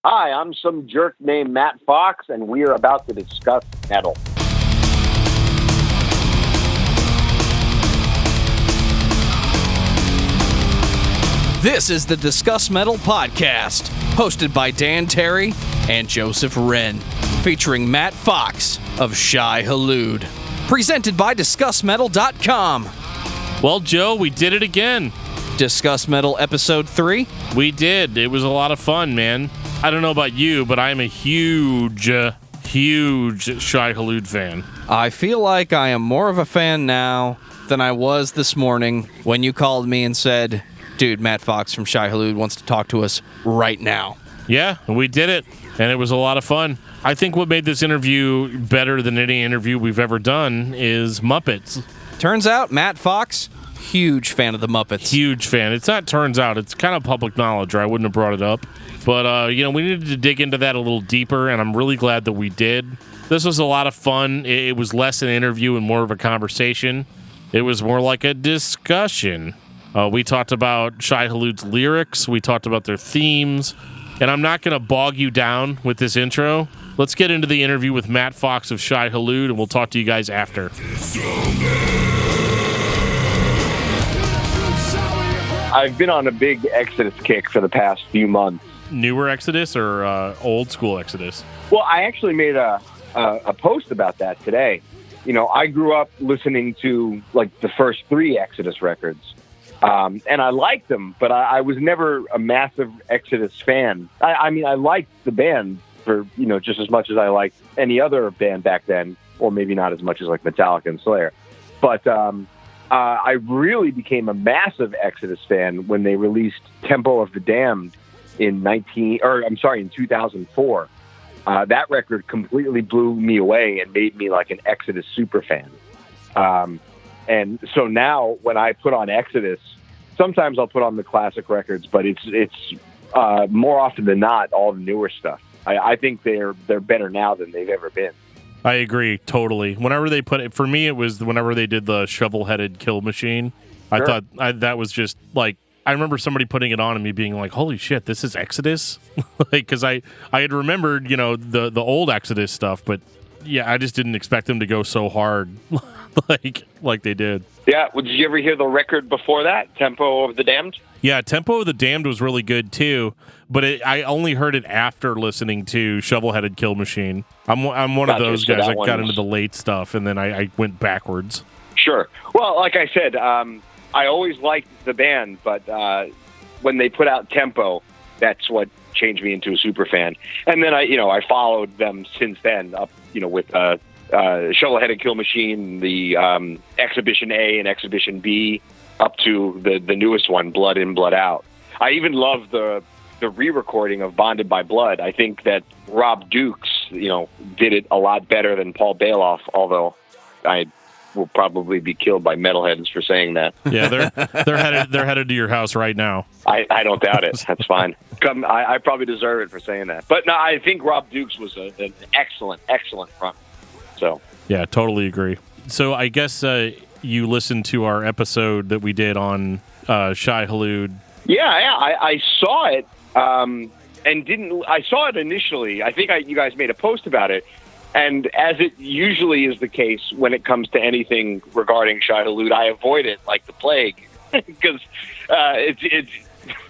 Hi, I'm some jerk named Matt Fox, and we are about to discuss metal. This is the Discuss Metal podcast, hosted by Dan Terry and Joseph Wren, featuring Matt Fox of Shai Hulud. Presented by discussmetal.com. Well, Joe, we did it again. Discuss Metal Episode 3? We did. It was a lot of fun, man. I don't know about you, but I'm a huge Shai Hulud fan. I feel like I am more of a fan now than I was this morning when you called me and said, dude, Matt Fox from Shai Hulud wants to talk to us right now. Yeah, we did it, and it was a lot of fun. I think what made this interview better than any interview we've ever done is Muppets. Turns out, Matt Fox, huge fan of the Muppets. Huge fan. It's not turns out. It's kind of public knowledge, or I wouldn't have brought it up. But, we needed to dig into that a little deeper, and I'm really glad that we did. This was a lot of fun. It was less an interview and more of a conversation. It was more like a discussion. We talked about Shai Hulud's lyrics. We talked about their themes. And I'm not going to bog you down with this intro. Let's get into the interview with Matt Fox of Shai Hulud, and we'll talk to you guys after. I've been on a big Exodus kick for the past few months. Newer Exodus or old school Exodus? Well, I actually made a post about that today. You know, I grew up listening to, like, the first 3 Exodus records. And I liked them, but I was never a massive Exodus fan. I mean, I liked the band for, just as much as I liked any other band back then, or maybe not as much as like Metallica and Slayer. But I really became a massive Exodus fan when they released Tempo of the Damned in 2004. That record completely blew me away and made me like an Exodus super fan. And so now when I put on Exodus, sometimes I'll put on the classic records, but it's more often than not all the newer stuff. I think they're better now than they've ever been. I agree totally. Whenever they put it, for me, it was whenever they did the shovel-headed Kill Machine. Sure. I thought that was just like, I remember somebody putting it on and me being like, holy shit, this is Exodus? Because I had remembered, the old Exodus stuff, but yeah, I just didn't expect them to go so hard like they did. Yeah, well, did you ever hear the record before that, Tempo of the Damned? Yeah, Tempo of the Damned was really good too, but I only heard it after listening to Shovel-Headed Kill Machine. I'm one of those guys. I got into the late stuff, and then I went backwards. Sure. Well, like I said, I always liked the band, but when they put out Tempo, that's what changed me into a super fan. And then I followed them since then up, with Shovel-Headed Kill Machine, the Exhibition A and Exhibition B, up to the newest one, Blood In, Blood Out. I even love the re-recording of Bonded by Blood. I think that Rob Dukes, did it a lot better than Paul Bailoff, although I will probably be killed by metalheads for saying that. Yeah, they're headed to your house right now. I don't doubt it. That's fine. I probably deserve it for saying that. But no, I think Rob Dukes was an excellent front. So yeah, totally agree. So I guess you listened to our episode that we did on Shai Hulud. Yeah, I saw it and didn't. I saw it initially. I think you guys made a post about it, and as it usually is the case when it comes to anything regarding Shai Hulud, I avoid it like the plague because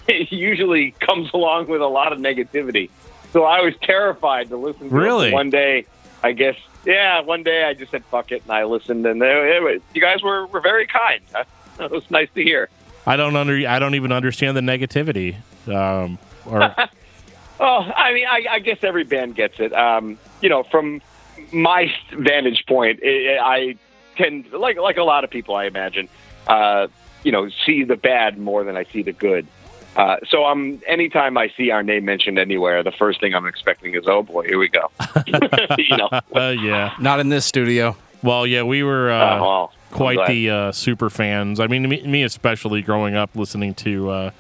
it usually comes along with a lot of negativity. So I was terrified to listen to it. One day, I guess. Yeah, one day I just said fuck it and I listened, and you guys were very kind. It was nice to hear. I don't even understand the negativity. Oh, I mean, I guess every band gets it. From my vantage point, I tend, like a lot of people, I imagine, see the bad more than I see the good. So anytime I see our name mentioned anywhere, the first thing I'm expecting is, oh boy, here we go. Yeah. Not in this studio. Well, yeah, we were quite the super fans. I mean, me especially growing up listening to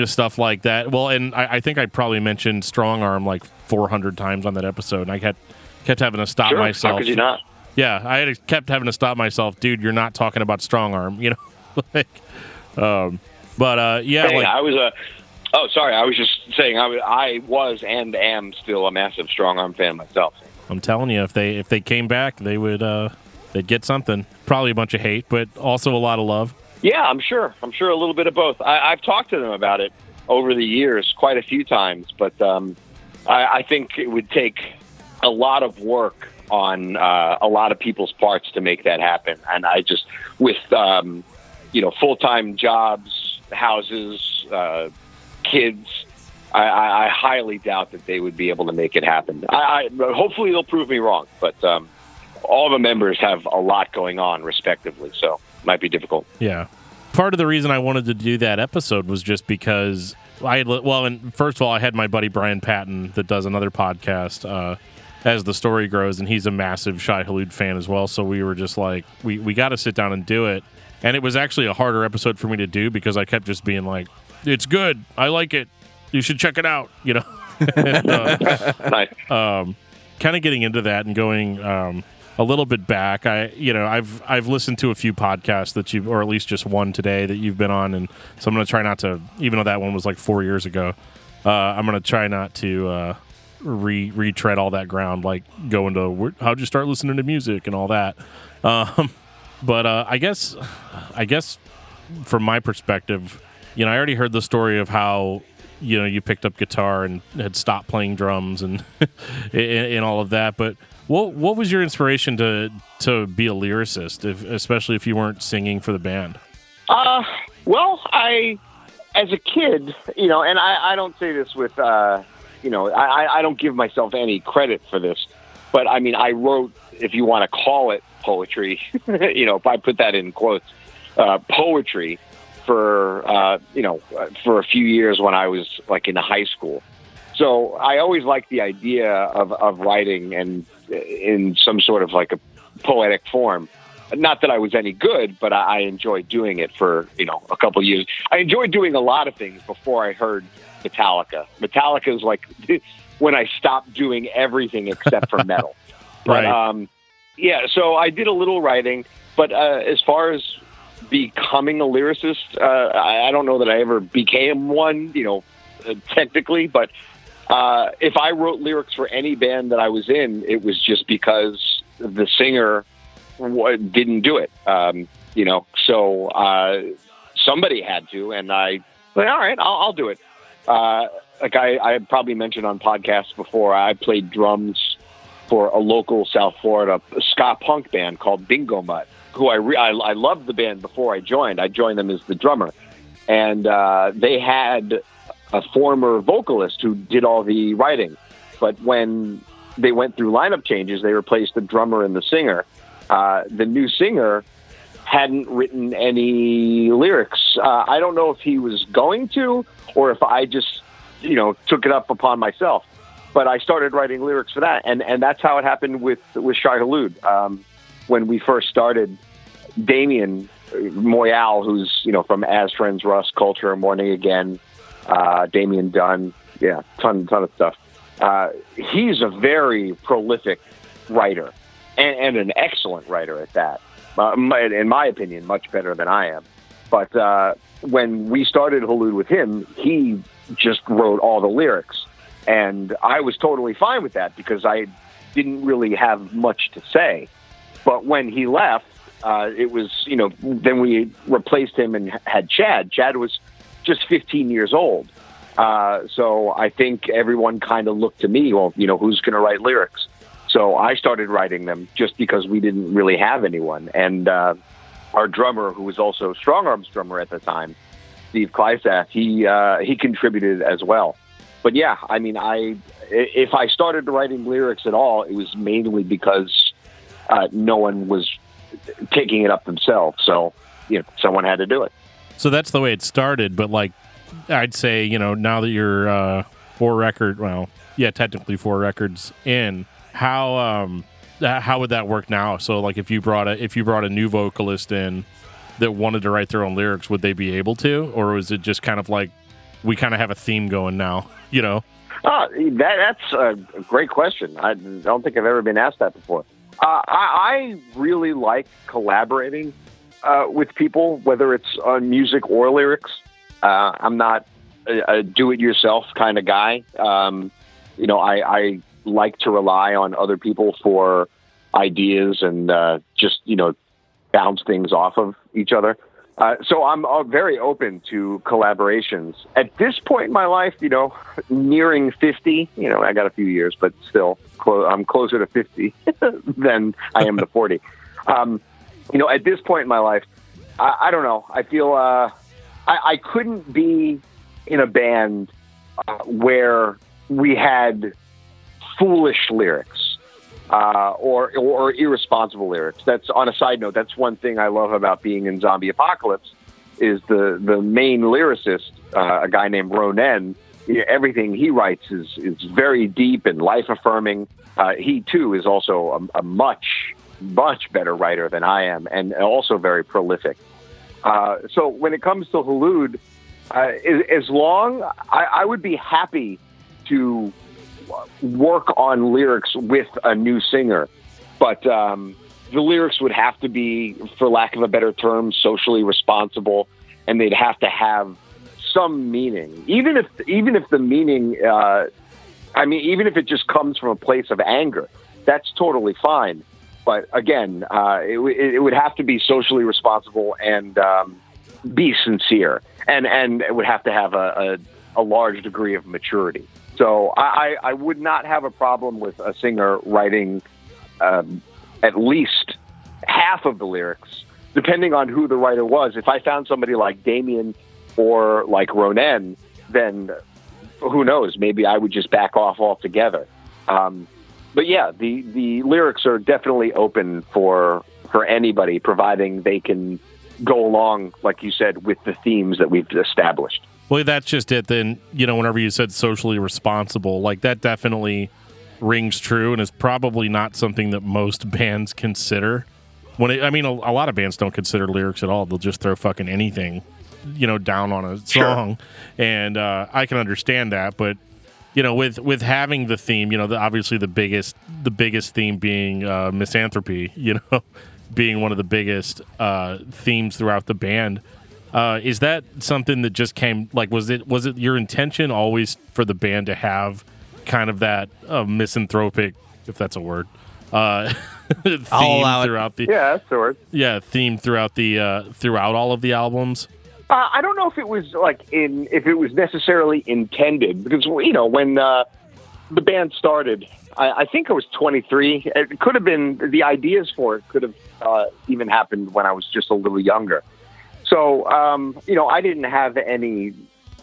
stuff like that. Well, and I think I probably mentioned Strong Arm like 400 times on that episode, and I kept having to stop myself. How could you not? Yeah, kept having to stop myself. Dude, you're not talking about Strong Arm, But yeah, hey, Oh, sorry. I was just saying I was and am still a massive Strong Arm fan myself. I'm telling you, if they came back, they would they'd get something. Probably a bunch of hate, but also a lot of love. Yeah, I'm sure. I'm sure a little bit of both. I've talked to them about it over the years quite a few times, but I think it would take a lot of work on a lot of people's parts to make that happen. And I just, with full-time jobs, houses, kids, I highly doubt that they would be able to make it happen. Hopefully they'll prove me wrong, but all the members have a lot going on respectively, so it might be difficult. Yeah. Part of the reason I wanted to do that episode was just because and first of all, I had my buddy Brian Patton that does another podcast, As the Story Grows, and he's a massive Shai Hulud fan as well, so we were just like, we got to sit down and do it. And it was actually a harder episode for me to do because I kept just being like, it's good, I like it, you should check it out, and, Nice. Kind of getting into that and going a little bit back. I've listened to a few podcasts that or at least just one today that you've been on, and so I'm going to try not to, even though that one was like 4 years ago, I'm going to try not to retread all that ground, like go into how'd you start listening to music and all that. But I guess from my perspective, I already heard the story of how you picked up guitar and had stopped playing drums and and all of that. But what was your inspiration to be a lyricist, especially if you weren't singing for the band? Well, as a kid, and I don't say this with, I don't give myself any credit for this, but I mean, I wrote, if you want to call it poetry, if I put that in quotes, poetry for a few years when I was like in high school. So I always liked the idea of writing and in some sort of like a poetic form. Not that I was any good, but I enjoyed doing it for, a couple of years. I enjoyed doing a lot of things before I heard Metallica. Metallica is like when I stopped doing everything except for metal. But, right. So I did a little writing, but as far as becoming a lyricist, I don't know that I ever became one, technically, but if I wrote lyrics for any band that I was in, it was just because the singer didn't do it, so somebody had to, and I said, all right, I'll do it. Like I probably mentioned on podcasts before, I played drums for a local South Florida ska punk band called Bingo Mutt, who I loved the band before I joined. I joined them as the drummer, and they had a former vocalist who did all the writing. But when they went through lineup changes, they replaced the drummer and the singer. The new singer hadn't written any lyrics. I don't know if he was going to, or if I just, took it up upon myself. But I started writing lyrics for that, and that's how it happened with Shai Hulud. When we first started, Damien Moyal, who's from As Friends, Rust, Culture, Morning Again, Damien Dunn, ton of stuff. He's a very prolific writer and an excellent writer at that. In my opinion, much better than I am. But when we started Hulud with him, he just wrote all the lyrics. And I was totally fine with that because I didn't really have much to say. But when he left, it was, then we replaced him and had Chad. Chad was just 15 years old. So I think everyone kind of looked to me, well, who's going to write lyrics? So I started writing them just because we didn't really have anyone. And our drummer, who was also Strong Arm's drummer at the time, Steve Klysath, he contributed as well. But yeah, I mean, if I started writing lyrics at all, it was mainly because no one was taking it up themselves. So, someone had to do it. So that's the way it started. But like, I'd say, now that you're technically 4 records in, how would that work now? So like, if you brought a new vocalist in that wanted to write their own lyrics, would they be able to, or is it just kind of like we kind of have a theme going now? That's a great question. I don't think I've ever been asked that before. I really like collaborating with people, whether it's on music or lyrics. I'm not a do-it-yourself kind of guy. I like to rely on other people for ideas and just bounce things off of each other. So I'm very open to collaborations. At this point in my life, nearing 50, I got a few years, but still I'm closer to 50 than I am to 40. At this point in my life, I don't know. I feel I couldn't be in a band where we had foolish lyrics or irresponsible lyrics. That's, on a side note, that's one thing I love about being in Zombie Apocalypse is the main lyricist, a guy named Ronen. Everything he writes is very deep and life-affirming. He, too, is also a much better writer than I am, and also very prolific. So when it comes to Hulud, as long I would be happy to work on lyrics with a new singer, but the lyrics would have to be, for lack of a better term, socially responsible, and they'd have to have some meaning, even if the meaning, even if it just comes from a place of anger, that's totally fine. But again, it would have to be socially responsible and be sincere, and it would have to have a large degree of maturity. So I would not have a problem with a singer writing at least half of the lyrics, depending on who the writer was. If I found somebody like Damien or like Ronen, then who knows? Maybe I would just back off altogether. But yeah, the lyrics are definitely open for anybody, providing they can go along, like you said, with the themes that we've established. Well, that's just it. Then, whenever you said socially responsible, like that definitely rings true and is probably not something that most bands consider. A lot of bands don't consider lyrics at all. They'll just throw fucking anything, down on a song. Sure. And I can understand that, but with having the theme, obviously the biggest theme being misanthropy, being one of the biggest themes throughout the band. Is that something that just came, like, was it your intention always for the band to have kind of that misanthropic, if that's a word, theme throughout the... Yeah, that's the word. Yeah, theme throughout all of the albums? I don't know if it was if it was necessarily intended, because when the band started, I think I was 23. It could have been, the ideas for it could have even happened when I was just a little younger. So I didn't have any.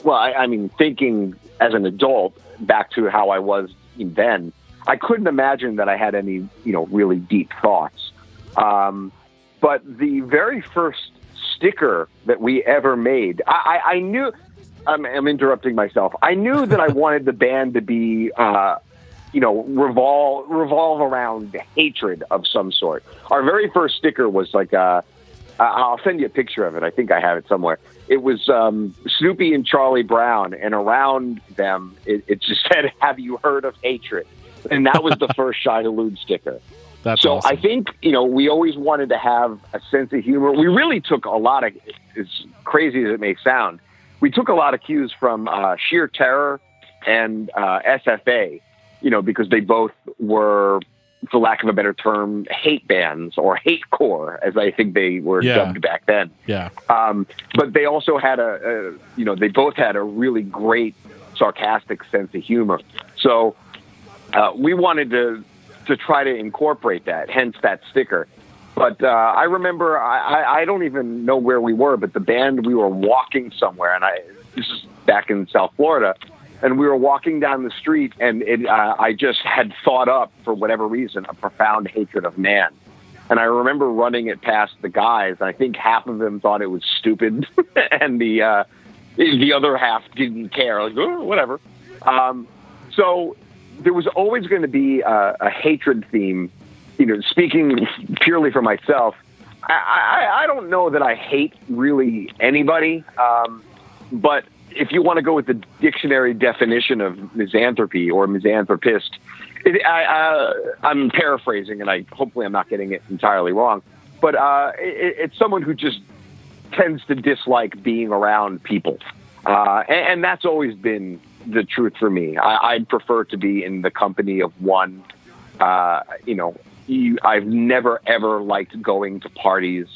Well, thinking as an adult back to how I was then, I couldn't imagine that I had any really deep thoughts. But the very first sticker that we ever made, I knew, I'm interrupting myself. I knew that I wanted the band to be, revolve around hatred of some sort. Our very first sticker was like, I'll send you a picture of it. I think I have it somewhere. It was Snoopy and Charlie Brown, and around them, it just said, "Have you heard of hatred?" And that was the first Shai Hulud sticker. That's so awesome. I think, we always wanted to have a sense of humor. We really took a lot of, as crazy as it may sound, we took a lot of cues from Sheer Terror and SFA, because they both were, for lack of a better term, hate bands, or hate core, as I think they were dubbed back then. Yeah. But they also had they both had a really great sarcastic sense of humor. So we wanted to try to incorporate that, hence that sticker. But I remember, I don't even know where we were, but the band, we were walking somewhere, and this is back in South Florida, and we were walking down the street, and I just had thought up, for whatever reason, a profound hatred of man. And I remember running it past the guys, and I think half of them thought it was stupid, and the other half didn't care, like, oh, whatever. So there was always going to be a hatred theme. Speaking purely for myself, I don't know that I hate really anybody, but if you want to go with the dictionary definition of misanthropy or misanthropist, I'm paraphrasing, and hopefully I'm not getting it entirely wrong, but it's someone who just tends to dislike being around people. And that's always been the truth for me. I'd prefer to be in the company of one. I've never, ever liked going to parties.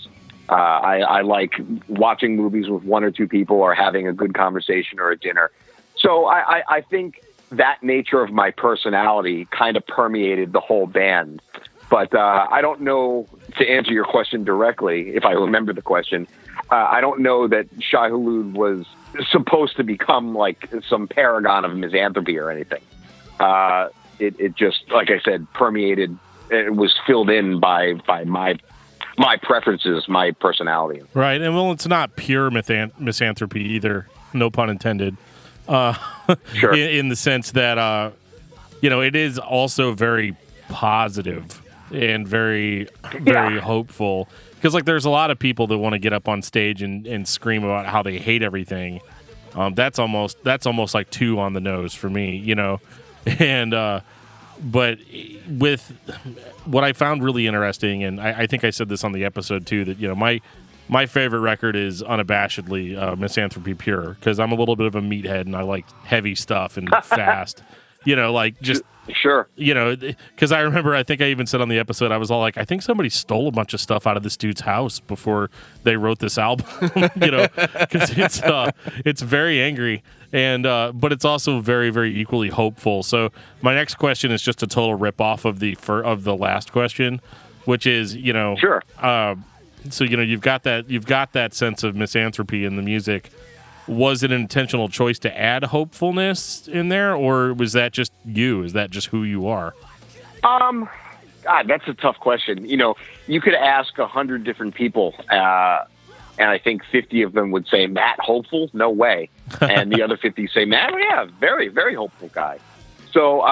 I like watching movies with one or two people or having a good conversation or a dinner. So I think that nature of my personality kind of permeated the whole band. But I don't know, to answer your question directly, if I remember the question, I don't know that Shai Hulud was supposed to become like some paragon of misanthropy or anything. It just, like I said, permeated. It was filled in by my preferences, my personality. Right, and well, it's not pure misanthropy either. No pun intended. Sure. In the sense that it is also very positive and very hopeful. Because like there's a lot of people that want to get up on stage and scream about how they hate everything. That's almost like too on the nose for me, And but with what I found really interesting, and I think I said this on the episode too, that my favorite record is unabashedly Misanthropy Pure, because I'm a little bit of a meathead and I like heavy stuff and fast. Sure. Because I remember, I think I even said on the episode, I was all like, I think somebody stole a bunch of stuff out of this dude's house before they wrote this album, because it's very angry, and but it's also very, very equally hopeful. So my next question is just a total rip off of the last question, which is, Sure. So you've got that sense of misanthropy in the music. Was it an intentional choice to add hopefulness in there, or was that just you? Is that just who you are? God, that's a tough question. You could ask 100 different people, and I think 50 of them would say, Matt, hopeful? No way. And the other 50 say, Matt, yeah, very, very hopeful guy. So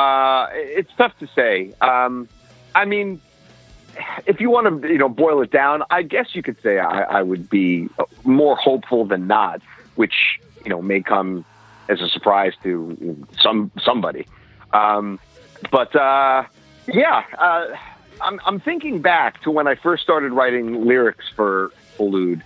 it's tough to say. I mean, if you want to, boil it down, I guess you could say I would be more hopeful than not, which, may come as a surprise to somebody. I'm thinking back to when I first started writing lyrics for Hulud.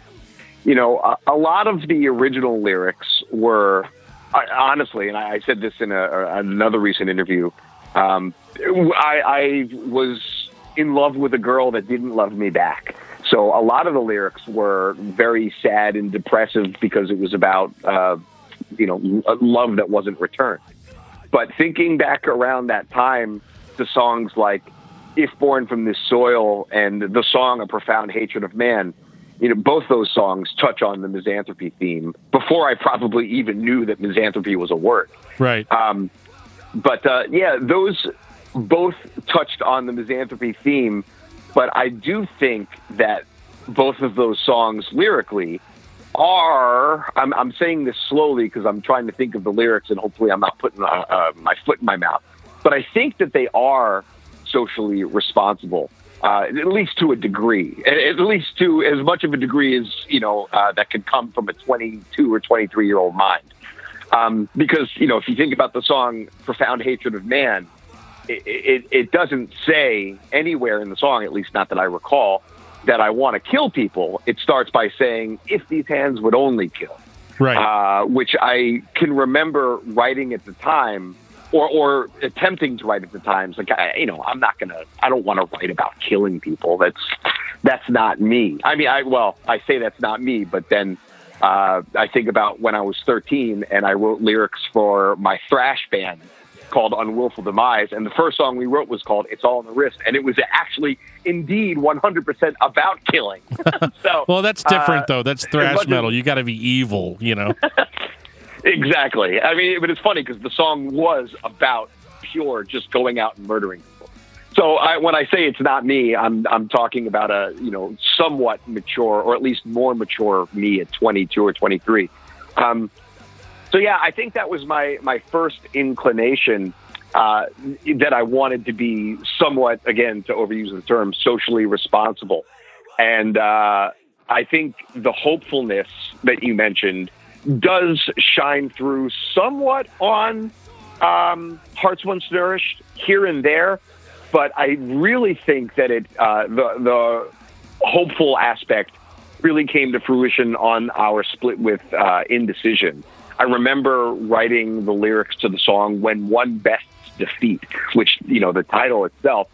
A lot of the original lyrics were, honestly, and I said this in another recent interview, I was in love with a girl that didn't love me back. So a lot of the lyrics were very sad and depressive because it was about, love that wasn't returned. But thinking back around that time to songs like If Born from This Soil and the song A Profound Hatred of Man, both those songs touch on the misanthropy theme before I probably even knew that misanthropy was a word. Right. Those both touched on the misanthropy theme. But I do think that both of those songs lyrically are, I'm saying this slowly because I'm trying to think of the lyrics and hopefully I'm not putting my foot in my mouth. But I think that they are socially responsible, at least to a degree, at least to as much of a degree as, that could come from a 22 or 23-year-old mind. Because, if you think about the song Profound Hatred of Man, it doesn't say anywhere in the song, at least not that I recall, that I want to kill people. It starts by saying, if these hands would only kill. Right. Which I can remember writing at the time or attempting to write at the time. It's like, I don't want to write about killing people. That's not me. I mean, I say that's not me, but then I think about when I was 13 and I wrote lyrics for my thrash band called Unwillful Demise, and the first song we wrote was called It's All in the Wrist, and it was actually indeed 100% about killing. So, well, that's different though. That's thrash metal. You got to be evil, Exactly. I mean, but it's funny because the song was about pure just going out and murdering people. So when I say it's not me, I'm talking about a somewhat mature, or at least more mature me at 22 or 23. So yeah, I think that was my first inclination that I wanted to be somewhat, again, to overuse the term, socially responsible. And I think the hopefulness that you mentioned does shine through somewhat on Hearts Once Nourished here and there. But I really think that the hopeful aspect really came to fruition on our split with Indecision. I remember writing the lyrics to the song "When One Bests Defeat," which, the title itself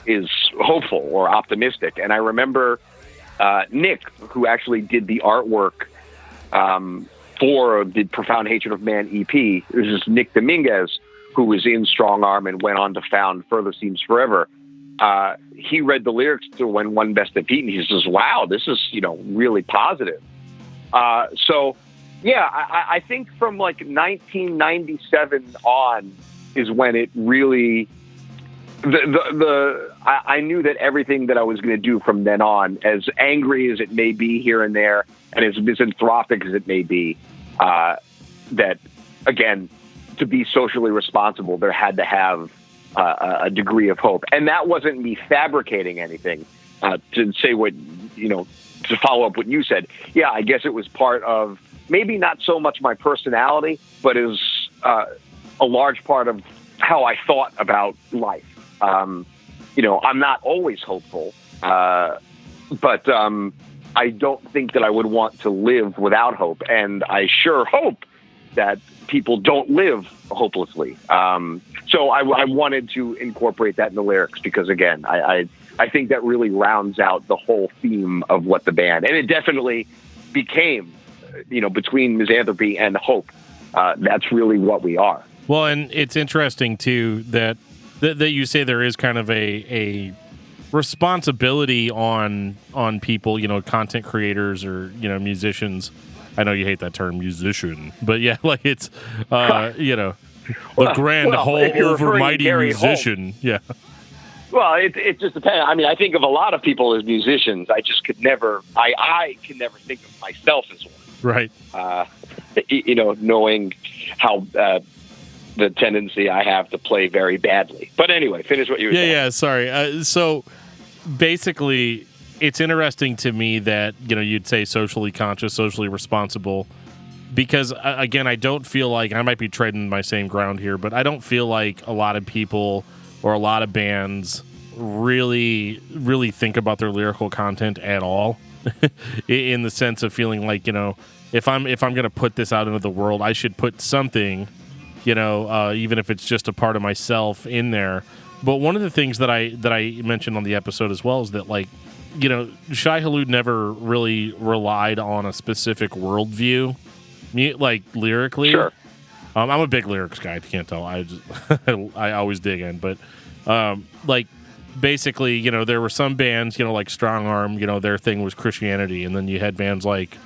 is hopeful or optimistic. And I remember Nick, who actually did the artwork for the Profound Hatred of Man EP. This is Nick Dominguez, who was in Strong Arm and went on to found Further Seems Forever. He read the lyrics to "When One Bests Defeat," and he says, "Wow, this is, really positive." So, yeah, I think from like 1997 on is when it really, I knew that everything that I was going to do from then on, as angry as it may be here and there, and as misanthropic as it may be, that, again, to be socially responsible, there had to have a degree of hope. And that wasn't me fabricating anything. To say what, to follow up what you said, yeah, I guess it was part of maybe not so much my personality, but it was a large part of how I thought about life. I'm not always hopeful, but I don't think that I would want to live without hope. And I sure hope that people don't live hopelessly. So I wanted to incorporate that in the lyrics because, again, I think that really rounds out the whole theme of what the band, and it definitely became, between misanthropy and hope, that's really what we are. Well, and it's interesting too that you say there is kind of a responsibility on people, content creators or musicians. I know you hate that term, musician, but yeah, like it's the grand whole overmighty musician. Holmes. Yeah. Well, it just depends. I mean, I think of a lot of people as musicians. I just could never. I can never think of myself as one. Right. Knowing how the tendency I have to play very badly. But anyway, finish what you were saying. Yeah. Sorry. So basically, it's interesting to me that you'd say socially conscious, socially responsible, because again, I don't feel like, and I might be treading my same ground here, but I don't feel like a lot of people or a lot of bands really think about their lyrical content at all, in the sense of feeling like, if I'm going to put this out into the world, I should put something, even if it's just a part of myself in there. But one of the things that I mentioned on the episode as well is that, like, Shai Hulud never really relied on a specific worldview, like lyrically. Sure. I'm a big lyrics guy. If you can't tell, I always dig in. But like basically, there were some bands, like Strong Arm, their thing was Christianity, and then you had bands like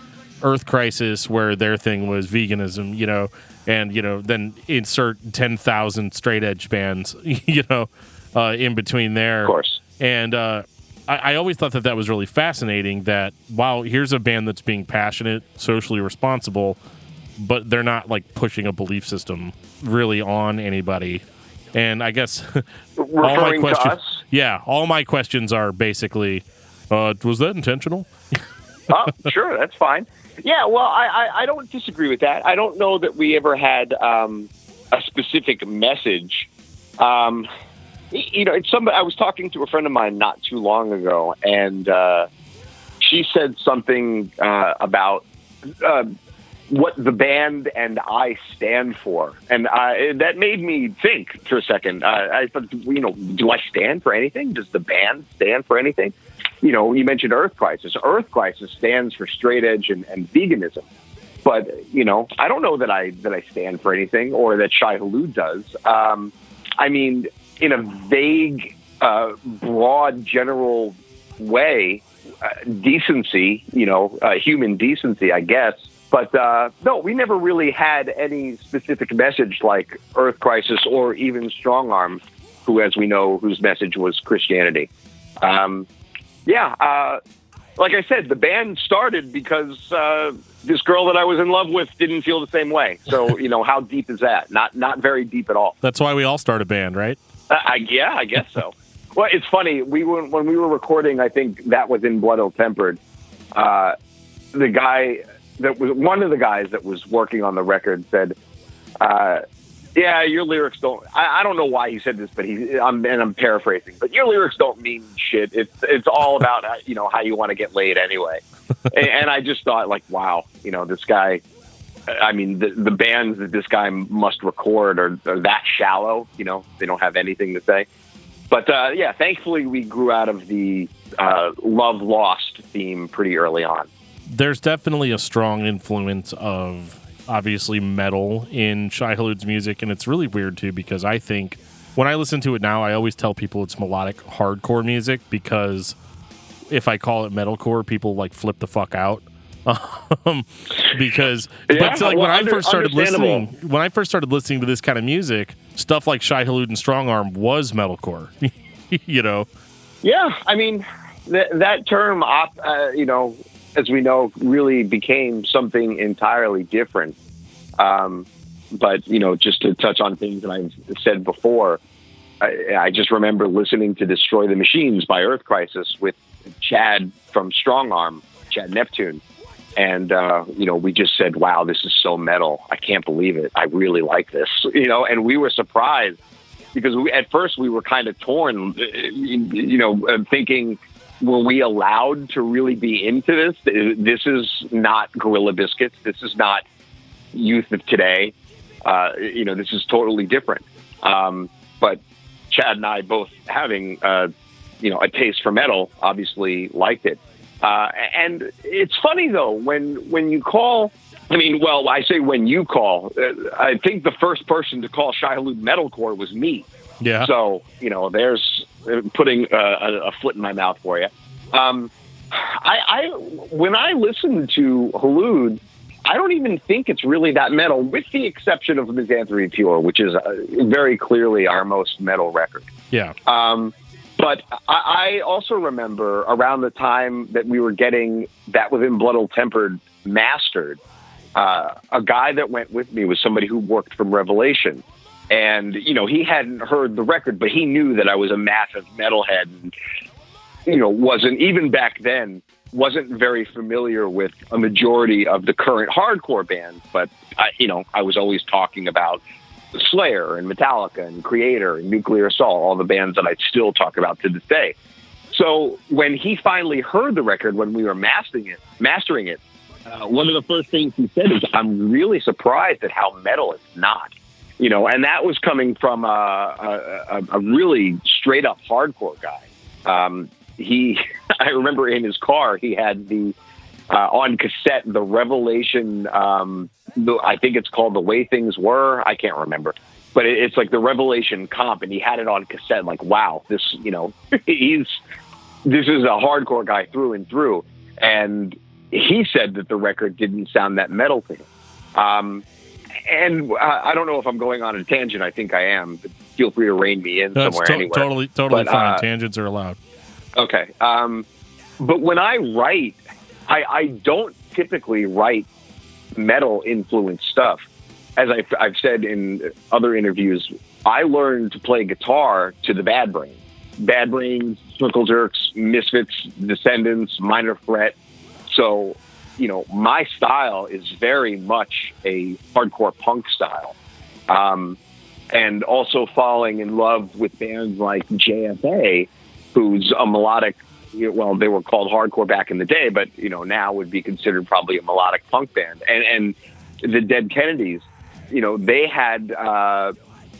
Earth Crisis where their thing was veganism, and then insert 10,000 straight edge bands, in between there. Of course. And I always thought that was really fascinating. That wow, here's a band that's being passionate, socially responsible, but they're not like pushing a belief system really on anybody. And I guess all my questions are basically, was that intentional? Oh, sure, that's fine. Yeah, well, I don't disagree with that. I don't know that we ever had a specific message. I was talking to a friend of mine not too long ago, and she said something about what the band and I stand for, and that made me think for a second. I thought, do I stand for anything? Does the band stand for anything? You mentioned Earth Crisis. Earth Crisis stands for straight edge and veganism. But, I don't know that I stand for anything, or that Shai Hulud does. I mean, in a vague, broad, general way, decency, human decency, I guess. But no, we never really had any specific message like Earth Crisis or even Strong Arm, who, as we know, whose message was Christianity. Like I said, the band started because this girl that I was in love with didn't feel the same way. So, how deep is that? Not very deep at all. That's why we all start a band, right? I guess so. Well, it's funny. When we were recording, I think that was in Blood Ill Tempered. The guy that was one of the guys that was working on the record said, yeah, your lyrics don't. I don't know why he said this, but I'm paraphrasing. But your lyrics don't mean shit. It's all about how you want to get laid anyway. and I just thought, like, wow, this guy I mean, the bands that this guy must record are that shallow. You know, they don't have anything to say. But yeah, thankfully we grew out of the love lost theme pretty early on. There's definitely a strong influence of obviously metal in Shai Hulud's music, and it's really weird too because I think when I listen to it now, I always tell people it's melodic hardcore music because if I call it metalcore, people like flip the fuck out. Because but like when I first started listening to this kind of music, stuff like Shai Hulud and Strong Arm was metalcore. You know? Yeah, I mean that term, you know, as we know, really became something entirely different. But you know, just to touch on things that I've said before, I just remember listening to "Destroy the Machines" by Earth Crisis with Chad from Strong Arm, Chad Neptune. And, you know, we just said, wow, this is so metal. I can't believe it. I really like this, you know, and we were surprised because at first we were kind of torn, you know, thinking, were we allowed to really be into this? This is not Gorilla Biscuits. This is not Youth of Today. You know, this is totally different. But Chad and I both having, you know, a taste for metal, obviously liked it. And it's funny though, when you call, I mean, well, I say when you call, I think the first person to call Shai Hulud metalcore was me. Yeah. So, you know, there's putting a foot in my mouth for you. When I listen to Hulud, I don't even think it's really that metal, with the exception of Misanthropy Pure, which is very clearly our most metal record. Yeah. But I also remember around the time that we were getting That Within Blood Tempered mastered, a guy that went with me was somebody who worked from Revelation. And, you know, he hadn't heard the record, but he knew that I was a massive metalhead and, you know, even back then, wasn't very familiar with a majority of the current hardcore bands. But, you know, I was always talking about Slayer and Metallica and Creator and Nuclear Assault, all the bands that I still talk about to this day. So when he finally heard the record, when we were mastering it, one of the first things he said is, "I'm really surprised at how metal it's not." You know, and that was coming from a really straight up hardcore guy. I remember in his car, he had the on cassette, the Revelation, I think it's called The Way Things Were. I can't remember. But it's like the Revelation comp, and he had it on cassette. Like, wow, this, you know, this is a hardcore guy through and through. And he said that the record didn't sound that metal to him. And I don't know if I'm going on a tangent. I think I am. But feel free to rein me in somewhere anywhere. Totally fine. Tangents are allowed. Okay. But when I write, I don't typically write metal-influenced stuff. As I've said in other interviews, I learned to play guitar to the Bad Brains. Bad Brains, Circle Jerks, Misfits, Descendants, Minor Threat. So, you know, my style is very much a hardcore punk style. And also falling in love with bands like JFA, who's a melodic, well, they were called hardcore back in the day, but, you know, now would be considered probably a melodic punk band. And the Dead Kennedys, you know, they had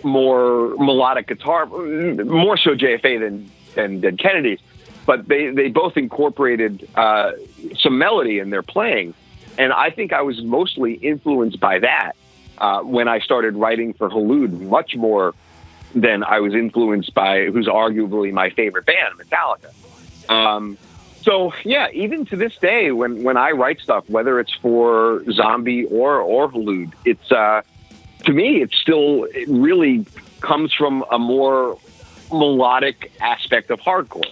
more melodic guitar, more so JFA than Dead Kennedys, but they both incorporated some melody in their playing. And I think I was mostly influenced by that when I started writing for Hulud, much more than I was influenced by who's arguably my favorite band, Metallica. So yeah, even to this day, when I write stuff, whether it's for Zombie or Hulud, it's to me, it really comes from a more melodic aspect of hardcore.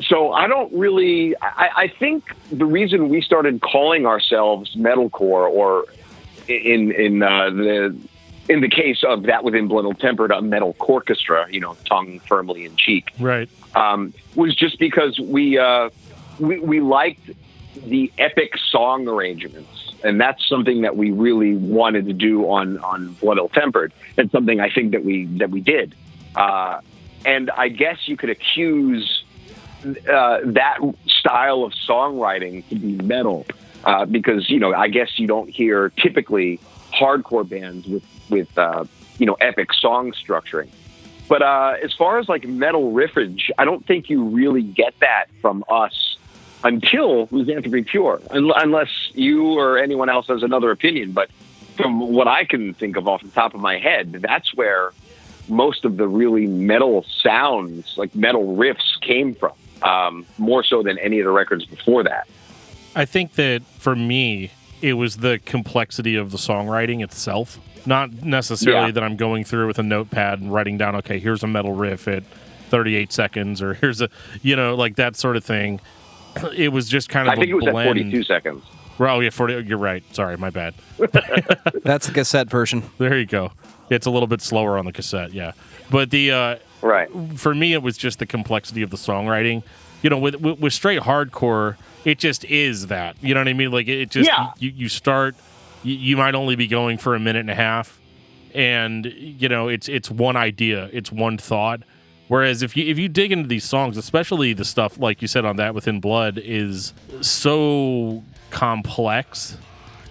So I don't really, I think the reason we started calling ourselves metalcore, or in the case of That Within Blood Tempered, a metal orchestra, you know, tongue firmly in cheek, right, was just because we liked the epic song arrangements, and that's something that we really wanted to do on Blood Tempered, and something I think that we did. And I guess you could accuse that style of songwriting to be metal. because, you know, I guess you don't hear typically hardcore bands with you know, epic song structuring. But as far as like metal riffage, I don't think you really get that from us until Misanthropy Pure, unless you or anyone else has another opinion. But from what I can think of off the top of my head, that's where most of the really metal sounds, like metal riffs, came from, more so than any of the records before that. I think that for me, it was the complexity of the songwriting itself. Not necessarily that I'm going through with a notepad and writing down, okay, here's a metal riff at 38 seconds, or here's a, you know, like that sort of thing. It was just kind of I think it was blend. at 42 seconds. Oh, yeah, 40. You're right. Sorry, my bad. That's the cassette version. There you go. It's a little bit slower on the cassette, yeah. But the right, for me, it was just the complexity of the songwriting. You know, with straight hardcore, it just is that. You know what I mean? Like it just you start. You might only be going for a minute and a half, and you know it's one idea, it's one thought. Whereas if you dig into these songs, especially the stuff like you said on That Within Blood, is so complex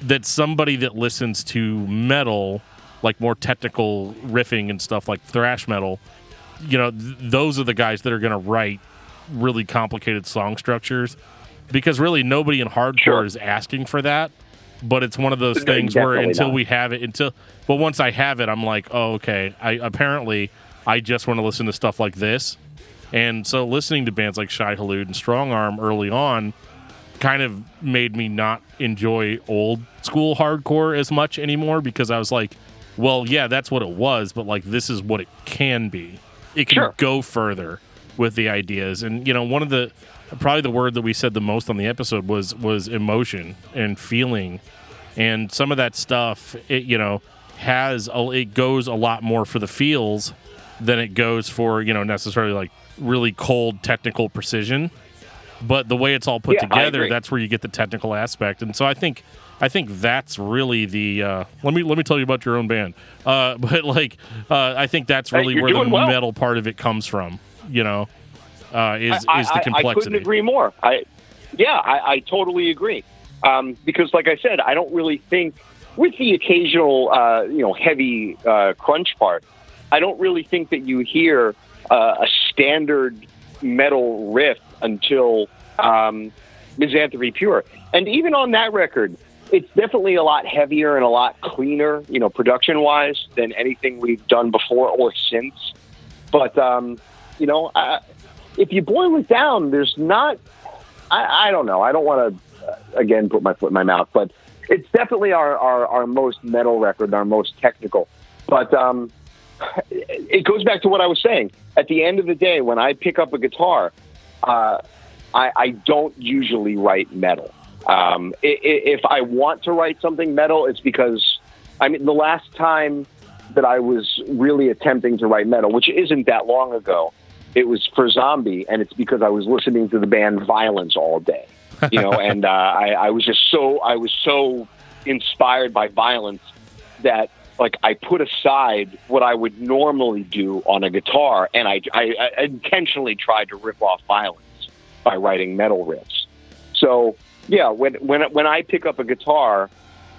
that somebody that listens to metal, like more technical riffing and stuff like thrash metal, you know, those are the guys that are going to write really complicated song structures, because really nobody in hardcore is asking for that. But it's one of those things where until we have it, but once I have it, I'm like, oh, okay. I just want to listen to stuff like this. And so listening to bands like Shai Hulud and Strong Arm early on kind of made me not enjoy old school hardcore as much anymore, because I was like, well, yeah, that's what it was, but like this is what it can be. It can go further with the ideas. And, you know, one of the probably the word that we said the most on the episode was emotion and feeling. And some of that stuff, it, you know, it goes a lot more for the feels than it goes for, you know, necessarily like really cold technical precision. But the way it's all put together, that's where you get the technical aspect. And so I think that's really the let me tell you about your own band. But like I think that's really where the metal part of it comes from, you know. Is the complexity. I couldn't agree more. I totally agree. Because like I said, I don't really think, with the occasional you know, heavy crunch part, I don't really think that you hear a standard metal riff until Misanthropy Pure. And even on that record, it's definitely a lot heavier and a lot cleaner, you know, production-wise, than anything we've done before or since. But, you know, if you boil it down, there's not... I don't know. I don't want to, again, put my foot in my mouth, but it's definitely our most metal record, our most technical. But it goes back to what I was saying. At the end of the day, when I pick up a guitar, I don't usually write metal. If I want to write something metal, it's because, I mean, the last time that I was really attempting to write metal, which isn't that long ago, it was for Zombie, and it's because I was listening to the band Violence all day, you know, and I was so inspired by Violence that, like, I put aside what I would normally do on a guitar, and I intentionally tried to rip off Violence by writing metal riffs. So yeah, when I pick up a guitar,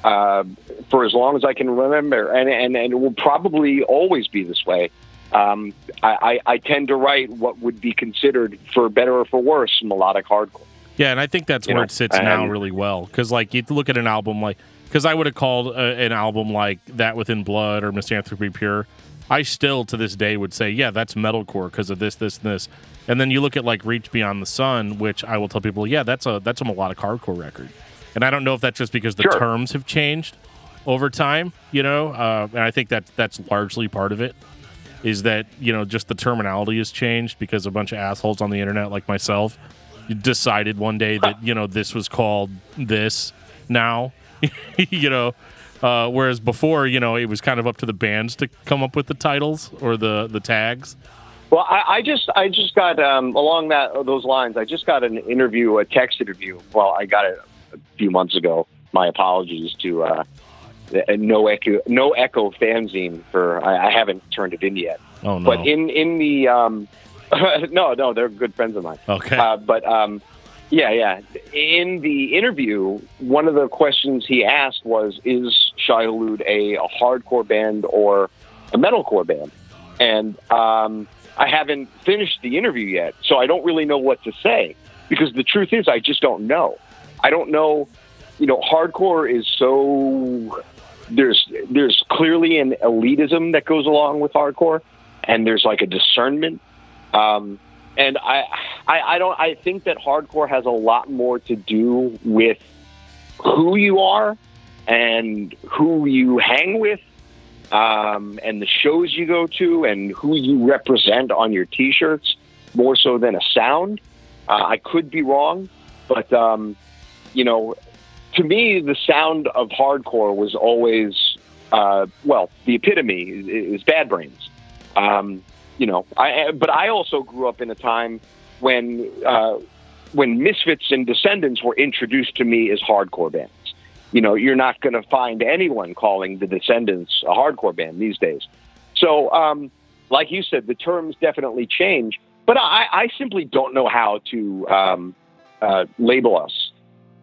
for as long as I can remember, and it will probably always be this way, I tend to write what would be considered, for better or for worse, melodic hardcore. Yeah, and I think that's where it sits now really well. Because, like, you look at an album like... Because I would have called an album like That Within Blood or Misanthropy Pure. I still, to this day, would say, yeah, that's metalcore because of this, this, and this. And then you look at, like, Reach Beyond the Sun, which I will tell people, yeah, that's a melodic hardcore record. And I don't know if that's just because the terms have changed over time, you know? And I think that's largely part of it, is that, you know, just the terminology has changed because a bunch of assholes on the internet like myself decided one day that, you know, this was called this now, you know, whereas before, you know, it was kind of up to the bands to come up with the titles or the tags. Well, I just got, along those lines, I just got an interview, a text interview. Well, I got it a few months ago. My apologies to No Echo fanzine for I haven't turned it in yet. Oh no! But in the no, they're good friends of mine. Okay. But Yeah. In the interview, one of the questions he asked was, is Shai Hulud a hardcore band or a metalcore band? And I haven't finished the interview yet, so I don't really know what to say, because the truth is I just don't know. I don't know. Hardcore is so... There's clearly an elitism that goes along with hardcore, and there's like a discernment. And I think that hardcore has a lot more to do with who you are and who you hang with, and the shows you go to and who you represent on your T-shirts, more so than a sound. I could be wrong, but to me, the sound of hardcore was always, the epitome is Bad Brains. But I also grew up in a time when Misfits and Descendants were introduced to me as hardcore bands. You're not going to find anyone calling the Descendants a hardcore band these days. So, like you said, the terms definitely change, but I simply don't know how to label us.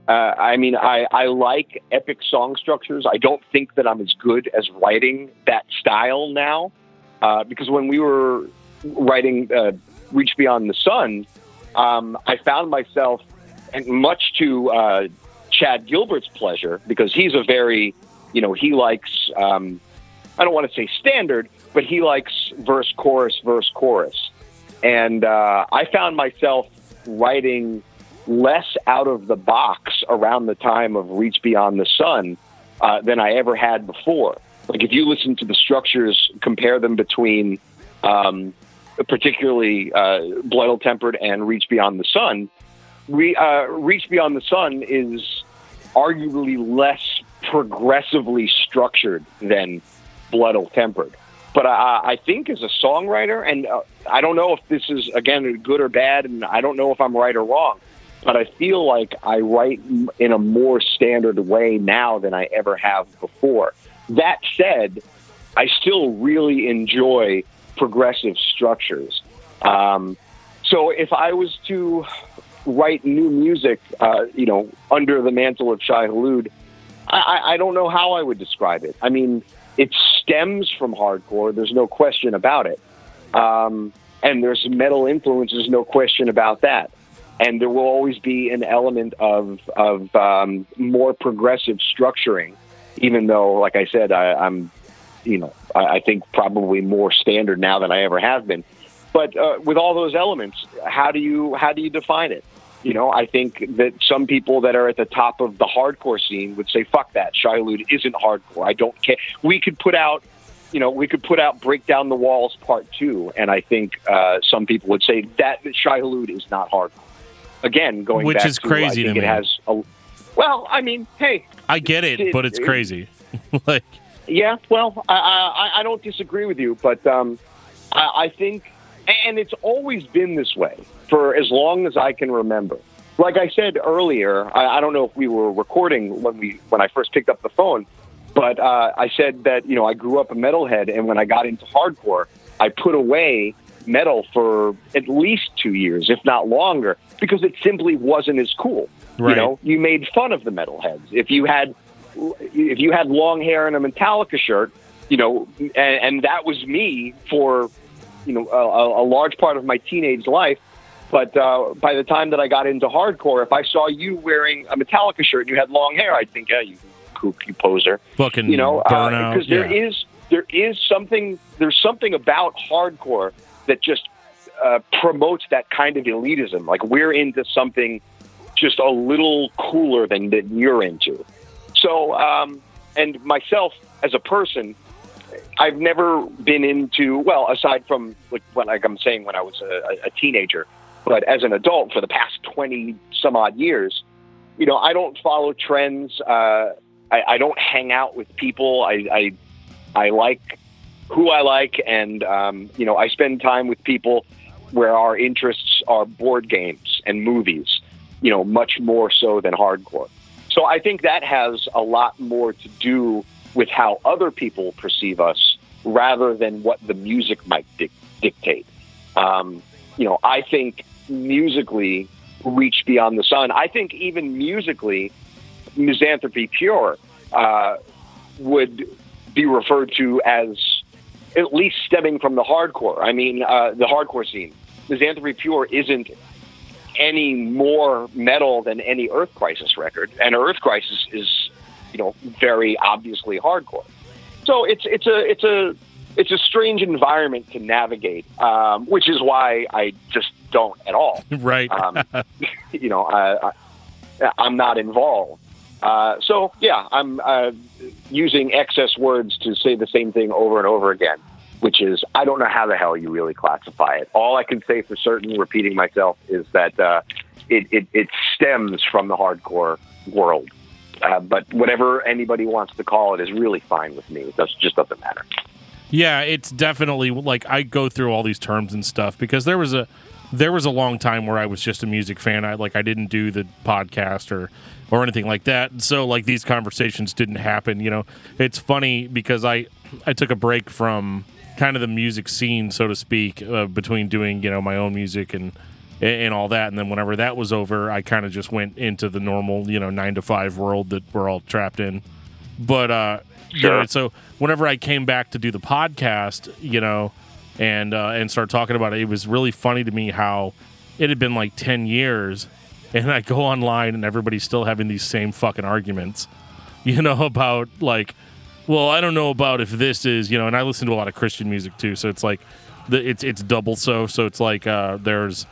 I like epic song structures. I don't think that I'm as good as writing that style now, because when we were writing Reach Beyond the Sun, I found myself, and much to Chad Gilbert's pleasure, because he's a very, he likes, I don't want to say standard, but he likes verse, chorus. And I found myself writing less out of the box around the time of Reach Beyond the Sun than I ever had before. Like, if you listen to the structures, compare them between particularly Blood Tempered and Reach Beyond the Sun, Reach Beyond the Sun is arguably less progressively structured than Blood Tempered. But I think as a songwriter, and I don't know if this is, again, good or bad, and I don't know if I'm right or wrong, but I feel like I write in a more standard way now than I ever have before. That said, I still really enjoy progressive structures. So if I was to write new music, under the mantle of Shai Hulud, I don't know how I would describe it. I mean, it stems from hardcore. There's no question about it. And there's metal influences, no question about that. And there will always be an element of more progressive structuring, even though, like I said, I'm I think probably more standard now than I ever have been. But with all those elements, how do you define it? I think that some people that are at the top of the hardcore scene would say, "Fuck that, Shai Hulud isn't hardcore. I don't care." We could put out Break Down the Walls Part 2, and I think some people would say that Shai Hulud is not hardcore. Again, going which back is crazy to me. It has hey, I get it, but it's crazy. Like, yeah, well, I don't disagree with you, but I think, and it's always been this way for as long as I can remember. Like I said earlier, I don't know if we were recording when I first picked up the phone, but I said that I grew up a metalhead, and when I got into hardcore, I put away metal for at least 2 years, if not longer, because it simply wasn't as cool. Right. You made fun of the metalheads. If you had long hair and a Metallica shirt, and that was me for, a large part of my teenage life. But by the time that I got into hardcore, if I saw you wearing a Metallica shirt and you had long hair, I'd think, yeah, you kook, you poser. Fucking burnout. Because there's something about hardcore that just promotes that kind of elitism. Like, we're into something just a little cooler than you're into. So, and myself as a person, I've never been into, well, aside from like I'm saying, when I was a teenager, but as an adult for the past 20 some odd years, I don't follow trends. I don't hang out with people. I like who I like, and I spend time with people where our interests are board games and movies, much more so than hardcore. So I think that has a lot more to do with how other people perceive us rather than what the music might dictate. I think musically reach beyond the sun. I think even musically, Misanthropy Pure would be referred to as at least stemming from the hardcore. I mean, the hardcore scene. Misanthropy Pure isn't any more metal than any Earth Crisis record, and Earth Crisis is, very obviously hardcore. So it's a strange environment to navigate, which is why I just don't at all. Right. I'm not involved. So yeah, I'm using excess words to say the same thing over and over again, which is, I don't know how the hell you really classify it. All I can say for certain, repeating myself, is that it stems from the hardcore world. But whatever anybody wants to call it is really fine with me. It just doesn't matter. Yeah, it's definitely, like, I go through all these terms and stuff because there was a long time where I was just a music fan. I didn't do the podcast or anything like that. So, like, these conversations didn't happen. It's funny because I took a break from kind of the music scene, so to speak, between doing, my own music and all that. And then whenever that was over, I kind of just went into the normal, 9 to 5 world that we're all trapped in. But, sure. So whenever I came back to do the podcast, and start talking about it, it was really funny to me how it had been like 10 years, and I go online and everybody's still having these same fucking arguments, about like, well, I don't know about if this is, and I listen to a lot of Christian music too, so it's like, it's double so it's like there's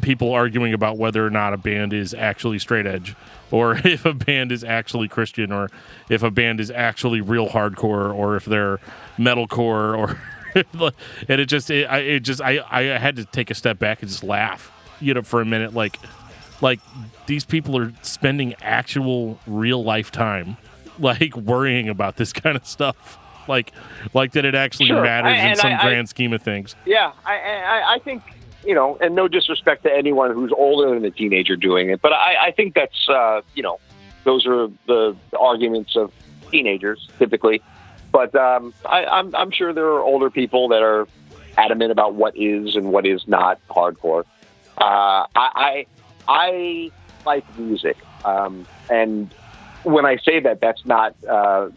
people arguing about whether or not a band is actually straight edge, or if a band is actually Christian, or if a band is actually real hardcore, or if they're metalcore, or and I had to take a step back and just laugh, for a minute, like these people are spending actual real life time, like, worrying about this kind of stuff, like that it actually matters in some grand scheme of things. Yeah, I think, and no disrespect to anyone who's older than a teenager doing it, but I think that's, those are the arguments of teenagers typically. But I'm sure there are older people that are adamant about what is and what is not hardcore. I like music, and when I say that, that's not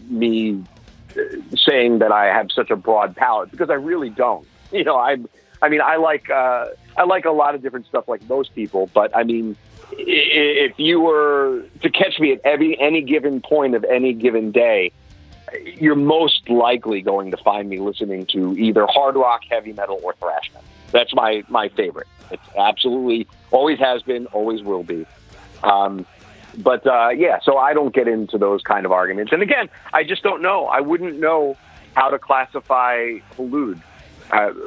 me saying that I have such a broad palette, because I really don't. I like a lot of different stuff like most people, but I mean, if you were to catch me at any given point of any given day, you're most likely going to find me listening to either hard rock, heavy metal, or thrash metal. That's my favorite. It's absolutely always has been, always will be. So I don't get into those kind of arguments. And again, I just don't know. I wouldn't know how to classify Hulud.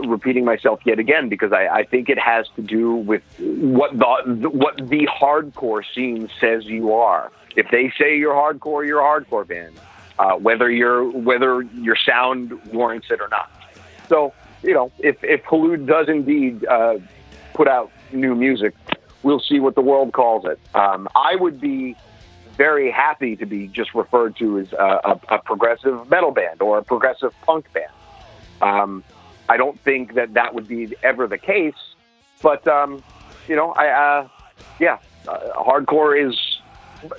Repeating myself yet again, because I think it has to do with what the hardcore scene says you are. If they say you're hardcore, you're a hardcore band, whether your sound warrants it or not. So, if Hulud does indeed put out new music, we'll see what the world calls it. I would be very happy to be just referred to as a progressive metal band or a progressive punk band. I don't think that would be ever the case, but hardcore is,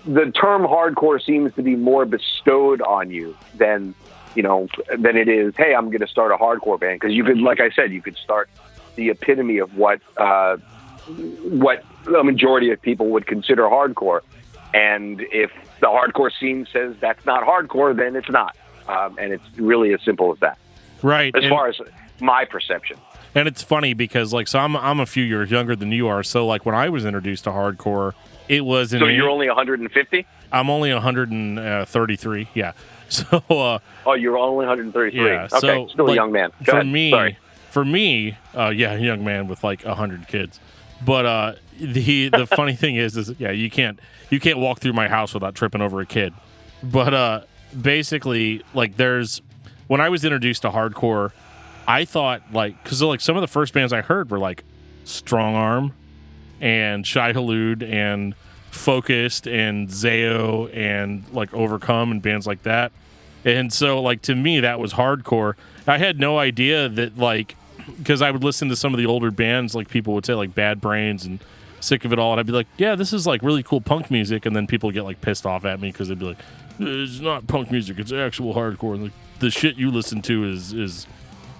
the term hardcore seems to be more bestowed on you than it is, hey, I'm going to start a hardcore band, because you could, like I said, you could start the epitome of what the majority of people would consider hardcore, and if the hardcore scene says that's not hardcore, then it's not, and it's really as simple as that. Right. As far as my perception. And it's funny because, like, so I'm a few years younger than you are. So, like, when I was introduced to hardcore, it was So you're only 150? I'm only 133. Yeah. So. You're only 133. Yeah. Okay. So, Still like, a young man. For me, a young man with like 100 kids. But the funny thing is you can't walk through my house without tripping over a kid. But basically, like, when I was introduced to hardcore, I thought, like, because like some of the first bands I heard were like Strong Arm and Shai Hulud and Focused and Zayo and like Overcome and bands like that. And so, like, to me, that was hardcore. I had no idea that, like, because I would listen to some of the older bands, like people would say, like Bad Brains and Sick of It All, and I'd be like, yeah, this is like really cool punk music, and then people get like pissed off at me because they'd be like, it's not punk music, it's actual hardcore. And like, the shit you listen to is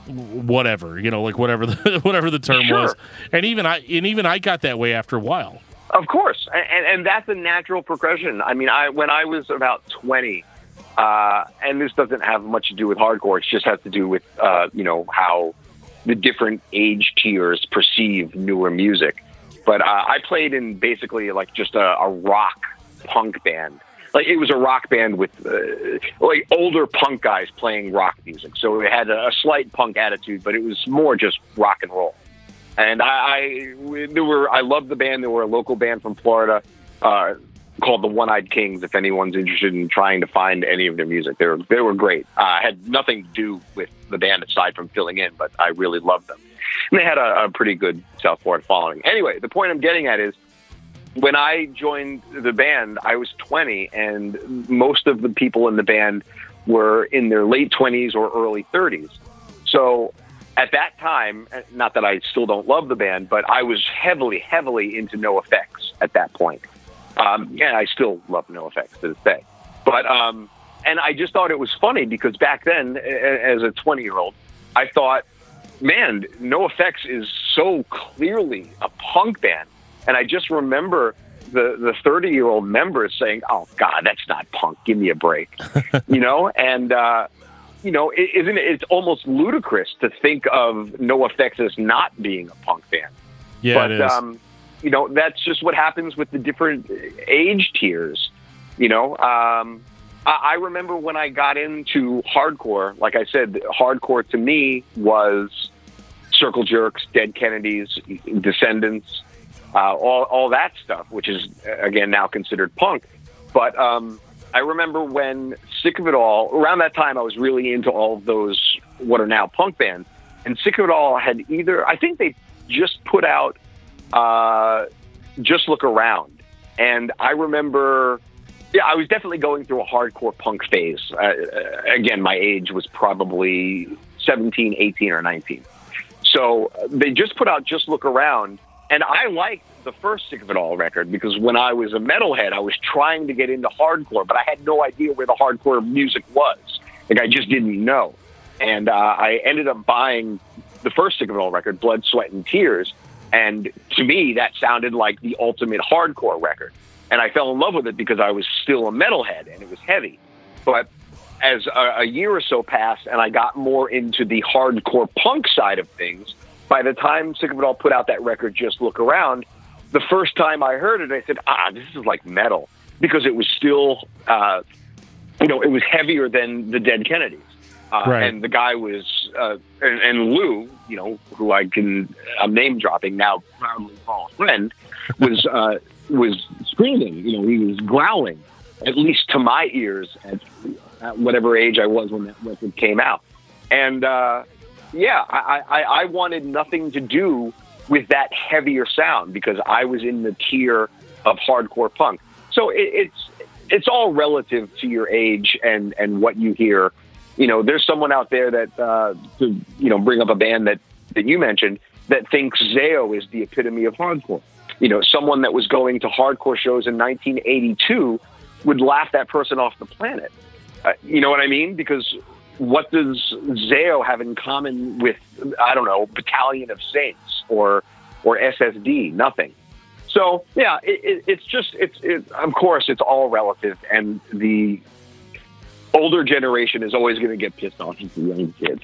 whatever, like whatever the term was. And even I got that way after a while. Of course, and that's a natural progression. I mean, when I was about 20, and this doesn't have much to do with hardcore. It just has to do with how the different age tiers perceive newer music. But I played in basically like just a rock punk band. Like it was a rock band with like older punk guys playing rock music. So it had a slight punk attitude, but it was more just rock and roll. And I loved the band. There were a local band from Florida called the One-Eyed Kings. If anyone's interested in trying to find any of their music, they were great. Had nothing to do with the band aside from filling in, but I really loved them. And they had a pretty good South Florida following. Anyway, the point I'm getting at is when I joined the band, I was 20, and most of the people in the band were in their late 20s or early 30s. So at that time, not that I still don't love the band, but I was heavily, heavily into NoFX at that point. And I still love NoFX to this day. But and I just thought it was funny because back then, as a 20-year-old, I thought, man, NoFX is so clearly a punk band. And I just remember the 30-year-old members saying, "Oh God, that's not punk. Give me a break," And isn't it? It's almost ludicrous to think of NoFX as not being a punk band. Yeah, but, it is. That's just what happens with the different age tiers. I remember when I got into hardcore, like I said, hardcore to me was Circle Jerks, Dead Kennedys, Descendants, all that stuff, which is, again, now considered punk. But I remember when Sick of It All, around that time, I was really into all of those what are now punk bands. And Sick of It All had I think they just put out Just Look Around. And I remember, I was definitely going through a hardcore punk phase. Again, my age was probably 17, 18, or 19. So they just put out Just Look Around. And I liked the first Sick of It All record because when I was a metalhead, I was trying to get into hardcore, but I had no idea where the hardcore music was. Like, I just didn't know. And I ended up buying the first Sick of It All record, Blood, Sweat, and Tears. And to me, that sounded like the ultimate hardcore record. And I fell in love with it because I was still a metalhead and it was heavy. But as a year or so passed and I got more into the hardcore punk side of things, by the time Sick of It All put out that record, Just Look Around, the first time I heard it, I said, this is like metal, because it was still, it was heavier than the Dead Kennedys. Right. And the guy was, and Lou, who I'm name dropping now, proudly call a friend, was screaming. He was growling, at least to my ears, at whatever age I was when that record came out. And I wanted nothing to do with that heavier sound because I was in the tier of hardcore punk. So it's all relative to your age and what you hear. There's someone out there that to bring up a band that you mentioned that thinks Zao is the epitome of hardcore. Someone that was going to hardcore shows in 1982 would laugh that person off the planet. You know what I mean? Because what does Zao have in common with, I don't know, Battalion of Saints or SSD? Nothing. So yeah, of course it's all relative, and the older generation is always going to get pissed off at the young kids.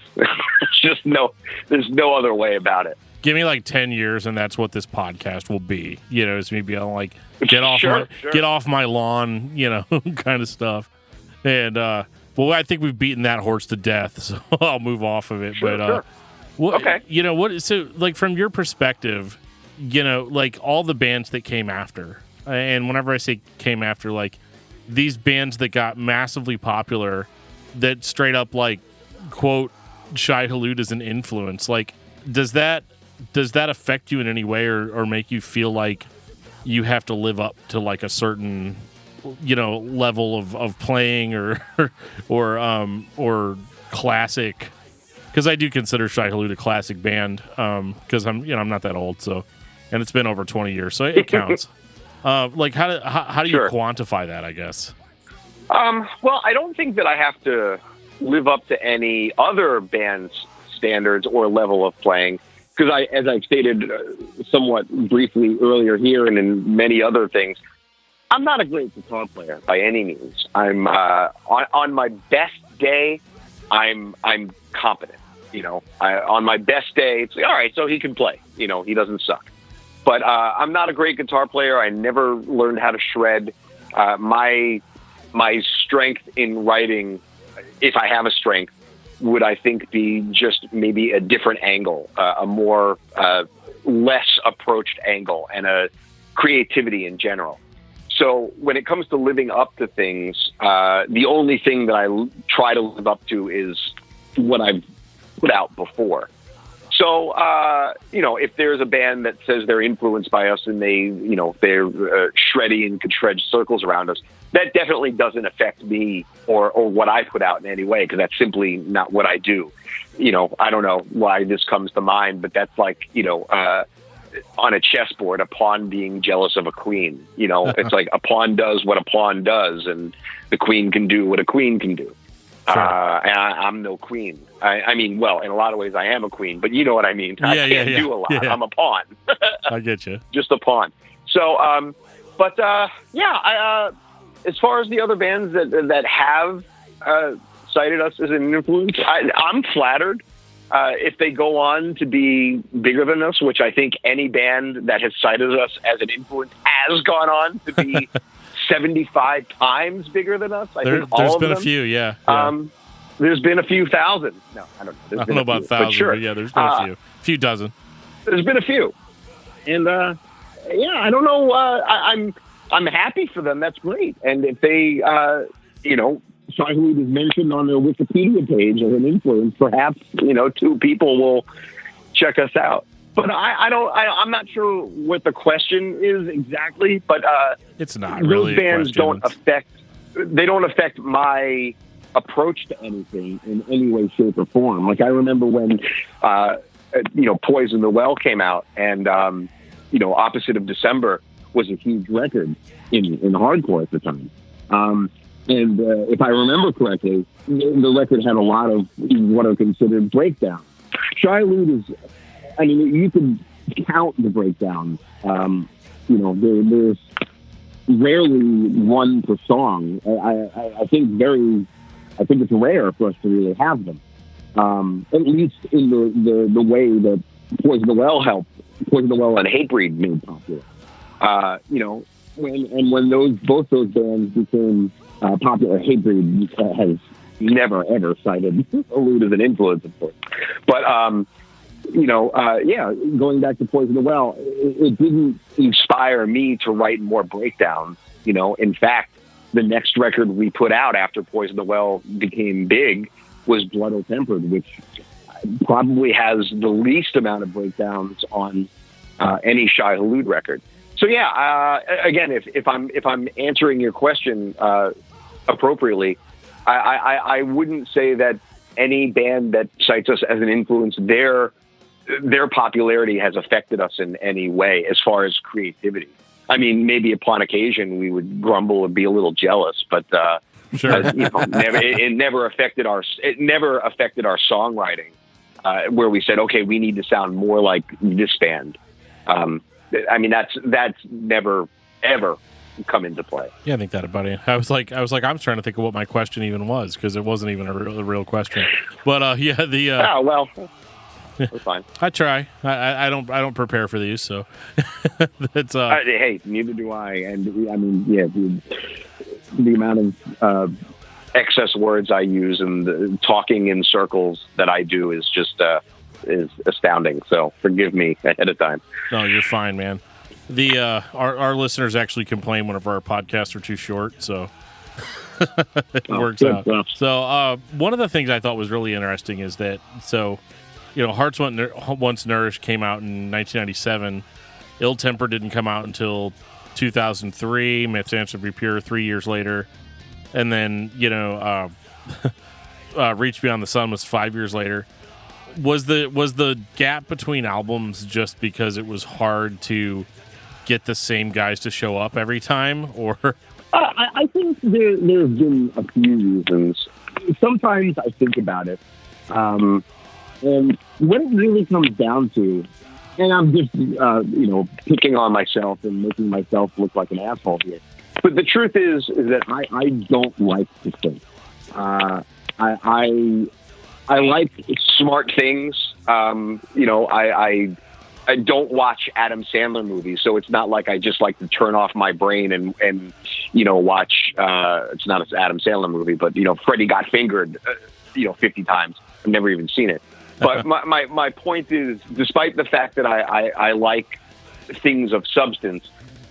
There's no other way about it. Give me like 10 years and that's what this podcast will be. It's me being like, get off my lawn, kind of stuff. And, I think we've beaten that horse to death, so I'll move off of it. Sure. Okay. So like from your perspective, like all the bands that came after, and whenever I say came after, like these bands that got massively popular that straight up like quote Shai Hulud as an influence, like does that affect you in any way or make you feel like you have to live up to like a certain level of playing or classic? Because I do consider Shai Hulud a classic band because I'm not that old, so and it's been over 20 years, so it counts. Like, how do you Sure. quantify that, I guess? Well, I don't think that I have to live up to any other band's standards or level of playing, because as I've stated somewhat briefly earlier here and in many other things, I'm not a great guitar player by any means. I'm on my best day, I'm competent. You know, on my best day, it's like, all right, so he can play. You know, he doesn't suck. But I'm not a great guitar player. I never learned how to shred. My strength in writing, if I have a strength, would I think be just maybe a different angle, a more less approached angle, and a creativity in general. So when it comes to living up to things, the only thing that I try to live up to is what I've put out before. So, you know, if there's a band that says they're influenced by us and they're shreddy and can shred circles around us, that definitely doesn't affect me or what I put out in any way, because that's simply not what I do. You know, I don't know why this comes to mind, but that's like, you know, on a chessboard, a pawn being jealous of a queen. You know, it's like a pawn does what a pawn does, and the queen can do what a queen can do. Sure. And I'm no queen. I mean, well, in a lot of ways I am a queen, but you know what I mean. I can't do a lot. Yeah. I'm a pawn. I get you. Just a pawn. So, as far as the other bands that have cited us as an influence, I'm flattered. If they go on to be bigger than us, which I think any band that has cited us as an influence has gone on to be 75 times bigger than us. There's been a few, yeah. There's been a few thousand. No, I don't know. I don't know about thousands, sure. but yeah, there's been a few dozen. There's been a few, and I don't know. I'm happy for them. That's great. And if they, Shai Hulud is mentioned on their Wikipedia page as an influence, perhaps, you know, 2 people will check us out. But I'm not sure what the question is exactly, but it's not really those bands a question. They don't affect my approach to anything in any way, shape, or form. Like, I remember when, Poison the Well came out, and, Opposite of December was a huge record in hardcore at the time. And if I remember correctly, the record had a lot of what are considered breakdowns. Shai Hulud is, I mean, you can count the breakdowns. There's rarely one per song. I think it's rare for us to really have them. At least in the way that Poison the Well helped. Poison the Well and Hatebreed made popular. When both those bands became popular, Hatebreed has never ever cited Hulud as an influence, of course. But going back to Poison the Well, it didn't inspire me to write more breakdowns. You know, in fact, the next record we put out after Poison the Well became big was Blood O' Tempered, which probably has the least amount of breakdowns on any Shai Hulud record. So again, if I'm answering your question appropriately, I wouldn't say that any band that cites us as an influence, their popularity has affected us in any way as far as creativity. I mean, maybe upon occasion we would grumble and be a little jealous, but sure. It never affected our songwriting, where we said, okay, we need to sound more like this band. I mean, that's never ever come into play. Yeah, I think that about it. I was like, I'm trying to think of what my question even was, because it wasn't even a real question. But that's fine. I try. I don't prepare for these, so it's hey, neither do I. And I mean, the amount of excess words I use and the talking in circles that I do is just is astounding. So forgive me ahead of time. No, you're fine, man. Our listeners actually complain whenever our podcasts are too short, so it works out. Well. So one of the things I thought was really interesting is that, Hearts Once Nourished came out in 1997. Ill Temper didn't come out until 2003. Myths Answer Be Pure 3 years later. And then, Reach Beyond the Sun was 5 years later. Was the gap between albums just because it was hard to get the same guys to show up every time, or? I think there's been a few reasons. Sometimes I think about it, and what it really comes down to, and I'm just picking on myself and making myself look like an asshole here. But the truth is that I don't like to think. I like smart things. I don't watch Adam Sandler movies, so it's not like I just like to turn off my brain and watch. It's not an Adam Sandler movie, but Freddy Got Fingered, 50 times. I've never even seen it. But my point is, despite the fact that I like things of substance,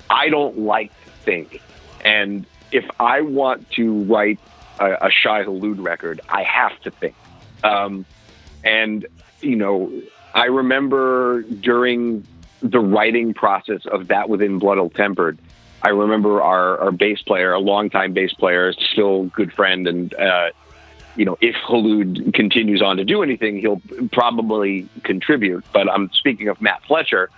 I don't like to think. And if I want to write a Shai Hulud record, I have to think. I remember during the writing process of That Within Blood Ill Tempered, I remember our bass player, a longtime bass player, still a good friend, and if Hulud continues on to do anything, he'll probably contribute. But I'm speaking of Matt Fletcher.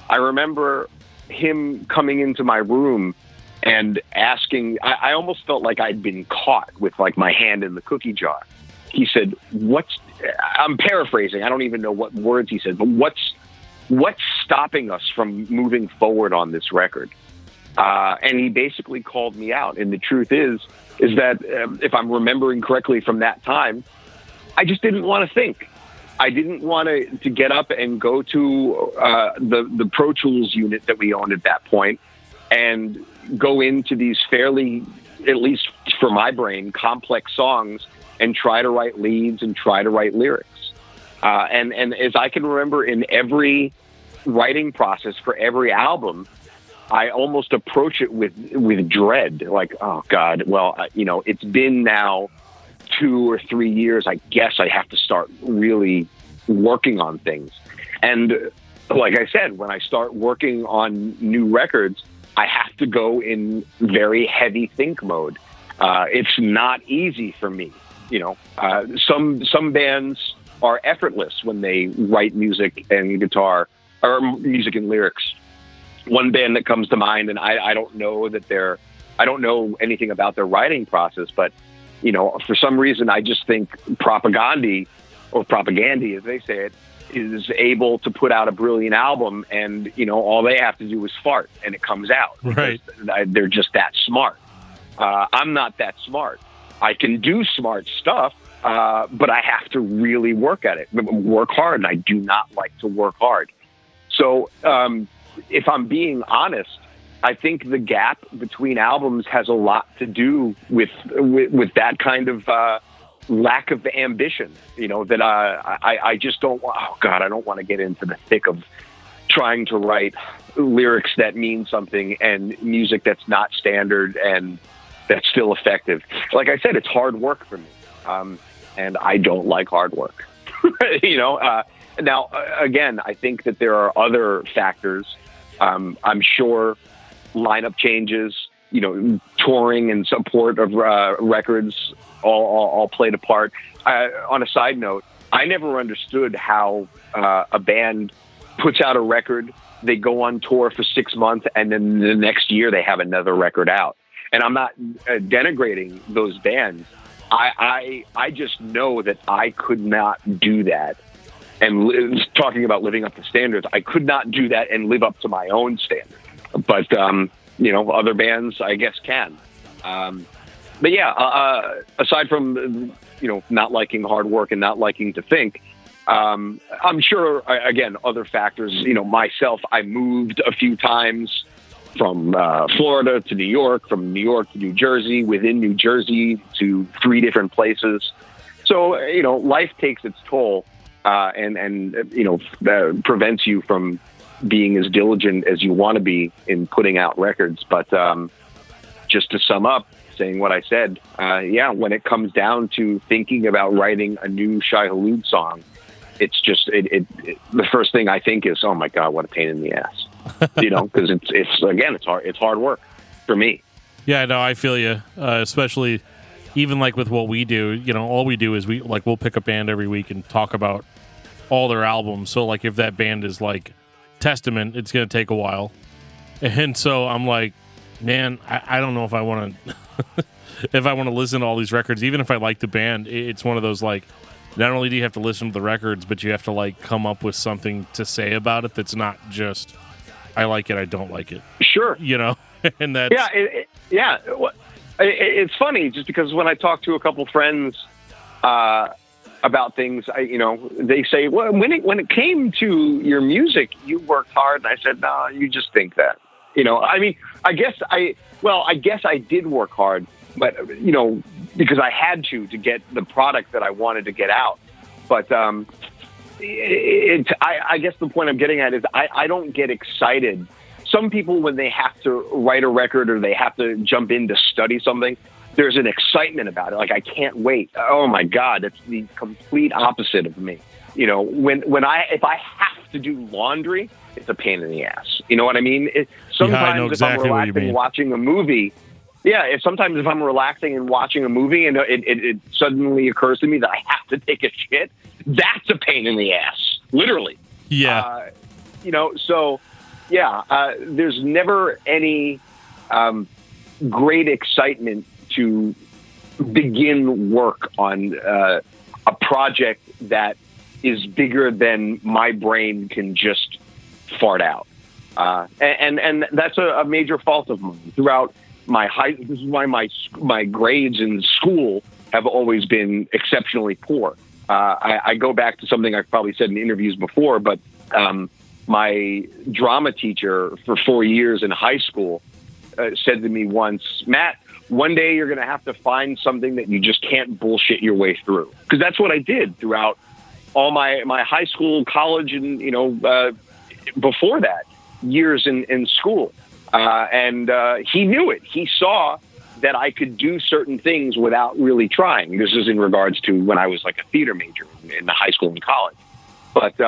I remember him coming into my room and asking. I almost felt like I'd been caught with like my hand in the cookie jar. He said, I'm paraphrasing. I don't even know what words he said, but what's stopping us from moving forward on this record? And he basically called me out. And the truth is that if I'm remembering correctly from that time, I just didn't want to think. I didn't want to get up and go to the Pro Tools unit that we owned at that point and go into these fairly, at least for my brain, complex songs and try to write leads and try to write lyrics. And as I can remember, in every writing process for every album, I almost approach it with dread. Like, oh God, well, it's been now 2 or 3 years. I guess I have to start really working on things. And like I said, when I start working on new records, I have to go in very heavy think mode. It's not easy for me. Some bands are effortless when they write music and guitar, or music and lyrics. One band that comes to mind, and I don't know anything about their writing process, but for some reason I just think Propaganda as they say it, is able to put out a brilliant album, and all they have to do is fart and it comes out. Right. They're just that smart. I'm not that smart. I can do smart stuff, but I have to really work at it, work hard, and I do not like to work hard. So if I'm being honest, I think the gap between albums has a lot to do with that kind of lack of ambition, that I just don't want. Oh God, I don't want to get into the thick of trying to write lyrics that mean something and music that's not standard and that's still effective. Like I said, it's hard work for me, and I don't like hard work. Now, again, I think that there are other factors. I'm sure lineup changes, touring and support of records all played a part. On a side note, I never understood how a band puts out a record, they go on tour for 6 months, and then the next year they have another record out. And I'm not denigrating those bands. I just know that I could not do that. And talking about living up to standards, I could not do that and live up to my own standard. But, other bands, I guess, can. But yeah, aside from, not liking hard work and not liking to think, I'm sure, again, other factors, myself, I moved a few times from Florida to New York, from New York to New Jersey, within New Jersey to 3 different places. So, life takes its toll. And prevents you from being as diligent as you want to be in putting out records. But just to sum up, saying what I said, when it comes down to thinking about writing a new Shai Hulud song, it's just the first thing I think is, oh my God, what a pain in the ass, because it's hard work for me. Yeah, no, I feel you, especially. Even like with what we do, all we do is we'll pick a band every week and talk about all their albums. So like if that band is like Testament, it's going to take a while. And so I'm like, man, I don't know if I want to if I want to listen to all these records, even if I like the band. It's one of those like, not only do you have to listen to the records, but you have to like come up with something to say about it that's not just I like it, I don't like it. Sure. You know, and that's it's funny just because when I talk to a couple friends about things, they say, well, when it came to your music, you worked hard. And I said, no, you just think that. I mean, I guess I did work hard, but because I had to get the product that I wanted to get out. But I guess the point I'm getting at is I don't get excited. Some people, when they have to write a record or they have to jump in to study something, there's an excitement about it. Like, I can't wait. Oh my God, that's the complete opposite of me. If I have to do laundry, it's a pain in the ass. You know what I mean? Sometimes if I'm relaxing watching a movie, sometimes if I'm relaxing and watching a movie and it suddenly occurs to me that I have to take a shit, that's a pain in the ass, literally. Yeah. There's never any great excitement to begin work on a project that is bigger than my brain can just fart out. And that's a major fault of mine throughout this is why my grades in school have always been exceptionally poor. I go back to something I've probably said in interviews before, but my drama teacher for 4 years in high school said to me once, Matt, one day you're going to have to find something that you just can't bullshit your way through. Because that's what I did throughout all my high school, college, and, before that, years in school. And he knew it. He saw that I could do certain things without really trying. This is in regards to when I was like a theater major in the high school and college. But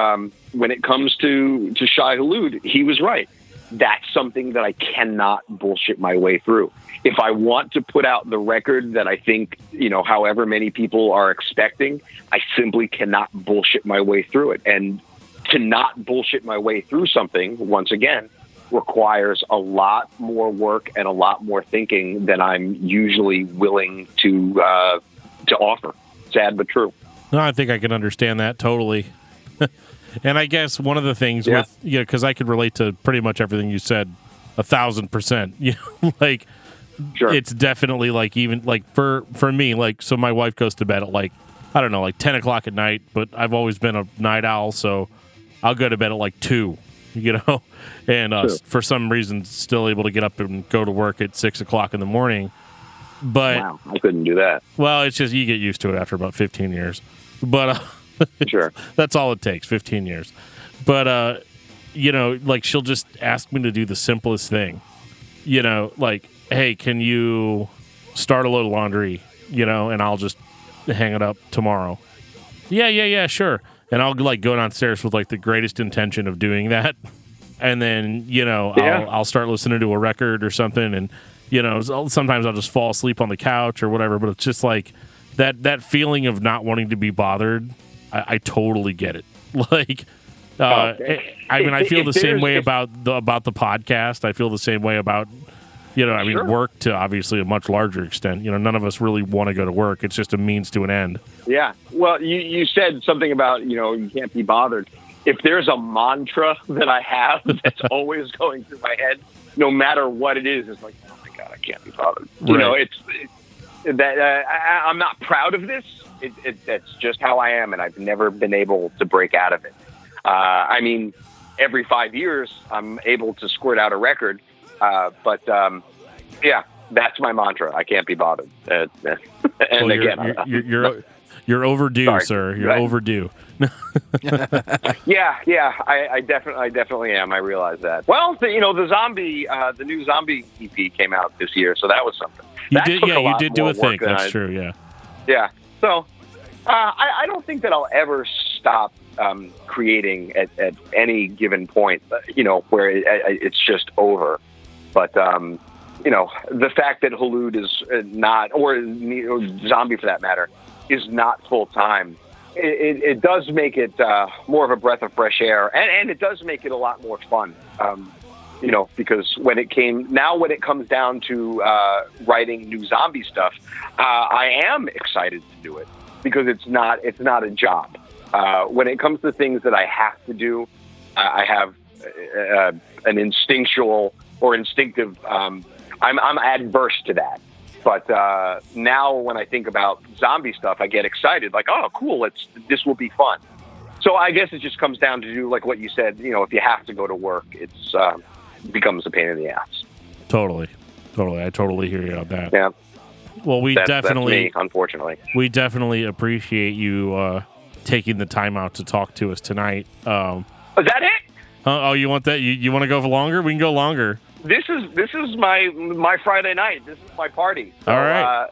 when it comes to Shai Hulud, he was right. That's something that I cannot bullshit my way through. If I want to put out the record that I think, however many people are expecting, I simply cannot bullshit my way through it. And to not bullshit my way through something, once again, requires a lot more work and a lot more thinking than I'm usually willing to offer. Sad but true. No, I think I can understand that totally. And I guess one of the things with, because I could relate to pretty much everything you said 1,000%. Like, sure. It's definitely like, even like for me, like, so my wife goes to bed at like, I don't know, like 10 o'clock at night, but I've always been a night owl, so I'll go to bed at like 2, and for some reason still able to get up and go to work at 6 o'clock in the morning. But wow, I couldn't do that. Well, it's just you get used to it after about 15 years. But sure, that's all it takes, 15 years. But like she'll just ask me to do the simplest thing, like, hey, can you start a load of laundry, and I'll just hang it up tomorrow. Yeah, sure. And I'll like go downstairs with like the greatest intention of doing that, and then I'll start listening to a record or something, and sometimes I'll just fall asleep on the couch or whatever. But it's just like that feeling of not wanting to be bothered. I totally get it. Like, I mean, I feel the same way about the podcast. I feel the same way about, Sure. work to obviously a much larger extent. None of us really want to go to work. It's just a means to an end. Yeah. Well, you said something about, you can't be bothered. If there's a mantra that I have that's always going through my head, no matter what it is, it's like, oh my God, I can't be bothered. Right. It's that I'm not proud of this. That's just how I am, and I've never been able to break out of it. I mean, every 5 years, I'm able to squirt out a record, but that's my mantra. I can't be bothered. And well, again, you're overdue, sorry. Sir. You're overdue. Yeah. I definitely am. I realize that. Well, the new zombie EP came out this year, so that was something. You did do a thing. That's true. Yeah. Yeah. So I don't think that I'll ever stop creating at any given point, where it's just over. But the fact that Hulud is not, or Zombie for that matter, is not full time, it does make it more of a breath of fresh air, and it does make it a lot more fun. Because when it comes down to writing new zombie stuff, I am excited to do it because it's not a job. When it comes to things that I have to do, I have an instinctual or instinctive. I'm adverse to that. But now when I think about zombie stuff, I get excited. Like, oh, cool! This will be fun. So I guess it just comes down to do like what you said. If you have to go to work, it becomes a pain in the ass. Totally. I totally hear you on that. Yeah. Well, that's me, unfortunately. We definitely appreciate you taking the time out to talk to us tonight. Is that it? Oh, you want that? You want to go for longer? We can go longer. This is my Friday night. This is my party. So, all right.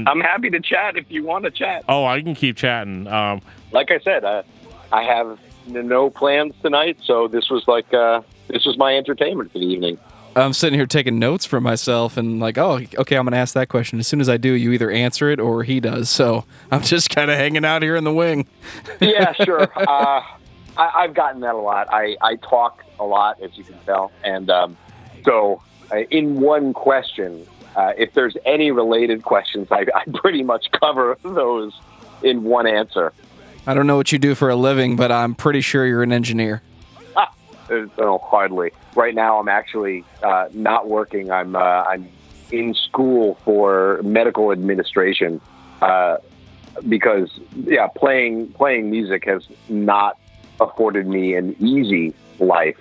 I'm happy to chat if you want to chat. Oh, I can keep chatting. Like I said, I have no plans tonight, so this was my entertainment for the evening. I'm sitting here taking notes for myself and like, oh, okay, I'm going to ask that question. As soon as I do, you either answer it or he does. So I'm just kind of hanging out here in the wing. Yeah, sure. I've gotten that a lot. I talk a lot, as you can tell. And so in one question, if there's any related questions, I pretty much cover those in one answer. I don't know what you do for a living, but I'm pretty sure you're an engineer. No, hardly. Right now, I'm actually not working. I'm in school for medical administration because, playing music has not afforded me an easy life,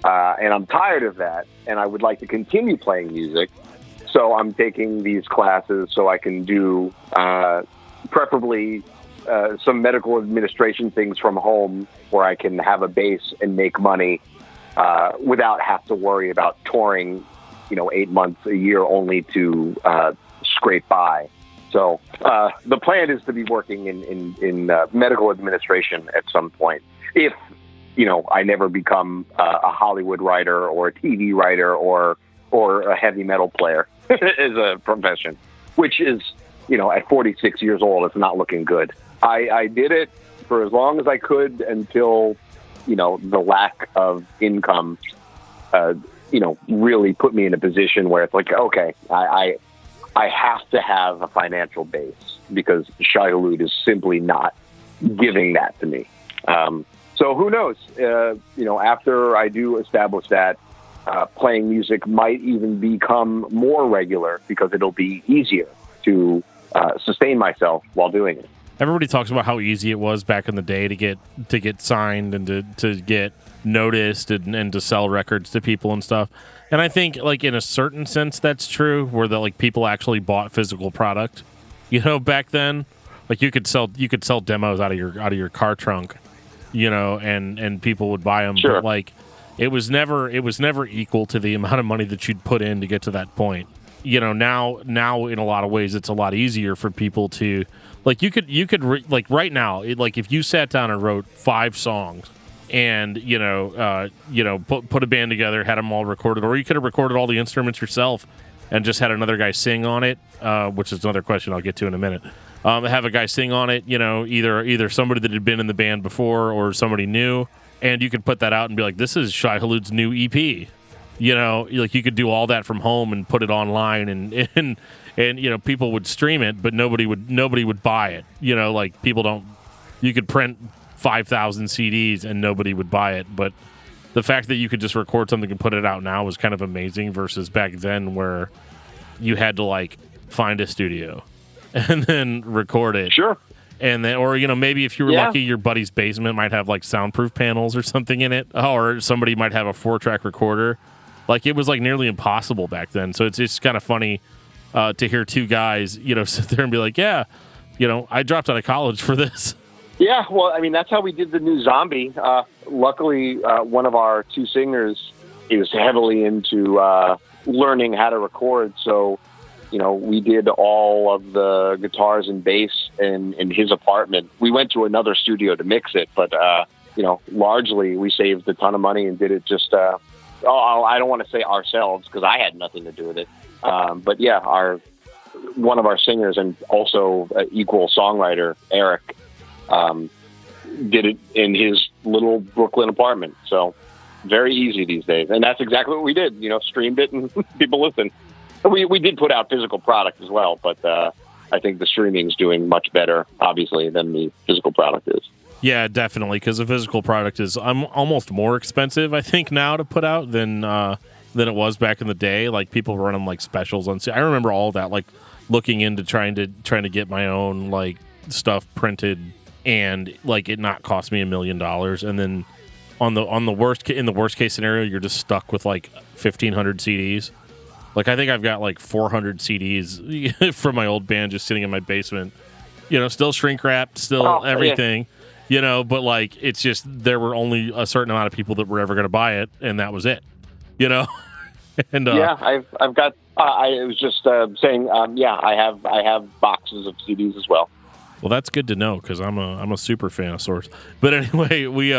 and I'm tired of that. And I would like to continue playing music, so I'm taking these classes so I can do preferably some medical administration things from home where I can have a base and make money without have to worry about touring, 8 months a year only to scrape by. So the plan is to be working in medical administration at some point. If, I never become a Hollywood writer or a TV writer or a heavy metal player as a profession, which is, at 46 years old, it's not looking good. I did it for as long as I could until, the lack of income, really put me in a position where it's like, okay, I have to have a financial base because Shai Hulud is simply not giving that to me. So who knows, after I do establish that, playing music might even become more regular because it'll be easier to sustain myself while doing it. Everybody talks about how easy it was back in the day to get signed and to get noticed and to sell records to people and stuff. And I think, like, in a certain sense, that's true, where people actually bought physical product. Back then, like you could sell demos out of your car trunk, and people would buy them. Sure. But like, it was never equal to the amount of money that you'd put in to get to that point. Now in a lot of ways, it's a lot easier for people to. Like you could right now, if you sat down and wrote 5 songs and put a band together, had them all recorded, or you could have recorded all the instruments yourself and just had another guy sing on it, which is another question I'll get to in a minute. Have a guy sing on it, either somebody that had been in the band before or somebody new, and you could put that out and be like, this is Shai Hulud's new EP. You could do all that from home and put it online and people would stream it, but nobody would buy it. You could print 5,000 CDs and nobody would buy it. But the fact that you could just record something and put it out now was kind of amazing versus back then where you had to find a studio and then record it. Sure. And then, or maybe if you were lucky, your buddy's basement might have soundproof panels or something in it, or somebody might have a 4-track recorder. It was nearly impossible back then. So it's just kind of funny to hear 2 guys, sit there and be like, yeah, I dropped out of college for this. Yeah, well, I mean, that's how we did the new Zombie. Luckily, one of our 2 singers is heavily into learning how to record. So, we did all of the guitars and bass in his apartment. We went to another studio to mix it, but, largely we saved a ton of money and did it just, I don't want to say ourselves because I had nothing to do with it. But yeah, one of our singers and also an equal songwriter, Eric, did it in his little Brooklyn apartment. So very easy these days. And that's exactly what we did. Streamed it and people listened. We did put out physical product as well, but I think the streaming is doing much better, obviously, than the physical product is. Yeah, definitely, because the physical product is almost more expensive, I think, now to put out than it was back in the day. Like, people running like specials on. I remember all that, like looking into trying to get my own like stuff printed, and like it not cost me $1 million, and then in the worst case scenario, you're just stuck with like 1,500 CDs. Like, I think I've got like 400 CDs from my old band just sitting in my basement. Still shrink wrapped, still everything. Yeah. But like, it's just there were only a certain amount of people that were ever going to buy it, and that was it. And yeah, I've got. I was just saying, I have boxes of CDs as well. Well, that's good to know because I'm a super fan of Source. But anyway, we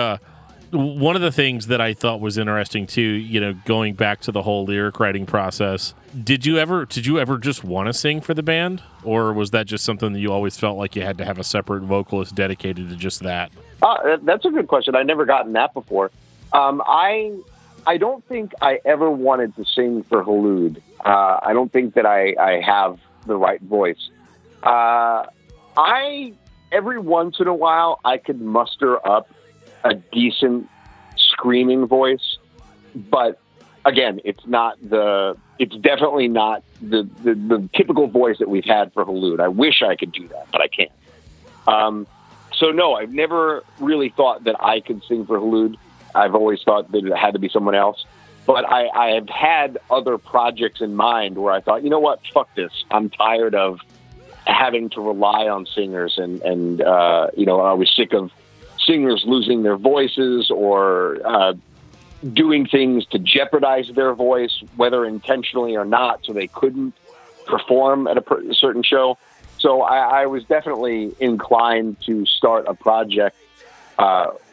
one of the things that I thought was interesting too, going back to the whole lyric writing process. Did you ever just want to sing for the band, or was that just something that you always felt like you had to have a separate vocalist dedicated to just that? That's a good question. I've never gotten that before. I don't think I ever wanted to sing for Hulud. I don't think that I have the right voice. Every once in a while, I could muster up a decent screaming voice, but again, it's definitely not the typical voice that we've had for Hulud. I wish I could do that, but I can't. So no, I've never really thought that I could sing for Hulud. I've always thought that it had to be someone else. But I have had other projects in mind where I thought, you know what, fuck this. I'm tired of having to rely on singers, and I was sick of singers losing their voices or doing things to jeopardize their voice, whether intentionally or not, so they couldn't perform at a certain show. So I was definitely inclined to start a project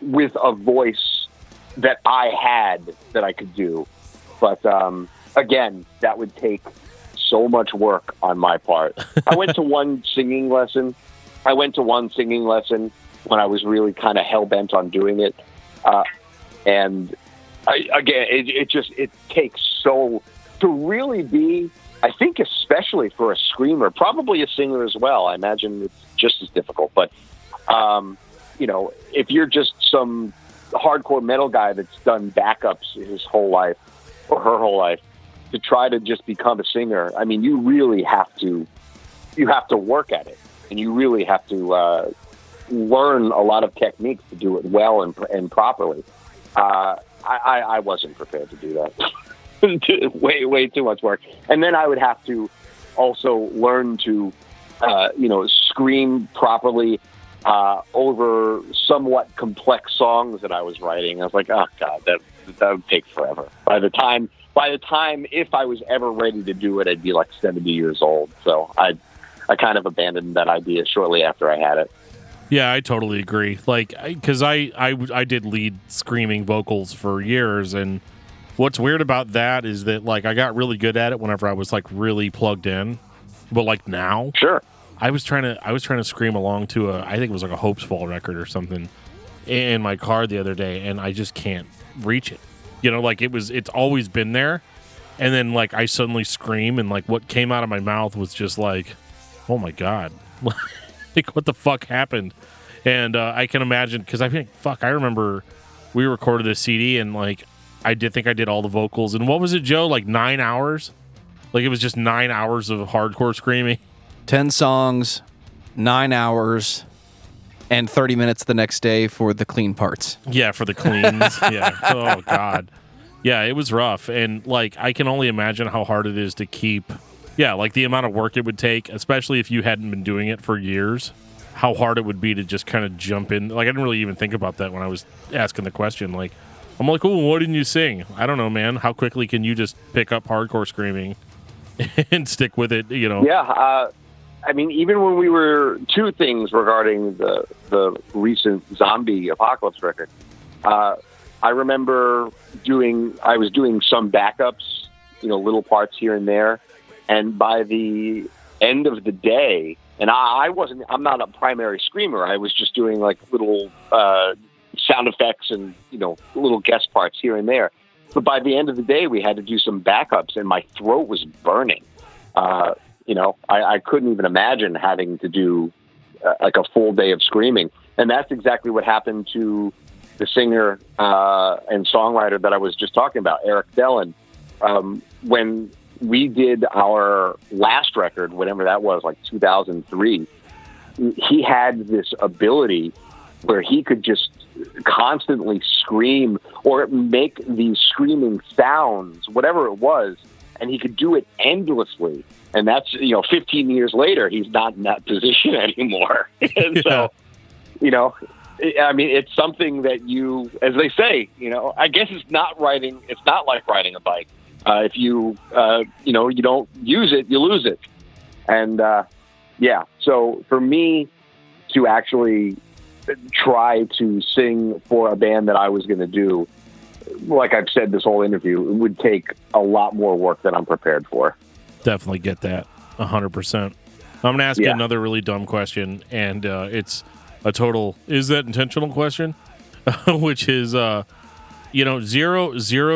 with a voice that I had that I could do. But again, that would take so much work on my part. I went to one singing lesson when I was really kind of hell-bent on doing it. And it takes so to really be, I think, especially for a screamer, probably a singer as well. I imagine it's just as difficult. But, if you're just some hardcore metal guy that's done backups his whole life or her whole life to try to just become a singer, I mean, you really have to work at it, and you really have to learn a lot of techniques to do it well and properly. I wasn't prepared to do that. way too much work. And then I would have to also learn to, scream properly over somewhat complex songs that I was writing. I was like, oh God, that would take forever. By the time, if I was ever ready to do it, I'd be like 70 years old. So I kind of abandoned that idea shortly after I had it. Yeah, I totally agree. Like, because I did lead screaming vocals for years, and what's weird about that is that like I got really good at it whenever I was like really plugged in, but like now, sure, I was trying to scream along to I think it was like a Hope's Fall record or something in my car the other day, and I just can't reach it. Like it's always been there, and then like I suddenly scream, and like what came out of my mouth was just like, oh my God. Like, what the fuck happened? And I can imagine, because I remember we recorded a CD, and like I did all the vocals, and what was it, Joe? Like 9 hours? Like it was just 9 hours of hardcore screaming. 10 songs, 9 hours, and 30 minutes the next day for the clean parts. Yeah, for the cleans. Yeah. Oh God. Yeah, it was rough, and like I can only imagine how hard it is to keep. Yeah, like the amount of work it would take, especially if you hadn't been doing it for years, how hard it would be to just kind of jump in. Like, I didn't really even think about that when I was asking the question. Like, I'm like, oh, why didn't you sing? I don't know, man. How quickly can you just pick up hardcore screaming and stick with it, Yeah, I mean, even when we were two things regarding the recent zombie apocalypse record, I remember I was doing some backups, little parts here and there. And by the end of the day, and I'm not a primary screamer. I was just doing like little sound effects and, little guest parts here and there. But by the end of the day, we had to do some backups, and my throat was burning. I couldn't even imagine having to do like a full day of screaming. And that's exactly what happened to the singer and songwriter that I was just talking about, Eric Dellen. When we did our last record, whatever that was, like 2003, he had this ability where he could just constantly scream or make these screaming sounds, whatever it was, and he could do it endlessly. And that's, 15 years later, he's not in that position anymore. And so, it's something that you, as they say, I guess it's not like riding a bike. If you don't use it, you lose it. And, so for me to actually try to sing for a band that I was going to do, like I've said this whole interview, it would take a lot more work than I'm prepared for. Definitely get that 100%. I'm going to ask you another really dumb question, and it's a total, is that intentional question? Which is, zero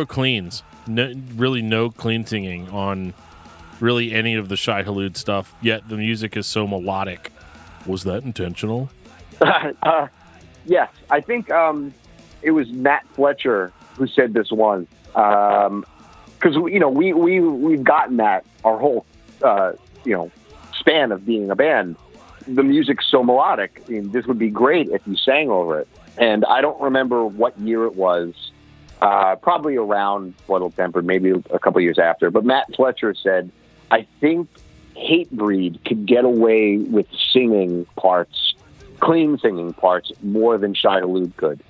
cleans. Really no clean singing on really any of the Shai Hulud stuff, yet the music is so melodic. Was that intentional? Yes, I think it was Matt Fletcher who said this one. Because we've gotten that our whole span of being a band. The music's so melodic. I mean, this would be great if you sang over it. And I don't remember what year it was. Probably around Blood Old Tempered, maybe a couple years after. But Matt Fletcher said, I think Hatebreed could get away with singing parts, clean singing parts, more than Shai Hulud could.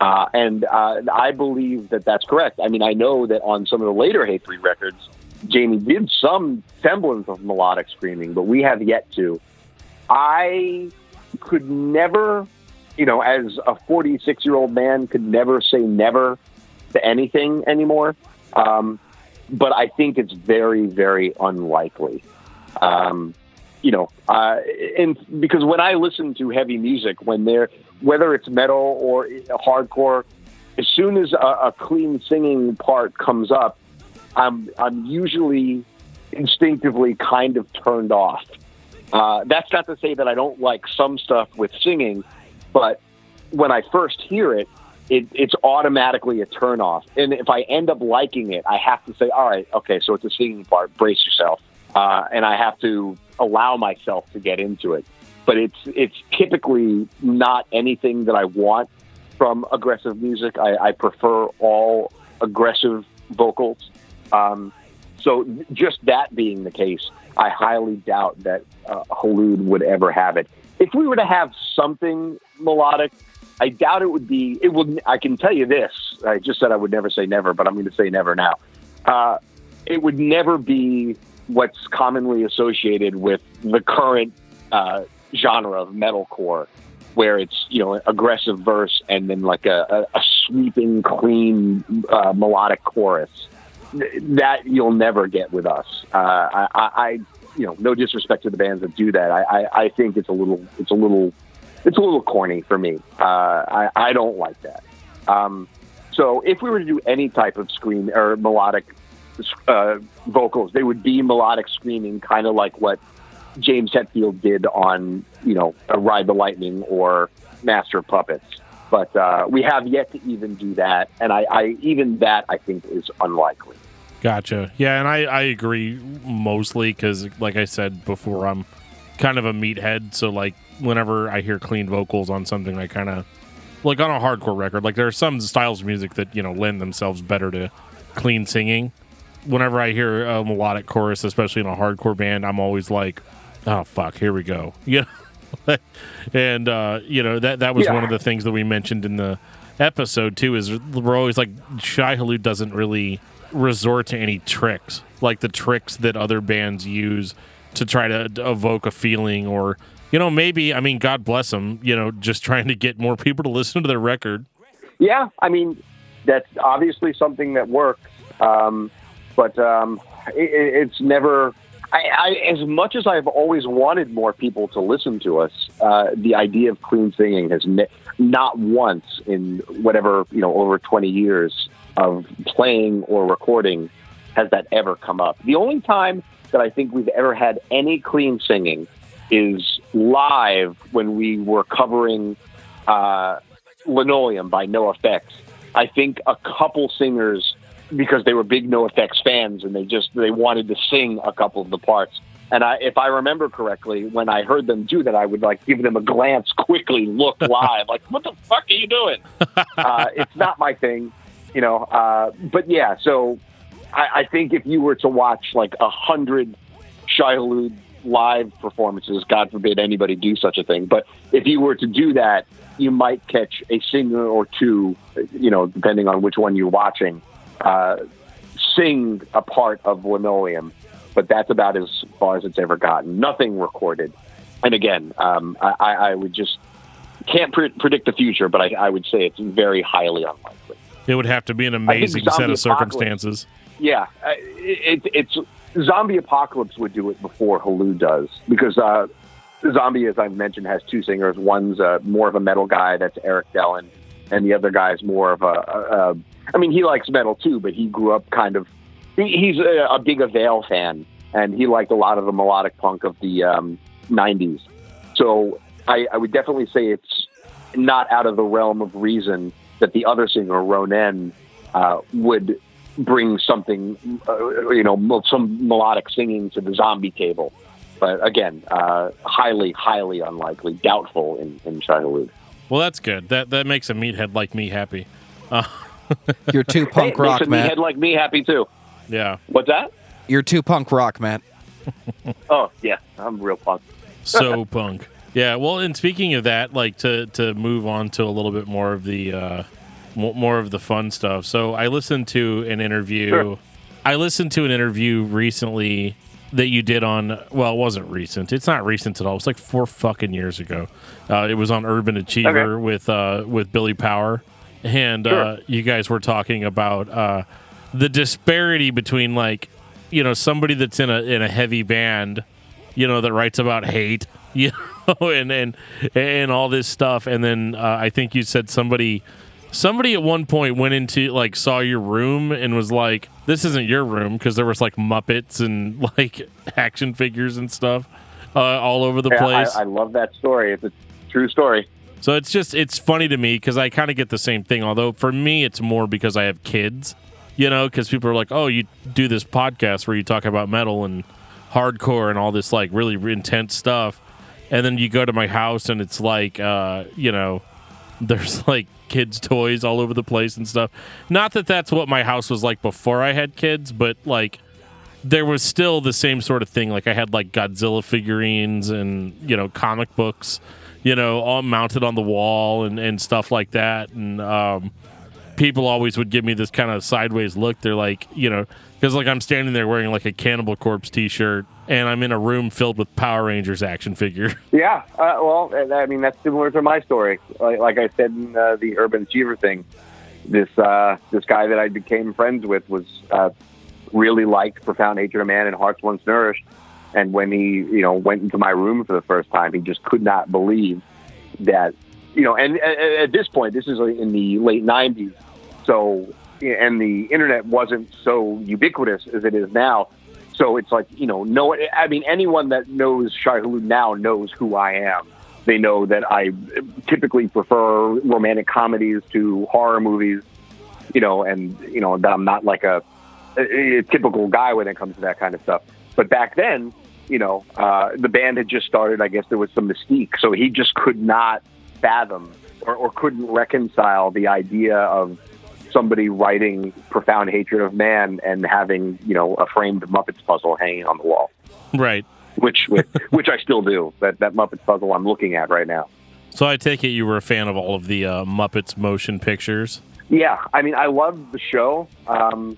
And I believe that that's correct. I mean, I know that on some of the later Hatebreed records, Jamie did some semblance of melodic screaming, but we have yet to. I could never, as a 46-year-old man, could never say never to anything anymore. But I think it's very, very unlikely. And because when I listen to heavy music, whether it's metal or hardcore, as soon as a clean singing part comes up, I'm usually instinctively kind of turned off. That's not to say that I don't like some stuff with singing, but when I first hear it, it's automatically a turn off. And if I end up liking it, I have to say, all right, okay, so it's a singing part, brace yourself. And I have to allow myself to get into it. But it's typically not anything that I want from aggressive music. I prefer all aggressive vocals. So just that being the case, I highly doubt that Hulud would ever have it. If we were to have something melodic, I doubt it would be. It would. I can tell you this. I just said I would never say never, but I'm going to say never now. It would never be what's commonly associated with the current genre of metalcore, where it's aggressive verse and then like a sweeping, clean melodic chorus. That you'll never get with us. I no disrespect to the bands that do that. I think it's a little corny for me. I don't like that. So if we were to do any type of scream or melodic vocals, they would be melodic screaming, kind of like what James Hetfield did on, Ride the Lightning or Master of Puppets. But we have yet to even do that, and I think is unlikely. Gotcha. Yeah, and I agree mostly because, like I said before, I'm kind of a meathead, so like whenever I hear clean vocals on something, I kind of like on a hardcore record, like there are some styles of music that lend themselves better to clean singing. Whenever I hear a melodic chorus, especially in a hardcore band, I'm always like, oh fuck, here we go. And that was one of the things that we mentioned in the episode too, is we're always like, Shai Hulud doesn't really resort to any tricks, like the tricks that other bands use to try to evoke a feeling, or maybe, I mean, God bless them, just trying to get more people to listen to their record. Yeah, I mean, that's obviously something that works, but it's never as much as I've always wanted more people to listen to us, the idea of clean singing has not once in whatever, over 20 years of playing or recording has that ever come up. The only time that I think we've ever had any clean singing is live when we were covering Linoleum by NoFX. I think a couple singers, because they were big NoFX fans and they wanted to sing a couple of the parts. And if I remember correctly, when I heard them do that, I would give them a glance, quickly look live, what the fuck are you doing? It's not my thing, but yeah, so I think if you were to watch 100 Shai Hulud live performances, God forbid anybody do such a thing, but if you were to do that, you might catch a singer or two, depending on which one you're watching, sing a part of Linoleum, but that's about as far as it's ever gotten. Nothing recorded. And again, I would just can't predict the future, but I would say it's very highly unlikely. It would have to be an amazing set of circumstances. Yeah, it's Zombie Apocalypse would do it before Hulud does, because Zombie, as I've mentioned, has two singers. One's more of a metal guy, that's Eric Dellen, and the other guy is more of he likes metal too, but he grew up he's a big Avail fan, and he liked a lot of the melodic punk of the 90s. So I would definitely say it's not out of the realm of reason that the other singer, Ronen, would bring something, some melodic singing to the Zombie table. But again, highly, highly unlikely, doubtful in Shai Hulud. Well, that's good. That makes a meathead like me happy. You're too punk rock, Matt. Makes a meathead like me happy too. Yeah. What's that? You're too punk rock, Matt. Oh yeah, I'm real punk. So punk. Yeah. Well, and speaking of that, to move on to a little bit more of the fun stuff. So I listened to an interview. Sure. I listened to an interview recently that you did on, well, it wasn't recent. It's not recent at all. It was 4 fucking years ago. It was on Urban Achiever with Billy Power. And you guys were talking about the disparity between somebody that's in a heavy band, that writes about hate, and all this stuff. And then I think you said somebody at one point went into saw your room and was like, this isn't your room, because there was Muppets and action figures and stuff all over the place. I love that story. It's a true story. So it's funny to me because I kind of get the same thing, although for me it's more because I have kids, because people are like, oh, you do this podcast where you talk about metal and hardcore and all this really intense stuff, and then you go to my house and it's there's kids' toys all over the place and stuff. Not that that's what my house was like before I had kids, but there was still the same sort of thing. I had Godzilla figurines and comic books, all mounted on the wall and stuff like that. And people always would give me this kind of sideways look. They're because I'm standing there wearing a Cannibal Corpse t-shirt, and I'm in a room filled with Power Rangers action figure. Yeah, well, I mean, that's similar to my story. Like I said in the Urban Achiever thing, this guy that I became friends with was really liked Profound Hatred of Man and Hearts Once Nourished. And when he, went into my room for the first time, he just could not believe that, and at this point, this is in the late 90s. So, and the internet wasn't so ubiquitous as it is now. So it's anyone that knows Shai Hulud now knows who I am. They know that I typically prefer romantic comedies to horror movies, that I'm not a typical guy when it comes to that kind of stuff. But back then, the band had just started. I guess there was some mystique. So he just could not fathom or couldn't reconcile the idea of somebody writing Profound Hatred of Man and having, a framed Muppets puzzle hanging on the wall. Right. Which I still do. That Muppets puzzle I'm looking at right now. So I take it you were a fan of all of the Muppets motion pictures? Yeah. I mean, I loved the show in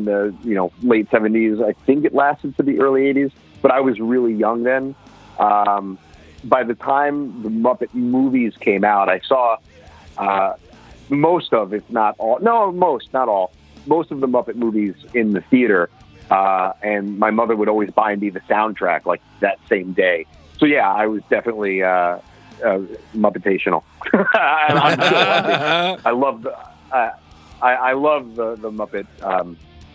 the, late 70s. I think it lasted to the early 80s, but I was really young then. By the time the Muppet movies came out, I saw most of, if not all, most of the Muppet movies in the theater. and my mother would always buy me the soundtrack like that same day. So yeah, I was definitely Muppetational. I love the Muppet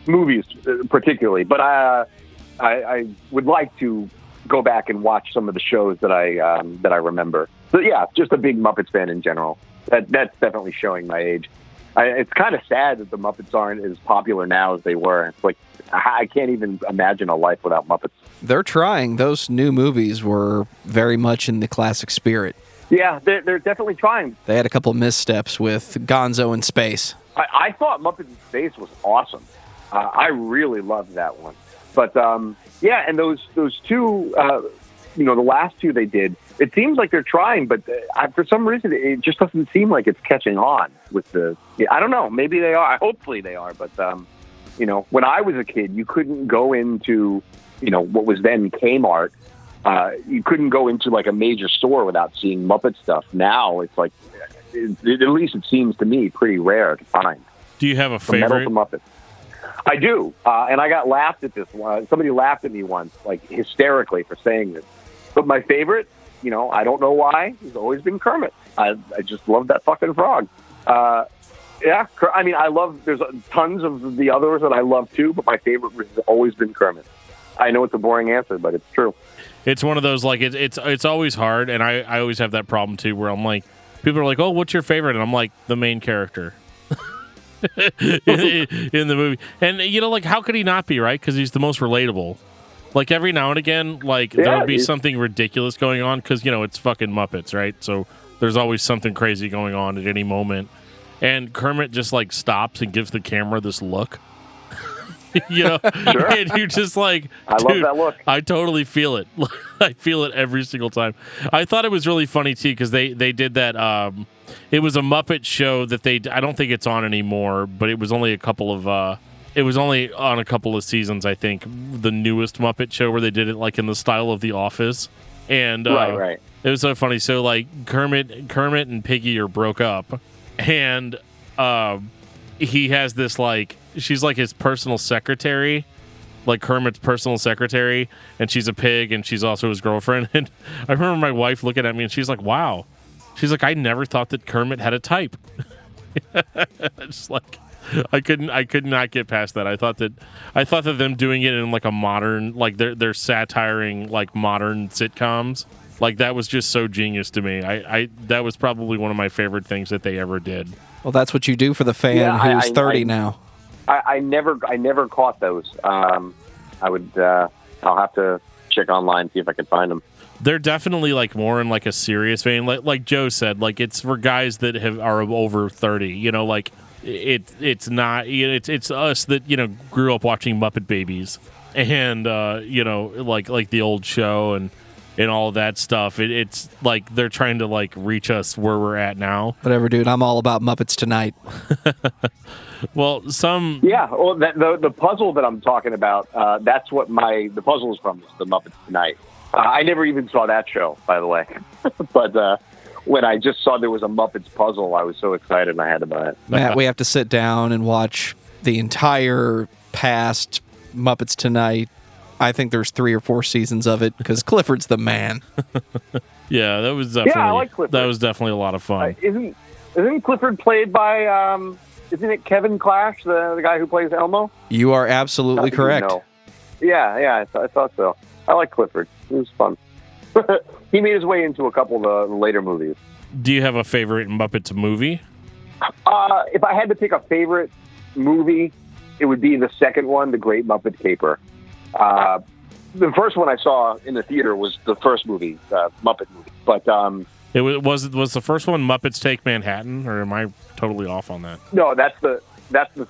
movies particularly, but I would like to go back and watch some of the shows that I remember. So yeah, just a big Muppets fan in general. That's definitely showing my age. It's kind of sad that the Muppets aren't as popular now as they were. It's like I can't even imagine a life without Muppets. They're trying. Those new movies were very much in the classic spirit. Yeah, they're definitely trying. They had a couple missteps with Gonzo in space. I thought Muppets in Space was awesome. I really loved that one. But yeah, and those two, the last two they did, it seems like they're trying, but for some reason it just doesn't seem like it's catching on with the. I don't know. Maybe they are. Hopefully they are. But when I was a kid, you couldn't go into what was then Kmart. You couldn't go into like a major store without seeing Muppet stuff. Now it's like, at least it seems to me, pretty rare to find. Do you have a favorite? Muppet. I do, and I got laughed at this one. Somebody laughed at me once, like hysterically, for saying this. But my favorite, I don't know why, has always been Kermit. I just love that fucking frog. Yeah, I mean, there's tons of the others that I love too, but my favorite has always been Kermit. I know it's a boring answer, but it's true. It's one of those, like, it's always hard, and I always have that problem too, where I'm like, people are like, oh, what's your favorite? And I'm like, the main character. in the movie. And, like, how could he not be, right? Because he's the most relatable. Like, every now and again, like, there would be something ridiculous going on, because, it's fucking Muppets, right? So there's always something crazy going on at any moment. And Kermit just, like, stops and gives the camera this look. Sure. And you're just like, I love that look. I totally feel it. I feel it every single time. I thought it was really funny too, because they did that. It was a Muppet show that I don't think it's on anymore, but it was only on a couple of seasons, I think. The newest Muppet show where they did it like in the style of The Office, and right. It was so funny. So like Kermit and Piggy are broke up, and he has this, like, she's like his personal secretary, like Kermit's personal secretary, and she's a pig, and she's also his girlfriend. And I remember my wife looking at me, and she's like, wow. She's like, I never thought that Kermit had a type. Just like, I could not get past that. I thought that them doing it in like a modern, like they're satiring like modern sitcoms. Like, that was just so genius to me. I that was probably one of my favorite things that they ever did. Well, that's what you do for the fan who's 30 now. I never caught those. I'll have to check online, see if I can find them. They're definitely like more in like a serious vein, like Joe said. Like, it's for guys that are over 30. Like it's not. It's us that grew up watching Muppet Babies and like the old show and all of that stuff. It's like they're trying to like reach us where we're at now. Whatever, dude. I'm all about Muppets Tonight. Well, Well, the puzzle that I'm talking about, that's what the puzzle is from, is the Muppets Tonight. I never even saw that show, by the way. But when I just saw there was a Muppets puzzle, I was so excited and I had to buy it. Matt, we have to sit down and watch the entire past Muppets Tonight. I think there's 3 or 4 seasons of it, because Clifford's the man. Yeah, that was definitely. Yeah, I like Clifford. That was definitely a lot of fun. Isn't Clifford played by? Isn't it Kevin Clash, the guy who plays Elmo? You are absolutely correct. Yeah, I thought so. I like Clifford. It was fun. He made his way into a couple of the later movies. Do you have a favorite Muppets movie? If I had to pick a favorite movie, it would be the second one, The Great Muppet Caper. The first one I saw in the theater was the first movie, Muppet movie. But it was the first one Muppets Take Manhattan, or am I totally off on that? No, that's the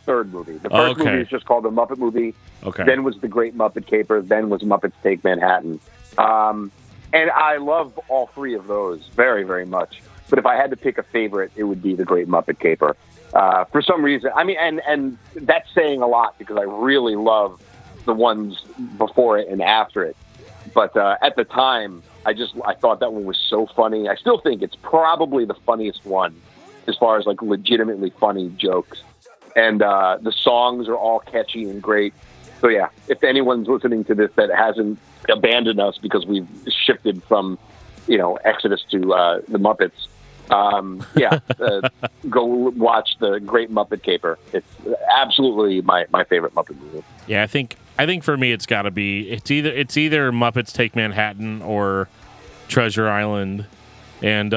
third movie. The first movie is just called The Muppet Movie. Okay. Then was The Great Muppet Caper. Then was Muppets Take Manhattan. And I love all 3 of those very, very much. But if I had to pick a favorite, it would be The Great Muppet Caper. For some reason, I mean, and that's saying a lot, because I really love the ones before it and after it. But at the time, I thought that one was so funny. I still think it's probably the funniest one as far as like legitimately funny jokes. And the songs are all catchy and great. So yeah, if anyone's listening to this that hasn't abandoned us because we've shifted from, Exodus to the Muppets, go watch the Great Muppet Caper. It's absolutely my favorite Muppet movie. Yeah, I think for me it's got to be it's either Muppets Take Manhattan or Treasure Island, and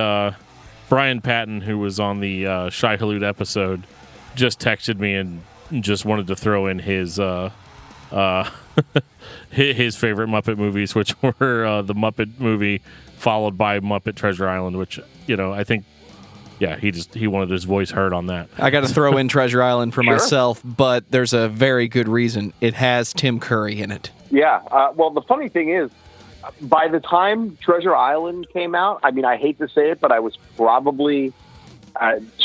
Brian Patton, who was on the Shai Hulud episode, just texted me and just wanted to throw in his his favorite Muppet movies, which were the Muppet movie followed by Muppet Treasure Island, which I think he wanted his voice heard on that. I got to throw in Treasure Island for myself, but there's a very good reason. It has Tim Curry in it. Yeah. Well, the funny thing is, by the time Treasure Island came out, I mean, I hate to say it, but I was probably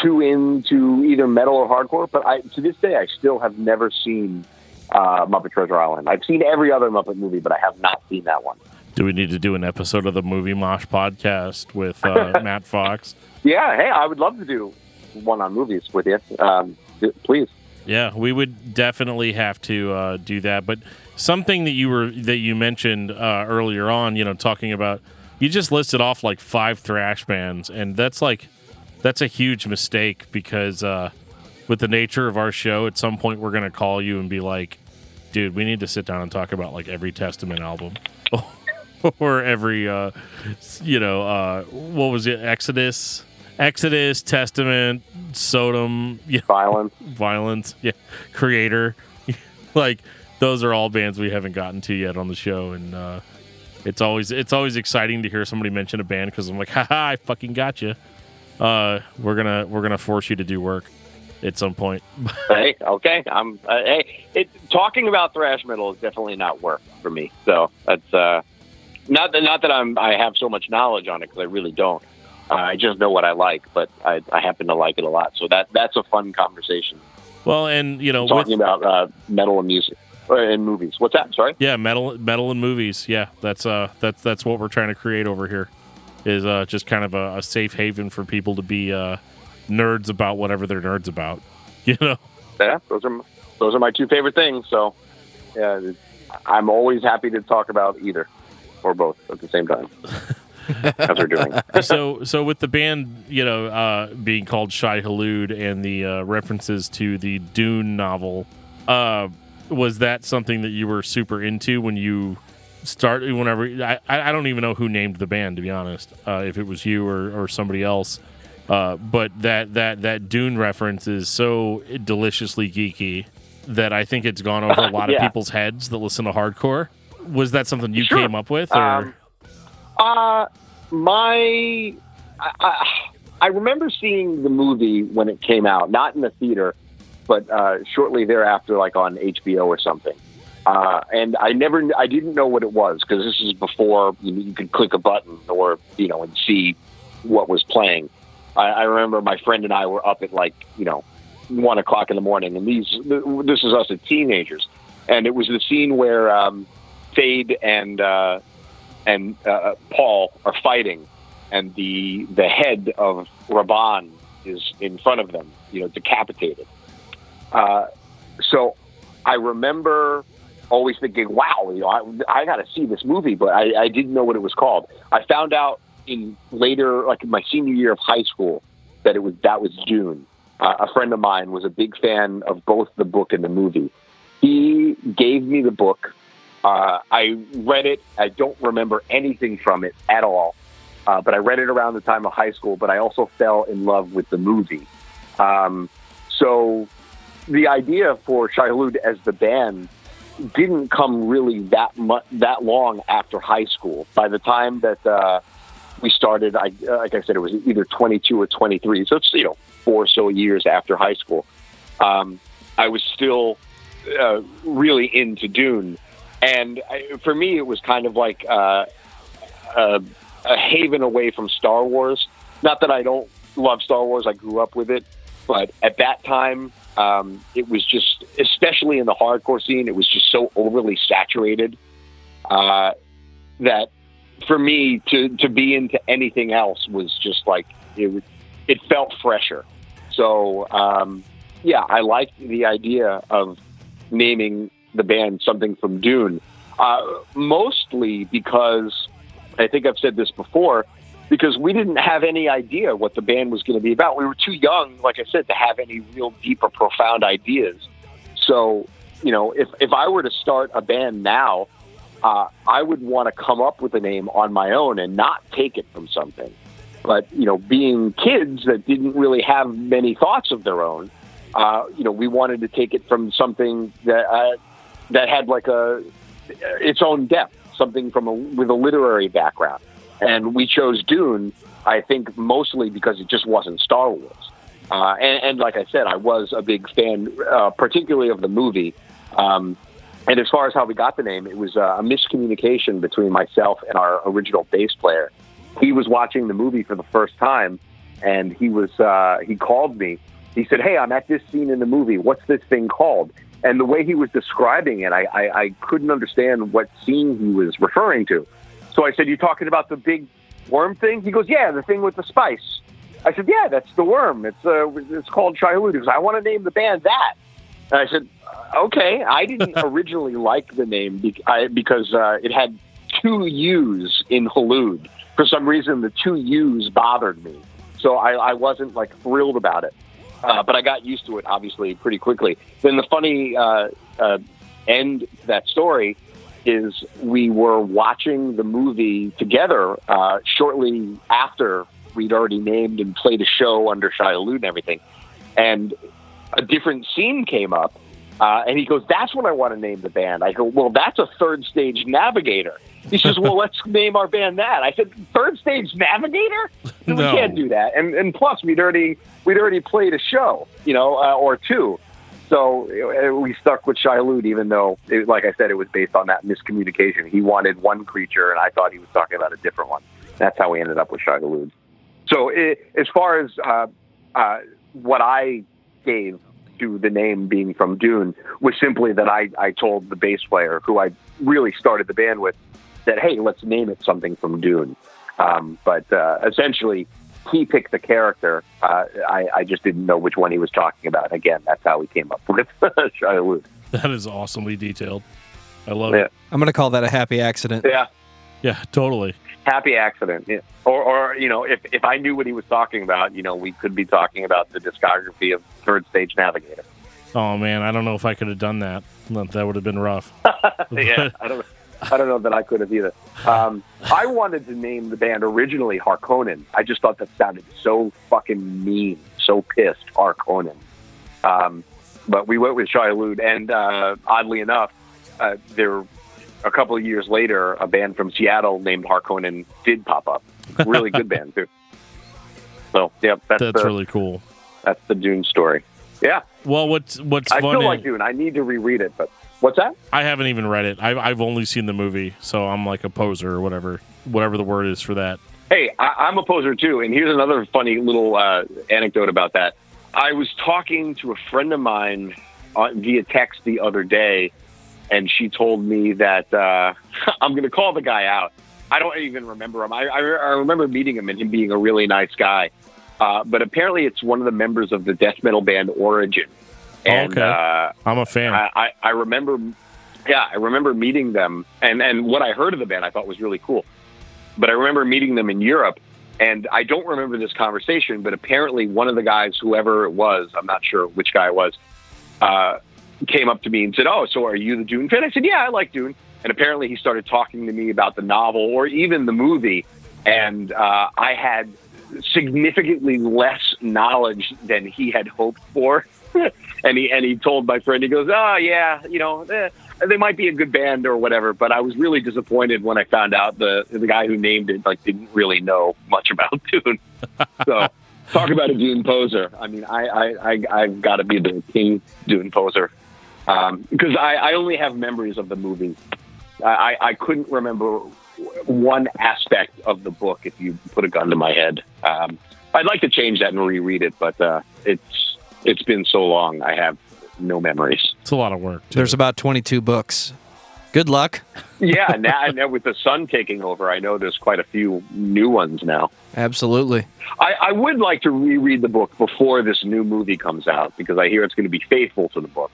too into either metal or hardcore. But to this day, I still have never seen Muppet Treasure Island. I've seen every other Muppet movie, but I have not seen that one. Do we need to do an episode of the Movie Mosh podcast with Matt Fox? Yeah, hey, I would love to do one on movies with you. Please. Yeah, we would definitely have to do that. But something that you mentioned earlier on, talking about, you just listed off like 5 thrash bands, and that's a huge mistake because with the nature of our show, at some point we're gonna call you and be like, dude, we need to sit down and talk about like every Testament album. Or every, what was it? Exodus, Testament, Sodom, Violence, yeah, Creator. Like, those are all bands we haven't gotten to yet on the show, and it's always exciting to hear somebody mention a band because I'm like, haha, I fucking got you. We're gonna force you to do work at some point. Hey, okay, talking about thrash metal is definitely not work for me. So that's not that I have so much knowledge on it, because I really don't. I just know what I like, but I happen to like it a lot. So that's a fun conversation. Well, and talking about metal and music and movies. What's that? Sorry. Yeah, metal and movies. Yeah, that's what we're trying to create over here. Is just kind of a safe haven for people to be nerds about whatever they're nerds about. Yeah, those are my 2 favorite things. So yeah, I'm always happy to talk about either or both at the same time. As we're doing. So with the band, being called Shai Hulud and the references to the Dune novel, was that something that you were super into when you started? Whenever I don't even know who named the band, to be honest, if it was you or somebody else. But that Dune reference is so deliciously geeky that I think it's gone over a lot of people's heads that listen to hardcore. Was that something you came up with? Or? I remember seeing the movie when it came out, not in the theater, but shortly thereafter, like on HBO or something. And I didn't know what it was, because this is before you could click a button or and see what was playing. I remember my friend and I were up at 1 o'clock in the morning, and this is us as teenagers, and it was the scene where Fade and Paul are fighting, and the head of Raban is in front of them, decapitated. So I remember always thinking, wow, I got to see this movie, but I didn't know what it was called. I found out in later, like in my senior year of high school, that was Dune. A friend of mine was a big fan of both the book and the movie. He gave me the book. I read it. I don't remember anything from it at all, but I read it around the time of high school, but I also fell in love with the movie. So the idea for Shai Hulud as the band didn't come really that long after high school. By the time that we started, like I said, it was either 22 or 23, so it's 4 or so years after high school. I was still really into Dune. And for me, it was kind of like a haven away from Star Wars. Not that I don't love Star Wars. I grew up with it. But at that time, it was just, especially in the hardcore scene, it was just so overly saturated that for me to be into anything else was just like, it felt fresher. So, I liked the idea of naming the band something from Dune, mostly because, I think I've said this before, because we didn't have any idea what the band was going to be about. We were too young, like I said, to have any real deep or profound ideas. So, if I were to start a band now, I would want to come up with a name on my own and not take it from something. But, being kids that didn't really have many thoughts of their own, we wanted to take it from something that had like its own depth, something with a literary background. And we chose Dune, I think, mostly because it just wasn't Star Wars. And like I said, I was a big fan, particularly of the movie. And as far as how we got the name, it was a miscommunication between myself and our original bass player. He was watching the movie for the first time, and he called me. He said, "Hey, I'm at this scene in the movie. What's this thing called?" And the way he was describing it, I couldn't understand what scene he was referring to. So I said, "You talking about the big worm thing?" He goes, "Yeah, the thing with the spice." I said, "Yeah, that's the worm. It's called Shai Hulud." He goes, "I want to name the band that." And I said, "Okay." I didn't originally like the name because it had two U's in Hulud. For some reason, the two U's bothered me. So I wasn't thrilled about it. But I got used to it, obviously, pretty quickly. Then the funny end to that story is we were watching the movie together shortly after we'd already named and played a show under Shai Hulud and everything. And a different scene came up, and he goes, "That's what I want to name the band." I go, "Well, that's a Third Stage Navigator." He says, "Well, let's name our band that." I said, "Third Stage Navigator? No. We can't do that." And plus, we'd already played a show, or two. So we stuck with Shai Hulud, even though, like I said, it was based on that miscommunication. He wanted one creature, and I thought he was talking about a different one. That's how we ended up with Shai Hulud. So as far as what I gave to the name being from Dune was simply that I told the bass player, who I really started the band with, that, "Hey, let's name it something from Dune." But essentially, he picked the character. I just didn't know which one he was talking about. Again, that's how we came up with Shai Hulud. That is awesomely detailed. I love it. I'm going to call that a happy accident. Yeah. Yeah, totally. Happy accident. Yeah. Or if I knew what he was talking about, we could be talking about the discography of Third Stage Navigator. Oh, man, I don't know if I could have done that. That would have been rough. Yeah, I don't know that I could have either. I wanted to name the band originally Harkonnen. I just thought that sounded so fucking mean, so pissed, Harkonnen. But we went with Shai Hulud, and oddly enough, a couple of years later, a band from Seattle named Harkonnen did pop up. Really good band, too. So, yeah, that's really cool. That's the Dune story. Yeah. Well, what's I fun still like Dune. I need to reread it, but what's that? I haven't even read it. I've only seen the movie, so I'm like a poser or whatever the word is for that. Hey, I'm a poser too, and here's another funny little anecdote about that. I was talking to a friend of mine via text the other day, and she told me that I'm going to call the guy out. I don't even remember him. I remember meeting him and him being a really nice guy. But apparently it's one of the members of the death metal band Origin. And, okay. I'm a fan. I remember meeting them, and what I heard of the band I thought was really cool. But I remember meeting them in Europe, and I don't remember this conversation, but apparently one of the guys, whoever it was, I'm not sure which guy it was, came up to me and said, "Oh, so are you the Dune fan?" I said, "Yeah, I like Dune." And apparently he started talking to me about the novel or even the movie, and I had significantly less knowledge than he had hoped for. and he told my friend, he goes, "Oh yeah, they might be a good band or whatever." But I was really disappointed when I found out the guy who named it didn't really know much about Dune. So talk about a Dune poser. I mean, I've got to be the king Dune poser because I only have memories of the movie. I couldn't remember one aspect of the book if you put a gun to my head. I'd like to change that and reread it, but it's been so long, I have no memories. It's a lot of work, too. There's about 22 books. Good luck. Yeah, now with the sun taking over, I know there's quite a few new ones now. Absolutely. I would like to reread the book before this new movie comes out, because I hear it's going to be faithful to the book.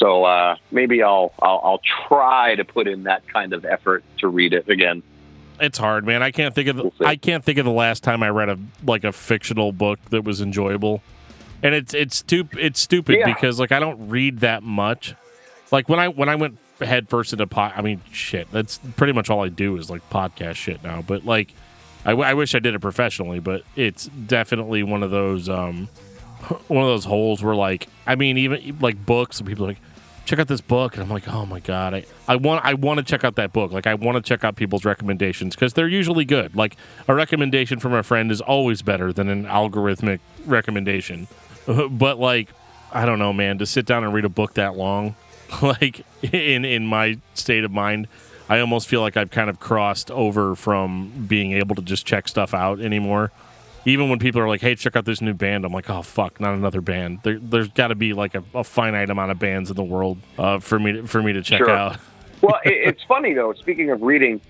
So maybe I'll try to put in that kind of effort to read it again. It's hard, man. I can't think of the last time I read a fictional book that was enjoyable. And it's stupid because like I don't read that much. Like when I went head first into shit. That's pretty much all I do is like podcast shit now. But like I wish I did it professionally, but it's definitely one of those holes where like even like books and people are like, check out this book, and I'm like, oh my god, I want to check out that book. Like I want to check out people's recommendations because they're usually good. Like a recommendation from a friend is always better than an algorithmic recommendation. But like I don't know, man, to sit down and read a book that long, like in my state of mind, I almost feel like I've kind of crossed over from being able to just check stuff out anymore. Even when people are like, hey, check out this new band, I'm like, oh, fuck, not another band. There's got to be like a finite amount of bands in the world for me to check out. Well, it's funny, though, speaking of reading,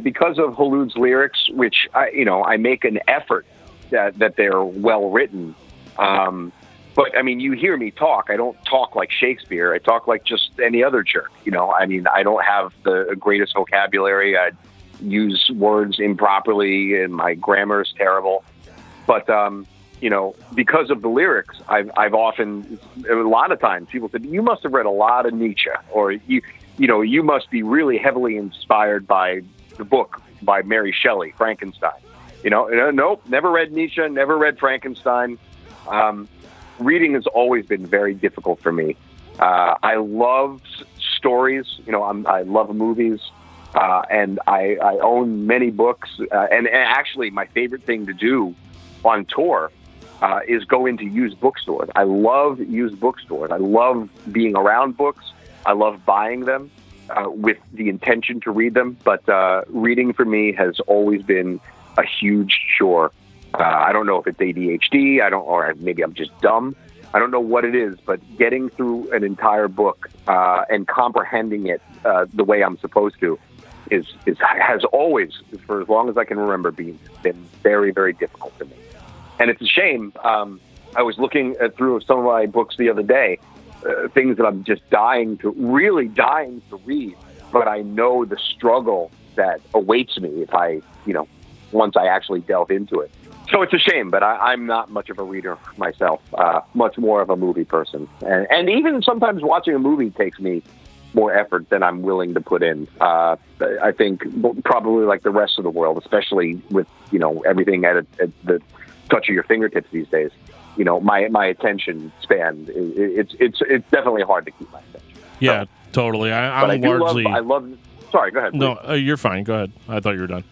because of Hulud's lyrics, which, I make an effort that they're well written. But, you hear me talk. I don't talk like Shakespeare. I talk like just any other jerk. I don't have the greatest vocabulary. I use words improperly, and my grammar is terrible. But, because of the lyrics, I've often, a lot of times, people said, you must have read a lot of Nietzsche, or, you must be really heavily inspired by the book by Mary Shelley, Frankenstein. Nope, never read Nietzsche, never read Frankenstein. Reading has always been very difficult for me. I love stories, I love movies, and I own many books. And actually, my favorite thing to do on tour is go into used bookstores. I love used bookstores. I love being around books. I love buying them with the intention to read them. But reading for me has always been a huge chore. I don't know if it's ADHD. Or maybe I'm just dumb. I don't know what it is, but getting through an entire book and comprehending it the way I'm supposed to has always, for as long as I can remember, been very, very difficult for me. And it's a shame. I was looking through some of my books the other day, things that I'm just really dying to read, but I know the struggle that awaits me if I, once I actually delve into it. So it's a shame, but I'm not much of a reader myself, much more of a movie person. And even sometimes watching a movie takes me more effort than I'm willing to put in. I think probably like the rest of the world, especially with, everything at the touch of your fingertips these days. My attention span, it's definitely hard to keep my attention. Yeah, totally. I love. Sorry, go ahead. Please. No, you're fine. Go ahead. I thought you were done.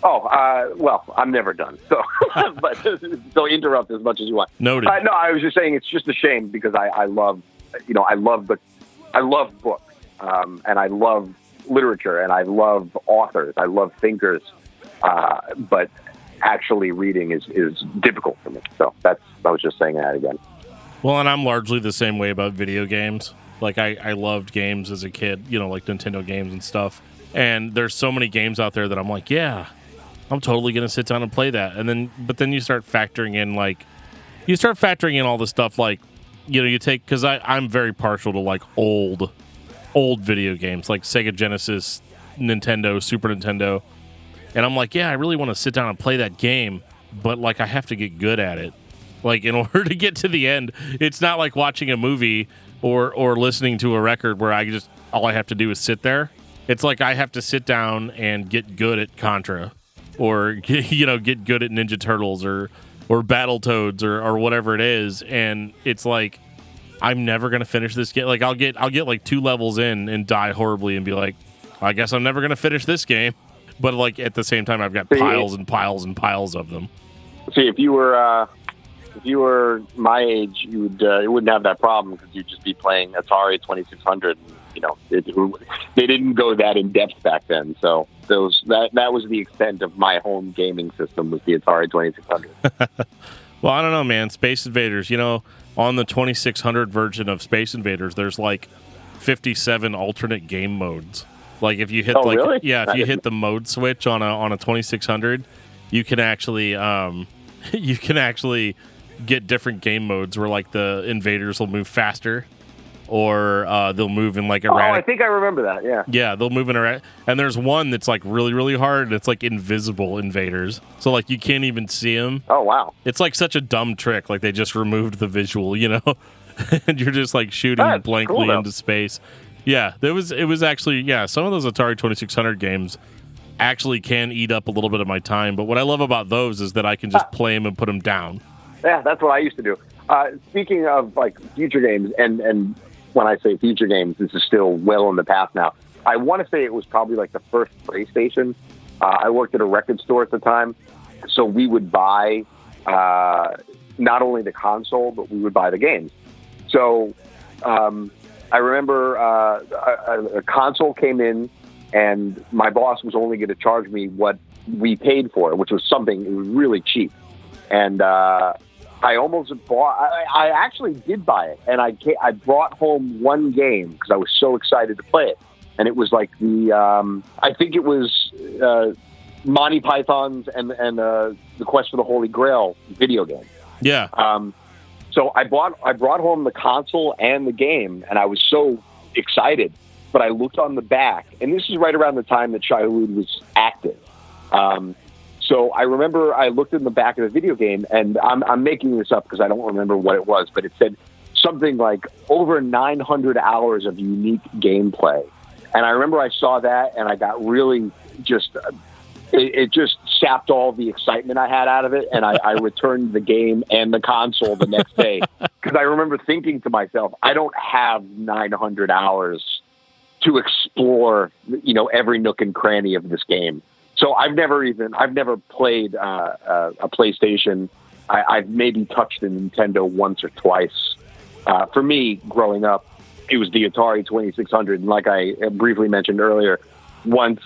Oh, well, I'm never done. So, but don't interrupt as much as you want. Noted. No, I was just saying it's just a shame because I love books, and I love literature, and I love authors, I love thinkers, but actually reading is difficult for me. So I was just saying that again. Well, and I'm largely the same way about video games. Like I loved games as a kid, like Nintendo games and stuff. And there's so many games out there that I'm like, yeah, I'm totally going to sit down and play that. But then you start factoring in all the stuff like, you take, because I'm very partial to like old video games like Sega Genesis, Nintendo, Super Nintendo. And I'm like, yeah, I really want to sit down and play that game, but like I have to get good at it. Like in order to get to the end, it's not like watching a movie or listening to a record where all I have to do is sit there. It's like I have to sit down and get good at Contra or, get good at Ninja Turtles or Battletoads or whatever it is. And it's like, I'm never going to finish this game. Like I'll get like 2 levels in and die horribly and be like, I guess I'm never going to finish this game. But like at the same time, I've got piles and piles and piles of them. See, if you were my age, you wouldn't have that problem because you'd just be playing Atari 2600. They didn't go that in depth back then. So that was the extent of my home gaming system was the Atari 2600. Well, I don't know, man. Space Invaders. On the 2600 version of Space Invaders, there's like 57 alternate game modes. Like if you hit really? If you hit the mode switch on a 2600, you can actually get different game modes where like the invaders will move faster or they'll move in like Oh, erratic. I think I remember that. Yeah. Yeah, they'll move in erratic. And there's one that's like really, really hard. It's like invisible invaders. So like you can't even see them. Oh, wow. It's like such a dumb trick. Like they just removed the visual, and you're just like shooting That's blankly cool, though. into space. Yeah, it was actually, some of those Atari 2600 games actually can eat up a little bit of my time. But what I love about those is that I can just play them and put them down. Yeah, that's what I used to do. Speaking of like future games, and when I say future games, this is still well in the past now. I want to say it was probably like the first PlayStation. I worked at a record store at the time, so we would buy not only the console, but we would buy the games. So I remember a console came in, and my boss was only going to charge me what we paid for it, which was something, it was really cheap. And I almost bought. I actually did buy it, and I brought home one game because I was so excited to play it, and it was like the I think it was Monty Python's and the Quest for the Holy Grail video game. Yeah. So I brought home the console and the game, and I was so excited. But I looked on the back, and this is right around the time that Shai Hulud was active. So I remember I looked in the back of the video game, and I'm making this up because I don't remember what it was, but it said something like over 900 hours of unique gameplay. And I remember I saw that, and I got really just it just sapped all the excitement I had out of it, and I returned the game and the console the next day because I remember thinking to myself, I don't have 900 hours to explore, every nook and cranny of this game. So I've never played a PlayStation. I've maybe touched a Nintendo once or twice. For me, growing up, it was the Atari 2600. And like I briefly mentioned earlier, once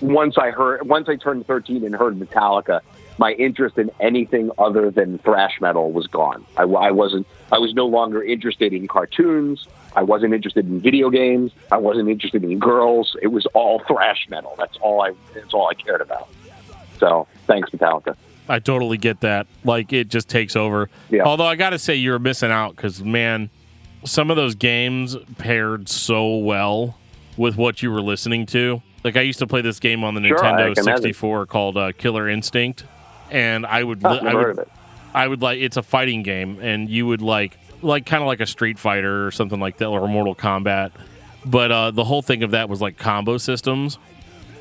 I turned 13 and heard Metallica, my interest in anything other than thrash metal was gone. I was no longer interested in cartoons. I wasn't interested in video games. I wasn't interested in girls. It was all thrash metal. That's all I cared about. So thanks, Metallica. I totally get that. Like, it just takes over. Yeah. Although I got to say, you're missing out because, man, some of those games paired so well with what you were listening to. Like, I used to play this game on the Nintendo 64 called Killer Instinct, and I would it's a fighting game, and you would like kind of like a Street Fighter or something like that, or Mortal Kombat. But the whole thing of that was like combo systems.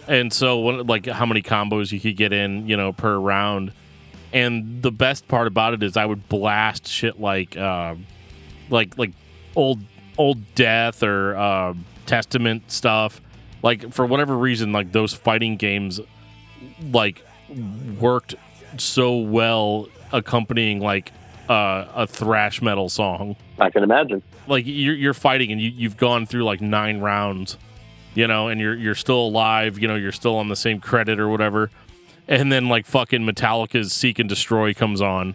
And so like how many combos you could get in, per round. And the best part about it is I would blast shit like old Death or Testament stuff. Like, for whatever reason, like those fighting games like worked so well accompanying like a thrash metal song. I can imagine. Like you're fighting and you've gone through like 9 rounds, and you're still alive, you're still on the same credit or whatever. And then like fucking Metallica's Seek and Destroy comes on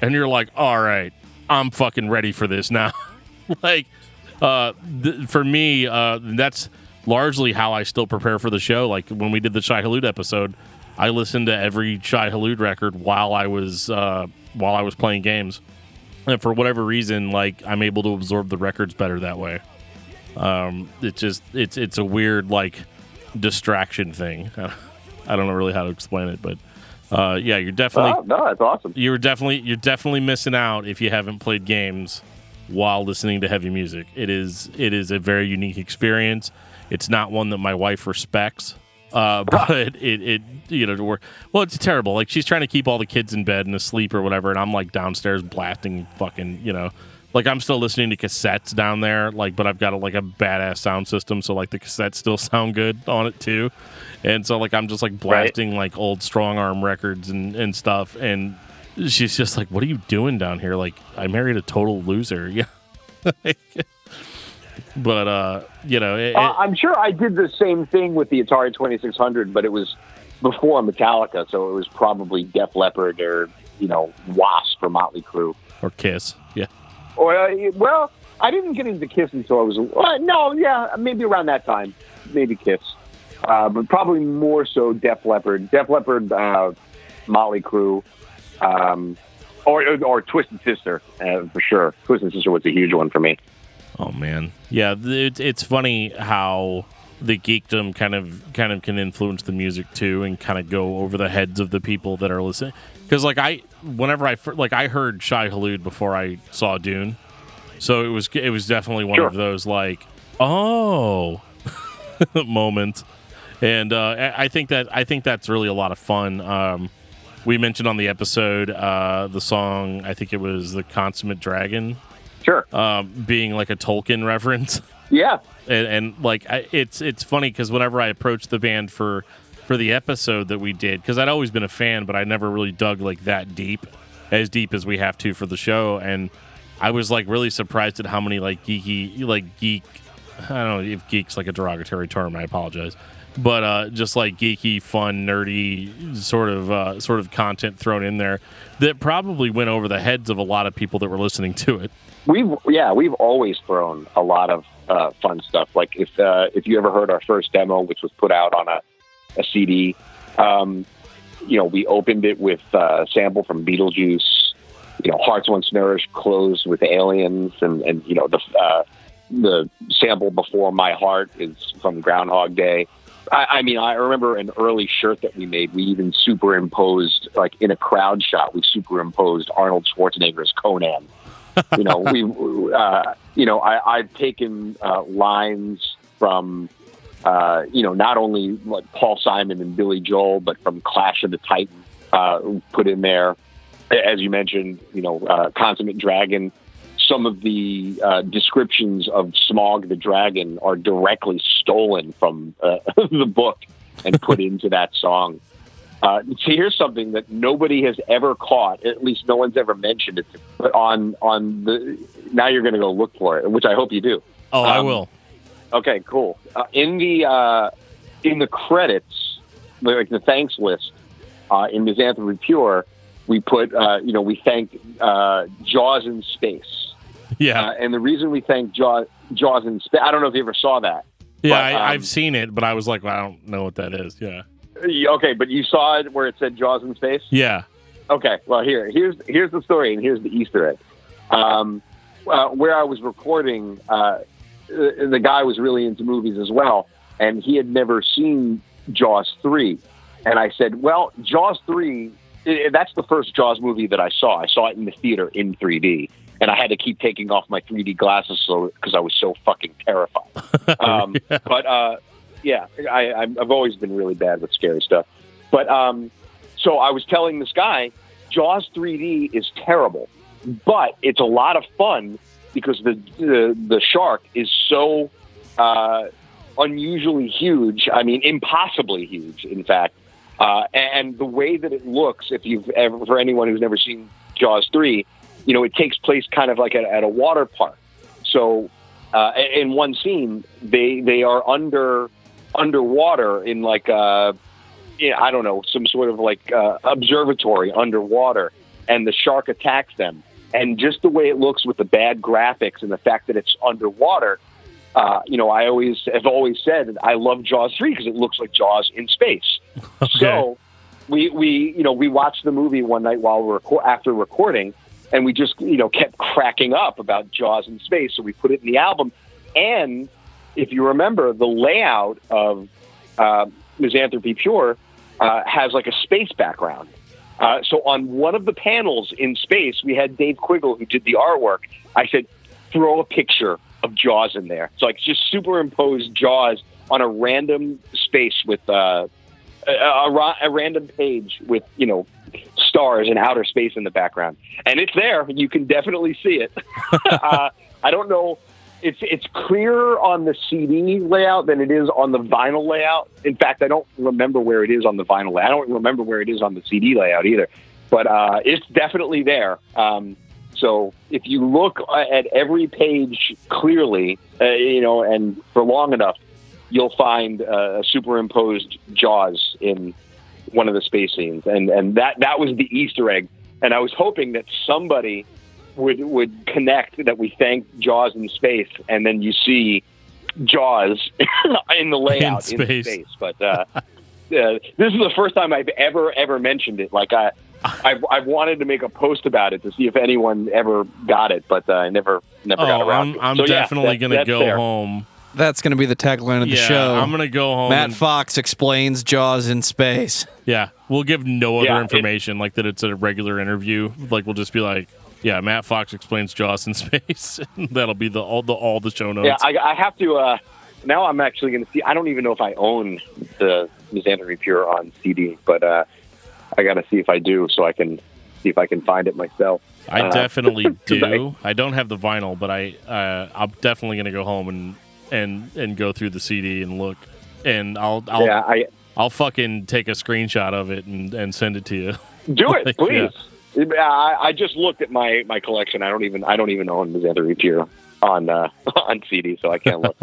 and you're like, all right, I'm fucking ready for this now. Like, for me, that's largely how I still prepare for the show. Like when we did the Shai Hulud episode, I listened to every Shai Hulud record while I was playing games, and for whatever reason, like I'm able to absorb the records better that way. It's a weird like distraction thing. I don't know really how to explain it, but you're definitely no, that's awesome. You're definitely missing out if you haven't played games while listening to heavy music. It is a very unique experience. It's not one that my wife respects. But it's terrible. Like, she's trying to keep all the kids in bed and asleep or whatever, and I'm like downstairs blasting fucking, like I'm still listening to cassettes down there, like, but I've got a badass sound system, so like the cassettes still sound good on it too, and so like I'm just like blasting like old Strong Arm records and stuff, and she's just like, "What are you doing down here? Like, I married a total loser." Yeah. But, I'm sure I did the same thing with the Atari 2600, but it was before Metallica, so it was probably Def Leppard or, Wasp or Motley Crue. Or Kiss, yeah. Or, I didn't get into Kiss until I was, maybe around that time. Maybe Kiss. But probably more so Def Leppard. Def Leppard, Motley Crue, or Twisted Sister, for sure. Twisted Sister was a huge one for me. Oh man, yeah. It's funny how the geekdom kind of can influence the music too, and kind of go over the heads of the people that are listening. Because like I heard Shai Hulud before I saw Dune, so it was definitely one of those like moments. And I think that's really a lot of fun. We mentioned on the episode the song, I think it was The Consummate Dragon. Sure. Being like a Tolkien reference. Yeah. And like it's funny because whenever I approached the band for the episode that we did, because I'd always been a fan, but I never really dug like that deep as we have to for the show, and I was like really surprised at how many like geek. I don't know if geek's like a derogatory term. I apologize, but just like geeky, fun, nerdy sort of content thrown in there that probably went over the heads of a lot of people that were listening to it. We've always thrown a lot of fun stuff. Like if you ever heard our first demo, which was put out on a CD, we opened it with a sample from Beetlejuice. Hearts Once Nourished closed with Aliens, and the sample before My Heart is from Groundhog Day. I remember an early shirt that we made. We even superimposed, like in a crowd shot, we superimposed Arnold Schwarzenegger as Conan. I've taken lines from, not only like Paul Simon and Billy Joel, but from Clash of the Titans, put in there. As you mentioned, Consummate Dragon. Some of the descriptions of Smaug the Dragon are directly stolen from the book and put into that song. So here's something that nobody has ever caught. At least no one's ever mentioned it. But now you're going to go look for it, which I hope you do. Oh, I will. Okay, cool. In the credits, like the thanks list, in Misanthropy Pure, we put we thank Jaws in Space. Yeah. And the reason we thank Jaws in Space, I don't know if you ever saw that. Yeah, I've seen it, but I was like, well, I don't know what that is. Yeah. Okay, but you saw it where it said Jaws in Space? Yeah. Okay, well, here's the story, and here's the Easter egg. Where I was recording, the guy was really into movies as well, and he had never seen Jaws 3. And I said, well, Jaws 3, that's the first Jaws movie that I saw. I saw it in the theater in 3D, and I had to keep taking off my 3D glasses because I was so fucking terrified. But I've always been really bad with scary stuff. But so I was telling this guy, Jaws 3D is terrible, but it's a lot of fun because the shark is so unusually huge. I mean, impossibly huge, in fact. And the way that it looks, for anyone who's never seen Jaws 3, it takes place kind of like at a water park. So in one scene, they are underwater in like some sort of like observatory underwater, and the shark attacks them. And just the way it looks with the bad graphics and the fact that it's underwater, I have always said that I love Jaws 3 because it looks like Jaws in space. Okay. So we watched the movie one night after recording, and we just kept cracking up about Jaws in space. So we put it in the album, and if you remember, the layout of Misanthropy Pure has like a space background. So on one of the panels in space, we had Dave Quiggle, who did the artwork. I said, throw a picture of Jaws in there. So like just superimpose Jaws on a random space with a random page with, stars and outer space in the background. And it's there. You can definitely see it. I don't know. It's clearer on the CD layout than it is on the vinyl layout. In fact, I don't remember where it is on the vinyl layout. I don't remember where it is on the CD layout either. But it's definitely there. So if you look at every page clearly, and for long enough, you'll find a superimposed Jaws in one of the space scenes. And that was the Easter egg. And I was hoping that somebody would connect that we thank Jaws in space, and then you see Jaws in the layout in space. But this is the first time I've ever mentioned it. Like I've wanted to make a post about it to see if anyone ever got it, but I never got around to it. I'm So, definitely going to go home. That's going to be the tagline of the show. I'm going to go home. Matt Fox explains Jaws in space. Yeah, we'll give no other information, like that it's a regular interview. Like, we'll just be like, yeah, Matt Fox explains Jaws in space. That'll be all the show notes. Yeah, I have to. Now I'm actually going to see. I don't even know if I own the Misandry Pure on CD, but I got to see if I do, so I can see if I can find it myself. I definitely do. I don't have the vinyl, but I'm definitely going to go home and go through the CD and look, and I'll fucking take a screenshot of it and send it to you. Do it, please. Yeah. I just looked at my collection. I don't even own Misandry Pure on CD, so I can't look.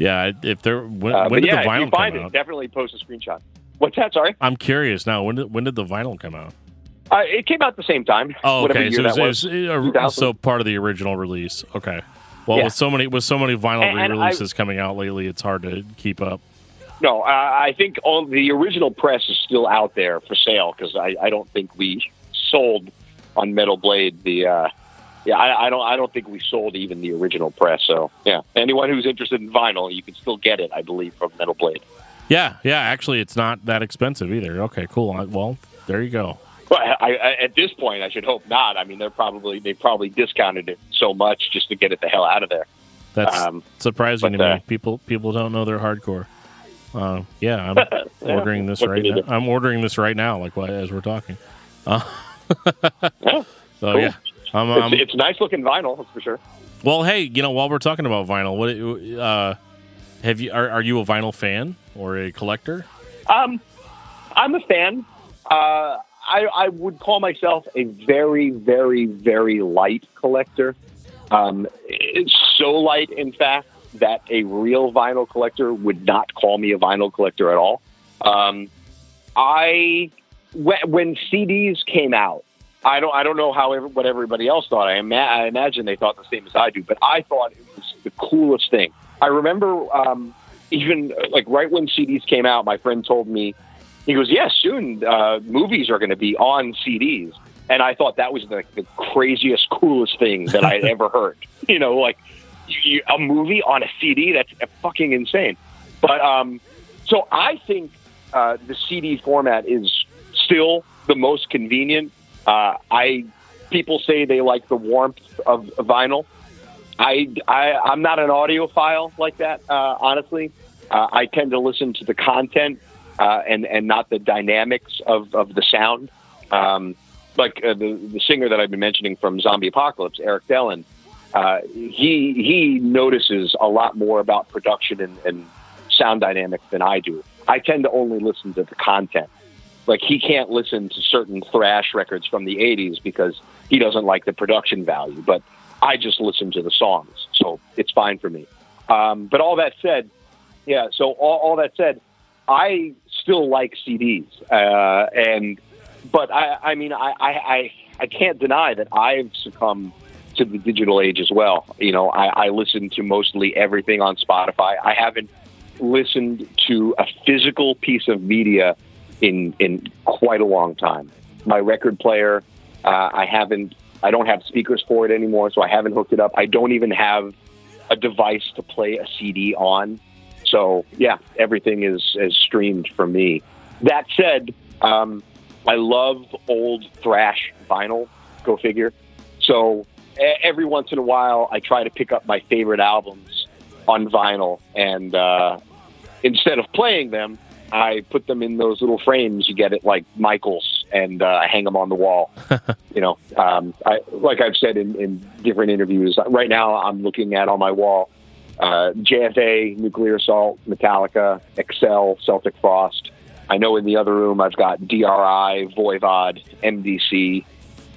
Yeah, if there when did the vinyl if you find come it, out? definitely post a screenshot. What's that? Sorry, I'm curious now. When did the vinyl come out? It came out at the same time. Oh, okay. So it was so part of the original release. Okay. Well, with so many vinyl re-releases coming out lately, it's hard to keep up. No, I think the original press is still out there for sale because I don't think we sold on Metal Blade I don't think we sold even the original press. So yeah, anyone who's interested in vinyl, you can still get it, I believe, from Metal Blade. Yeah. Actually, it's not that expensive either. Okay, cool. Well, there you go. Well, at this point, I should hope not. I mean, they probably discounted it so much just to get it the hell out of there. That's surprising to me. People don't know they're hardcore. Yeah, I'm ordering this right now. I'm ordering this right now, as we're talking. So cool. Yeah, it's nice looking vinyl, that's for sure. Well, hey, while we're talking about vinyl, are you a vinyl fan or a collector? I'm a fan. I would call myself a very, very, very light collector. It's so light, in fact, that a real vinyl collector would not call me a vinyl collector at all. When CDs came out, I don't know what everybody else thought. I imagine they thought the same as I do, but I thought it was the coolest thing. I remember even right when CDs came out, my friend told me, he goes, "Yes, soon movies are going to be on CDs," and I thought that was the craziest, coolest thing that I had ever heard. A movie on a CD, that's fucking insane. But so I think the CD format is still the most convenient. People say they like the warmth of vinyl. I'm not an audiophile like that, honestly. I tend to listen to the content and not the dynamics of the sound. The singer that I've been mentioning from Zombie Apocalypse, Eric Dellin, he notices a lot more about production and sound dynamics than I do. I tend to only listen to the content. He can't listen to certain thrash records from the 80s because he doesn't like the production value, but I just listen to the songs, so it's fine for me. But all that said, all that said, I still like CDs, but I can't deny that I've succumbed to the digital age as well. I listen to mostly everything on Spotify. I haven't listened to a physical piece of media in quite a long time. My record player, I don't have speakers for it anymore, so I haven't hooked it up. I don't even have a device to play a CD on. So yeah, everything is streamed for me. That said, I love old thrash vinyl, go figure. So every once in a while, I try to pick up my favorite albums on vinyl, and instead of playing them, I put them in those little frames you get at Michael's, and I hang them on the wall. Like I've said in different interviews, right now I'm looking at on my wall JFA, Nuclear Assault, Metallica, Excel, Celtic Frost. I know in the other room I've got DRI, Voivod, MDC,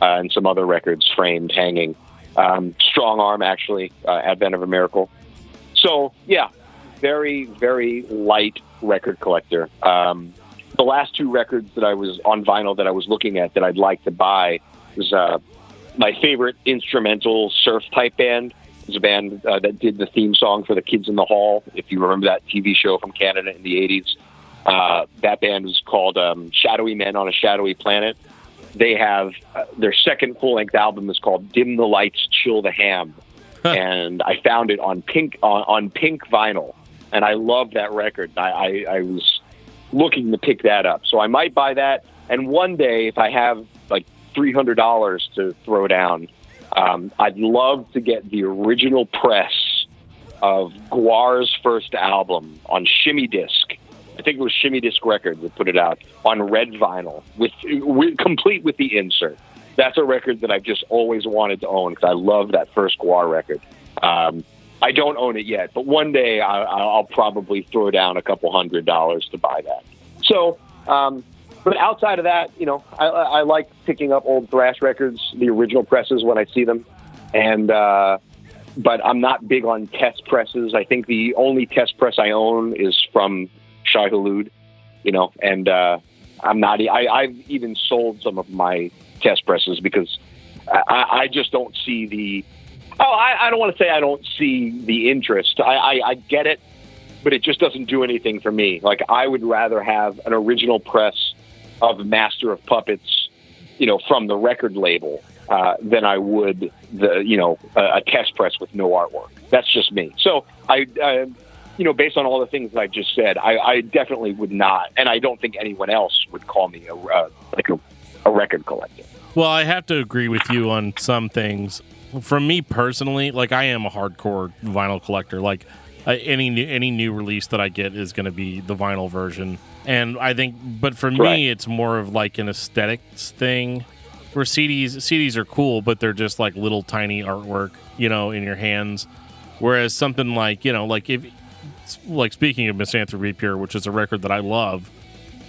and some other records framed, hanging. Strong Arm, actually, Advent of a Miracle. So, yeah, very, very light record collector. The last two records that I was on vinyl that I was looking at that I'd like to buy was my favorite instrumental surf type band. It was a band that did the theme song for The Kids in the Hall, if you remember that TV show from Canada in the 80s. That band was called Shadowy Men on a Shadowy Planet. they have their second full-length album is called Dim the Lights, Chill the Ham. And I found it on pink vinyl. And I love that record. I was looking to pick that up. So I might buy that. And one day, if I have like $300 to throw down, I'd love to get the original press of Guar's first album on Shimmy Disc. I think it was Shimmy Disc Records that put it out on red vinyl, with complete with the insert. That's a record that I've just always wanted to own because I love that first Guar record. I don't own it yet, but one day I'll probably throw down a couple $100 to buy that. So, but outside of that, I like picking up old thrash records, the original presses when I see them, and but I'm not big on test presses. I think the only test press I own is from Shai Hulud, and I'm not. I've even sold some of my test presses because I just don't see the. I don't want to say I don't see the interest. I get it, but it just doesn't do anything for me. Like, I would rather have an original press of Master of Puppets, from the record label, than I would a test press with no artwork. That's just me. So based on all the things that I just said, I definitely would not, and I don't think anyone else would call me a record collector. Well, I have to agree with you on some things. For me personally, like, I am a hardcore vinyl collector. Like, any new release that I get is going to be the vinyl version. And I think, but for me, it's more of like an aesthetics thing, where CDs are cool, but they're just like little tiny artwork, in your hands. Whereas something like, speaking of Misanthropy Pure, which is a record that I love,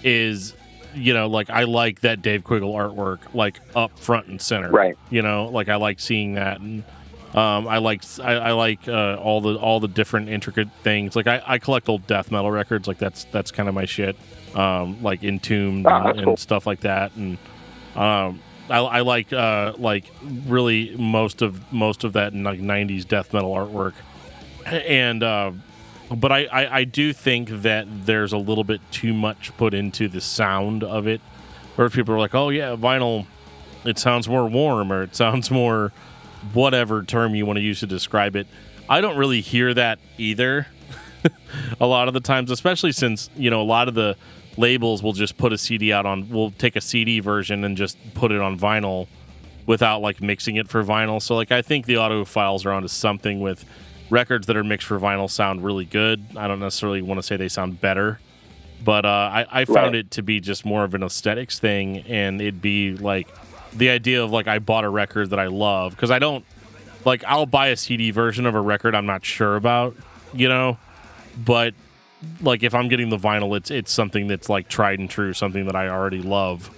is, I like that Dave Quiggle artwork, like, up front and center. Right. I like seeing that, and I like all the different intricate things. Like, I collect old death metal records. Like, that's kind of my shit. Like Entombed and cool. Stuff like that, and I like really most of that, like, 90s death metal artwork, and. But I do think that there's a little bit too much put into the sound of it. Where people are like, oh, yeah, vinyl, it sounds more warm, or it sounds more whatever term you want to use to describe it. I don't really hear that either a lot of the times, especially since, a lot of the labels will just put a CD out on, will take a CD version and just put it on vinyl without, like, mixing it for vinyl. So, like, I think the audiophiles are onto something with records that are mixed for vinyl sound really good. I don't necessarily want to say they sound better, but I found it to be just more of an aesthetics thing, and it'd be like the idea of, like, I bought a record that I love, because I don't, like, I'll buy a CD version of a record I'm not sure about, but, like, if I'm getting the vinyl, it's something that's, like, tried and true, something that I already love,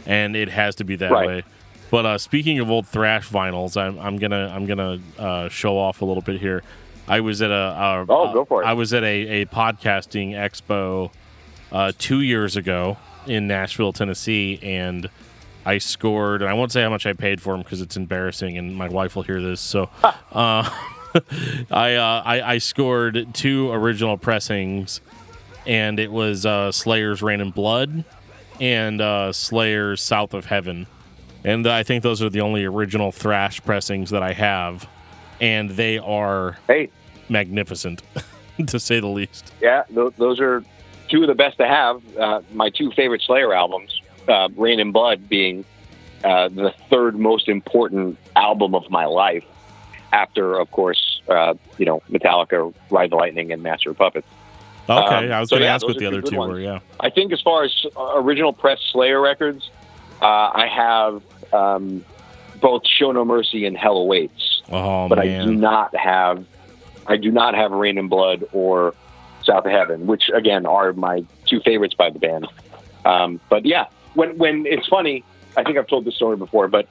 and it has to be that way. But speaking of old thrash vinyls, I'm gonna show off a little bit here. I was at go for it. I was at a podcasting expo 2 years ago in Nashville, Tennessee, and I scored. And I won't say how much I paid for them because it's embarrassing, and my wife will hear this. So I scored 2 original pressings, and it was Slayer's Rain and Blood and Slayer's South of Heaven. And I think those are the only original thrash pressings that I have. And they are magnificent, to say the least. Yeah, those are 2 of the best to have. My 2 favorite Slayer albums, Rain and Blood being the 3rd most important album of my life, after, of course, Metallica, Ride the Lightning, and Master of Puppets. Okay, I was going to ask what the other 2 were, yeah. I think as far as original press Slayer records, I have both Show No Mercy and Hell Awaits, but man. I do not have Rain and Blood or South of Heaven, which again are my 2 favorites by the band. But yeah, when it's funny, I think I've told this story before, but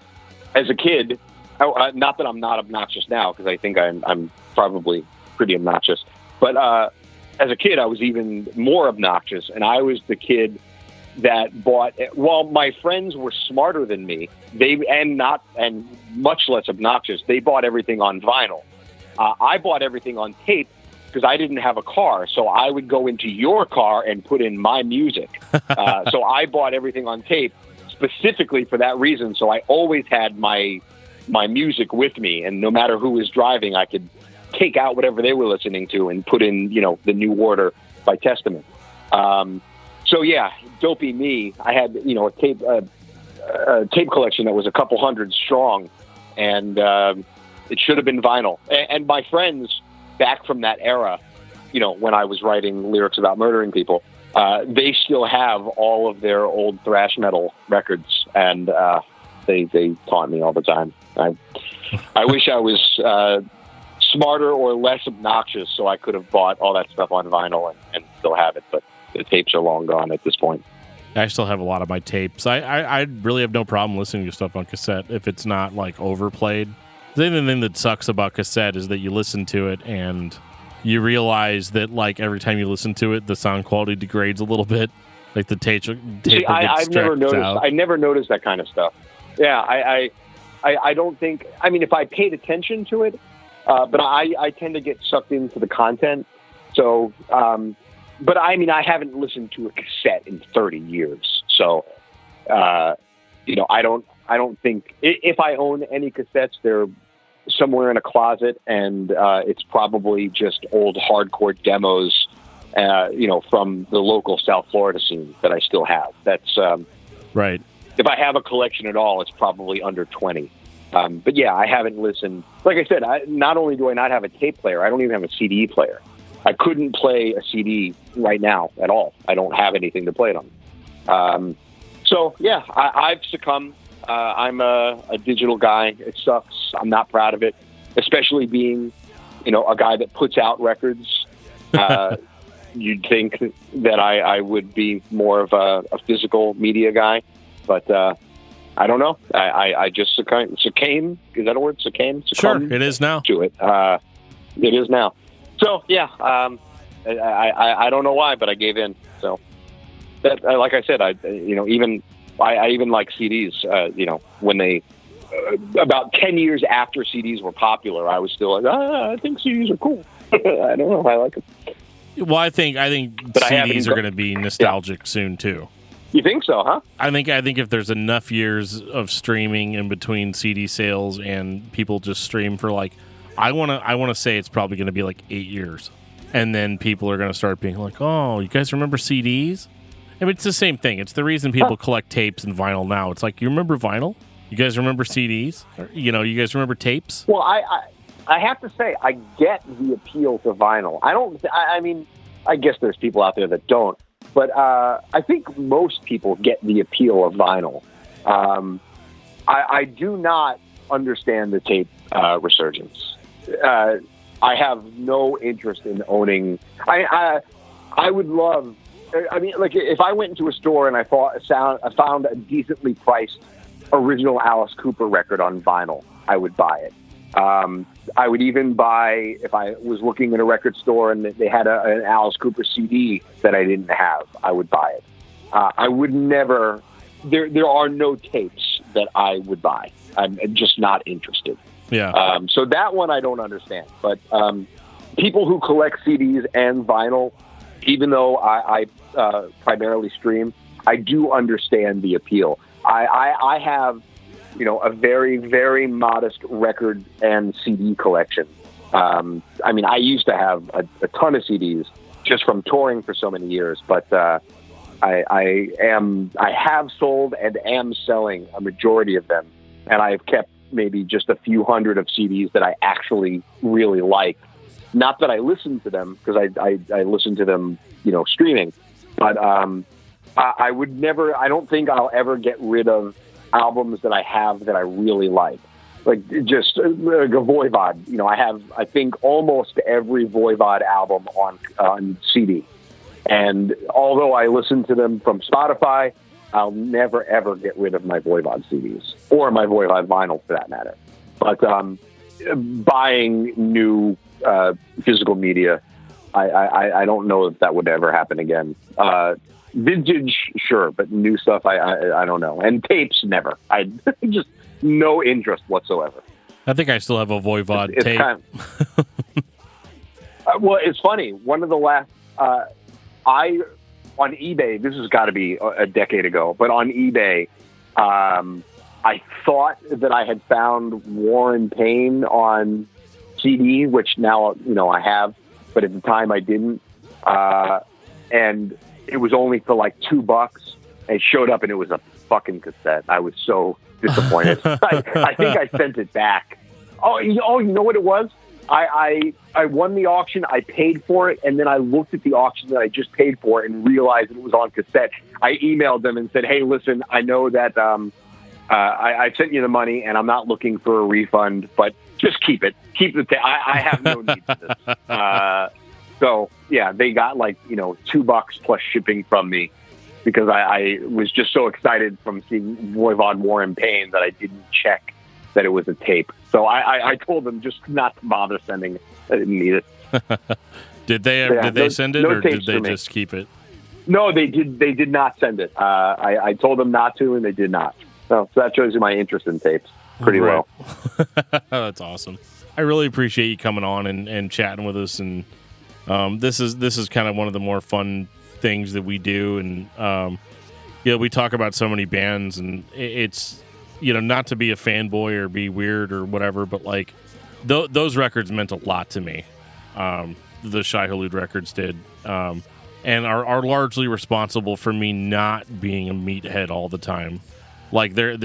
as a kid, not that I'm not obnoxious now, because I think I'm probably pretty obnoxious, but as a kid I was even more obnoxious, and I was the kid that bought, well, my friends were smarter than me. And much less obnoxious. They bought everything on vinyl. I bought everything on tape because I didn't have a car. So I would go into your car and put in my music. So I bought everything on tape specifically for that reason. So I always had my music with me, and no matter who was driving, I could take out whatever they were listening to and put in, the New Order by Testament. So yeah, Dopey Me. I had, a tape collection that was a couple hundred strong, and it should have been vinyl. And my friends back from that era, when I was writing lyrics about murdering people, they still have all of their old thrash metal records, and they taunt me all the time. I wish I was smarter or less obnoxious so I could have bought all that stuff on vinyl and still have it, but the tapes are long gone at this point. I still have a lot of my tapes. I really have no problem listening to stuff on cassette if it's not like overplayed. The other thing that sucks about cassette is that you listen to it and you realize that like every time you listen to it, the sound quality degrades a little bit. Like the tape See, I've never noticed. Out. I never noticed that kind of stuff. Yeah, I don't think. I mean, if I paid attention to it, but I tend to get sucked into the content. So, but I mean, I haven't listened to a cassette in 30 years. So, I don't think if I own any cassettes, they're somewhere in a closet, and it's probably just old hardcore demos, from the local South Florida scene that I still have. That's right. If I have a collection at all, it's probably under 20. But yeah, I haven't listened. Like I said, not only do I not have a tape player, I don't even have a CD player. I couldn't play a CD right now at all. I don't have anything to play it on. So yeah, I've succumbed. I'm a digital guy. It sucks. I'm not proud of it, especially being, a guy that puts out records. You'd think that I would be more of a physical media guy, but I don't know. I just succumbed. Is that a word? Succumbed? Sure, it is now. To it. It is now. So yeah, I don't know why, but I gave in. So that, like I said, I even like CDs. When they about 10 years after CDs were popular, I was still like, I think CDs are cool. I don't know. I like them. Well, I think CDs are going to be nostalgic soon too. You think so, huh? I think if there's enough years of streaming in between CD sales and people just stream for like, I want to say it's probably going to be like 8 years, and then people are going to start being like, oh, you guys remember CDs? I mean, it's the same thing. It's the reason people collect tapes and vinyl now. It's like, you remember vinyl? You guys remember CDs? You guys remember tapes? Well, I have to say, I get the appeal to vinyl. I mean, I guess there's people out there that don't, but I think most people get the appeal of vinyl. I do not understand the tape resurgence. I have no interest in owning. I would love. I mean, like if I went into a store and I found a decently priced original Alice Cooper record on vinyl, I would buy it. I would even buy, if I was looking in a record store and they had an Alice Cooper CD that I didn't have, I would buy it. I would never. There are no tapes that I would buy. I'm just not interested. Yeah. So that one I don't understand. But people who collect CDs and vinyl, even though I primarily stream, I do understand the appeal. I have, a very, very modest record and CD collection. I mean, I used to have a ton of CDs just from touring for so many years, but I have sold and am selling a majority of them, and I've kept maybe just a few hundred of CDs that I actually really like. Not that I listen to them, because I listen to them, streaming, but I would never. I don't think I'll ever get rid of albums that I have that I really like. Like just a Voivod. I have, I think, almost every Voivod album on CD. And although I listen to them from Spotify, I'll never, ever get rid of my Voivod CDs or my Voivod vinyl for that matter. But buying new physical media, I don't know if that would ever happen again. Vintage, sure, but new stuff, I don't know. And tapes, never. I just no interest whatsoever. I think I still have a Voivod tape. Kind of, well, it's funny. One of the last, on eBay, this has got to be a decade ago, but on eBay, I thought that I had found War and Pain on CD, which now, I have, but at the time I didn't. And it was only for like $2. It showed up and it was a fucking cassette. I was so disappointed. I think I sent it back. Oh, you know what it was? I won the auction. I paid for it, and then I looked at the auction that I just paid for and realized it was on cassette. I emailed them and said, "Hey, listen, I know that I sent you the money, and I'm not looking for a refund, but just keep it. Keep the. I have no need for this." So yeah, they got like $2 plus shipping from me because I was just so excited from seeing Voivod War and Pain that I didn't check that it was a tape. So I told them just not to bother sending it. I didn't need it. Did they send it, or did they just keep it? No, they did not send it. I told them not to, and they did not. So that shows you my interest in tapes pretty right. well. That's awesome. I really appreciate you coming on and chatting with us. And this is kind of one of the more fun things that we do. And we talk about so many bands, and it's not to be a fanboy or be weird or whatever, but like those records meant a lot to me. The Shai Hulud records did, and are largely responsible for me not being a meathead all the time. Like they're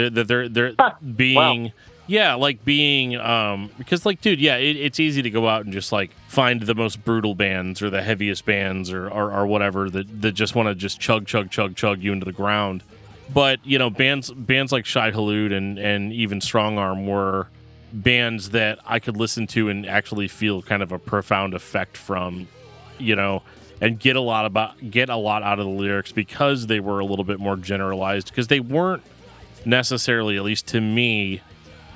being, wow. Because like, dude, it's easy to go out and just like find the most brutal bands or the heaviest bands or whatever that just want to just chug you into the ground. But, bands like Shai Hulud and even Strong Arm were bands that I could listen to and actually feel kind of a profound effect from, and get a lot out of the lyrics because they were a little bit more generalized, because they weren't necessarily, at least to me,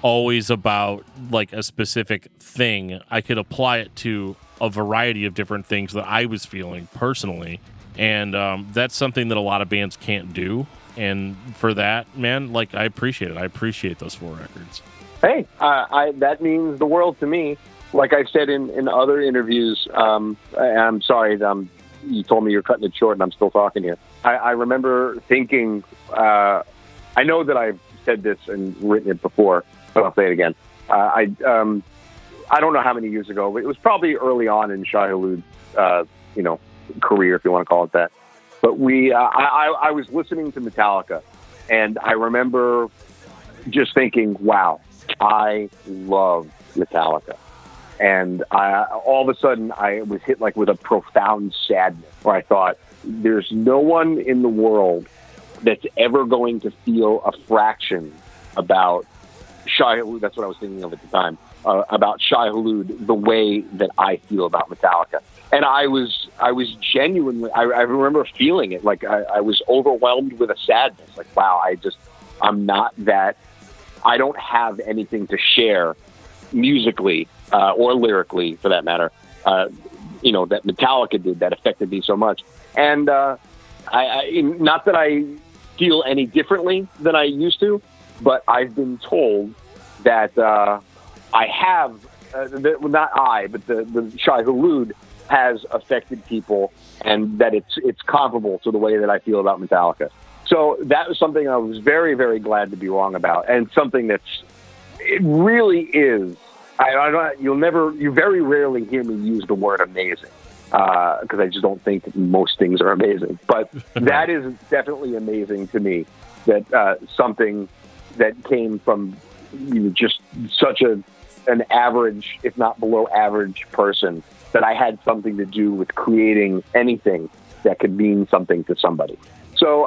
always about like a specific thing. I could apply it to a variety of different things that I was feeling personally. And that's something that a lot of bands can't do. And for that, man, like, I appreciate it. I appreciate those 4 records. Hey, that means the world to me. Like I've said in other interviews, I'm sorry, you told me you're cutting it short and I'm still talking here. I remember thinking, I know that I've said this and written it before, but I'll say it again. I don't know how many years ago, but it was probably early on in Shai Hulud's, career, if you want to call it that. But I was listening to Metallica, and I remember just thinking, wow, I love Metallica. And all of a sudden, I was hit like with a profound sadness, where I thought, there's no one in the world that's ever going to feel a fraction about Shai Hulud. That's what I was thinking of at the time, about Shai Hulud, the way that I feel about Metallica. And I was genuinely, I remember feeling it. Like I was overwhelmed with a sadness. Like, wow, I'm not that, I don't have anything to share musically, or lyrically for that matter, that Metallica did that affected me so much. And, not that I feel any differently than I used to, but I've been told that, I have, not I, but the Shai Hulud has affected people, and that it's comparable to the way that I feel about Metallica. So that was something I was very, very glad to be wrong about, and something it really is. You very rarely hear me use the word amazing, because I just don't think most things are amazing. But that is definitely amazing to me, that something that came from just such an average, if not below average person, that I had something to do with creating anything that could mean something to somebody. So,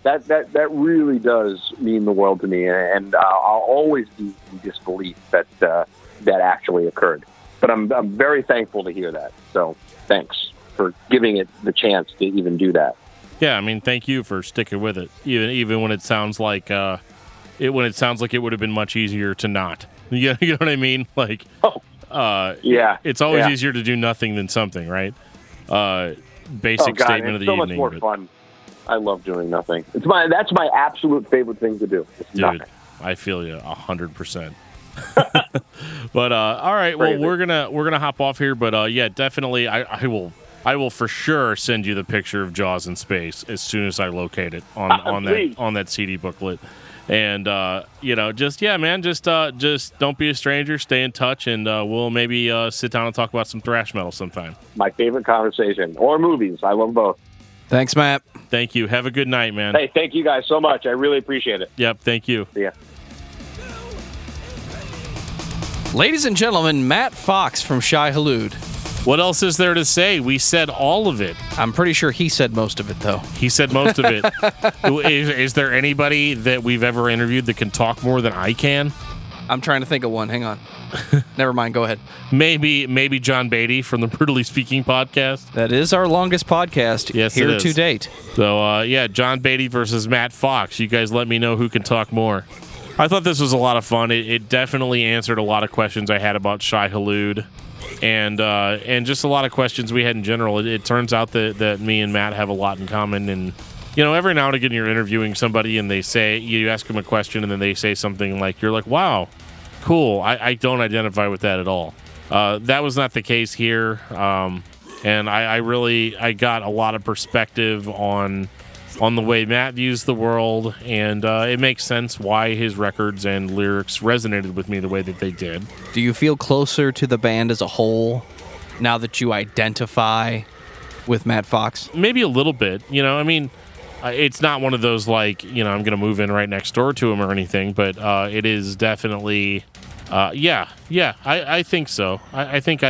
that really does mean the world to me, and I'll always be in disbelief that that actually occurred. But I'm very thankful to hear that. So, thanks for giving it the chance to even do that. Yeah, I mean, thank you for sticking with it, even when it sounds like it would have been much easier to not. You know what I mean? Like, it's always easier to do nothing than something, right? Basic statement of the evening. It's so much more fun. I love doing nothing. That's my absolute favorite thing to do. Dude, nothing. I feel you 100%. But all right, well, we're gonna hop off here, but definitely, I will for sure send you the picture of Jaws in Space as soon as I locate it on that CD booklet. And just don't be a stranger. Stay in touch, and we'll maybe sit down and talk about some thrash metal sometime. My favorite conversation, or movies. I love both. Thanks, Matt. Thank you. Have a good night, man. Hey, thank you guys so much. I really appreciate it. Yep. Thank you. See ya. Ladies and gentlemen, Matt Fox from Shai Hulud. What else is there to say? We said all of it. I'm pretty sure he said most of it, though. He said most of it. Is there anybody that we've ever interviewed that can talk more than I can? I'm trying to think of one. Hang on. Never mind. Go ahead. Maybe John Beatty from the Brutally Speaking podcast. That is our longest podcast here to date. So, John Beatty versus Matt Fox. You guys let me know who can talk more. I thought this was a lot of fun. It definitely answered a lot of questions I had about Shai Hulud. And just a lot of questions we had in general. It turns out that me and Matt have a lot in common. And, every now and again you're interviewing somebody and you ask them a question and then they say something like, you're like, wow, cool. I don't identify with that at all. That was not the case here. And I got a lot of perspective on the way Matt views the world, and it makes sense why his records and lyrics resonated with me the way that they did. Do you feel closer to the band as a whole now that you identify with Matt Fox? Maybe a little bit. It's not one of those like, I'm going to move in right next door to him or anything, but it is definitely, I think so. I think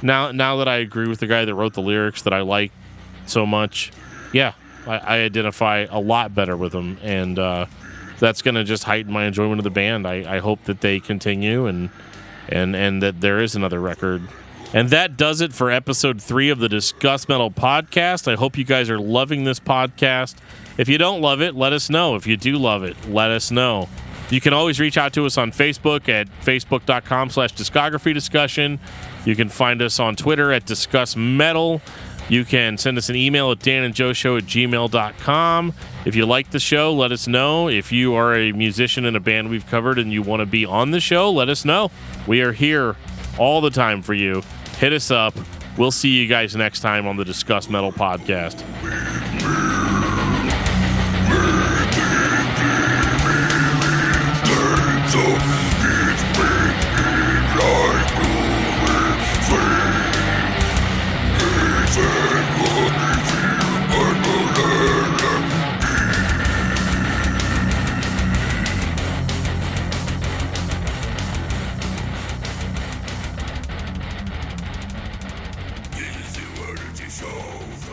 now that I agree with the guy that wrote the lyrics that I like so much, I identify a lot better with them, and that's going to just heighten my enjoyment of the band. I hope that they continue and that there is another record. And that does it for episode 3 of the Discuss Metal podcast. I hope you guys are loving this podcast. If you don't love it, let us know. If you do love it, let us know. You can always reach out to us on Facebook at facebook.com/discography discussion. You can find us on Twitter at Discuss Metal. You can send us an email at danandjoeshow@gmail.com. If you like the show, let us know. If you are a musician in a band we've covered and you want to be on the show, let us know. We are here all the time for you. Hit us up. We'll see you guys next time on the Discuss Metal podcast. Show.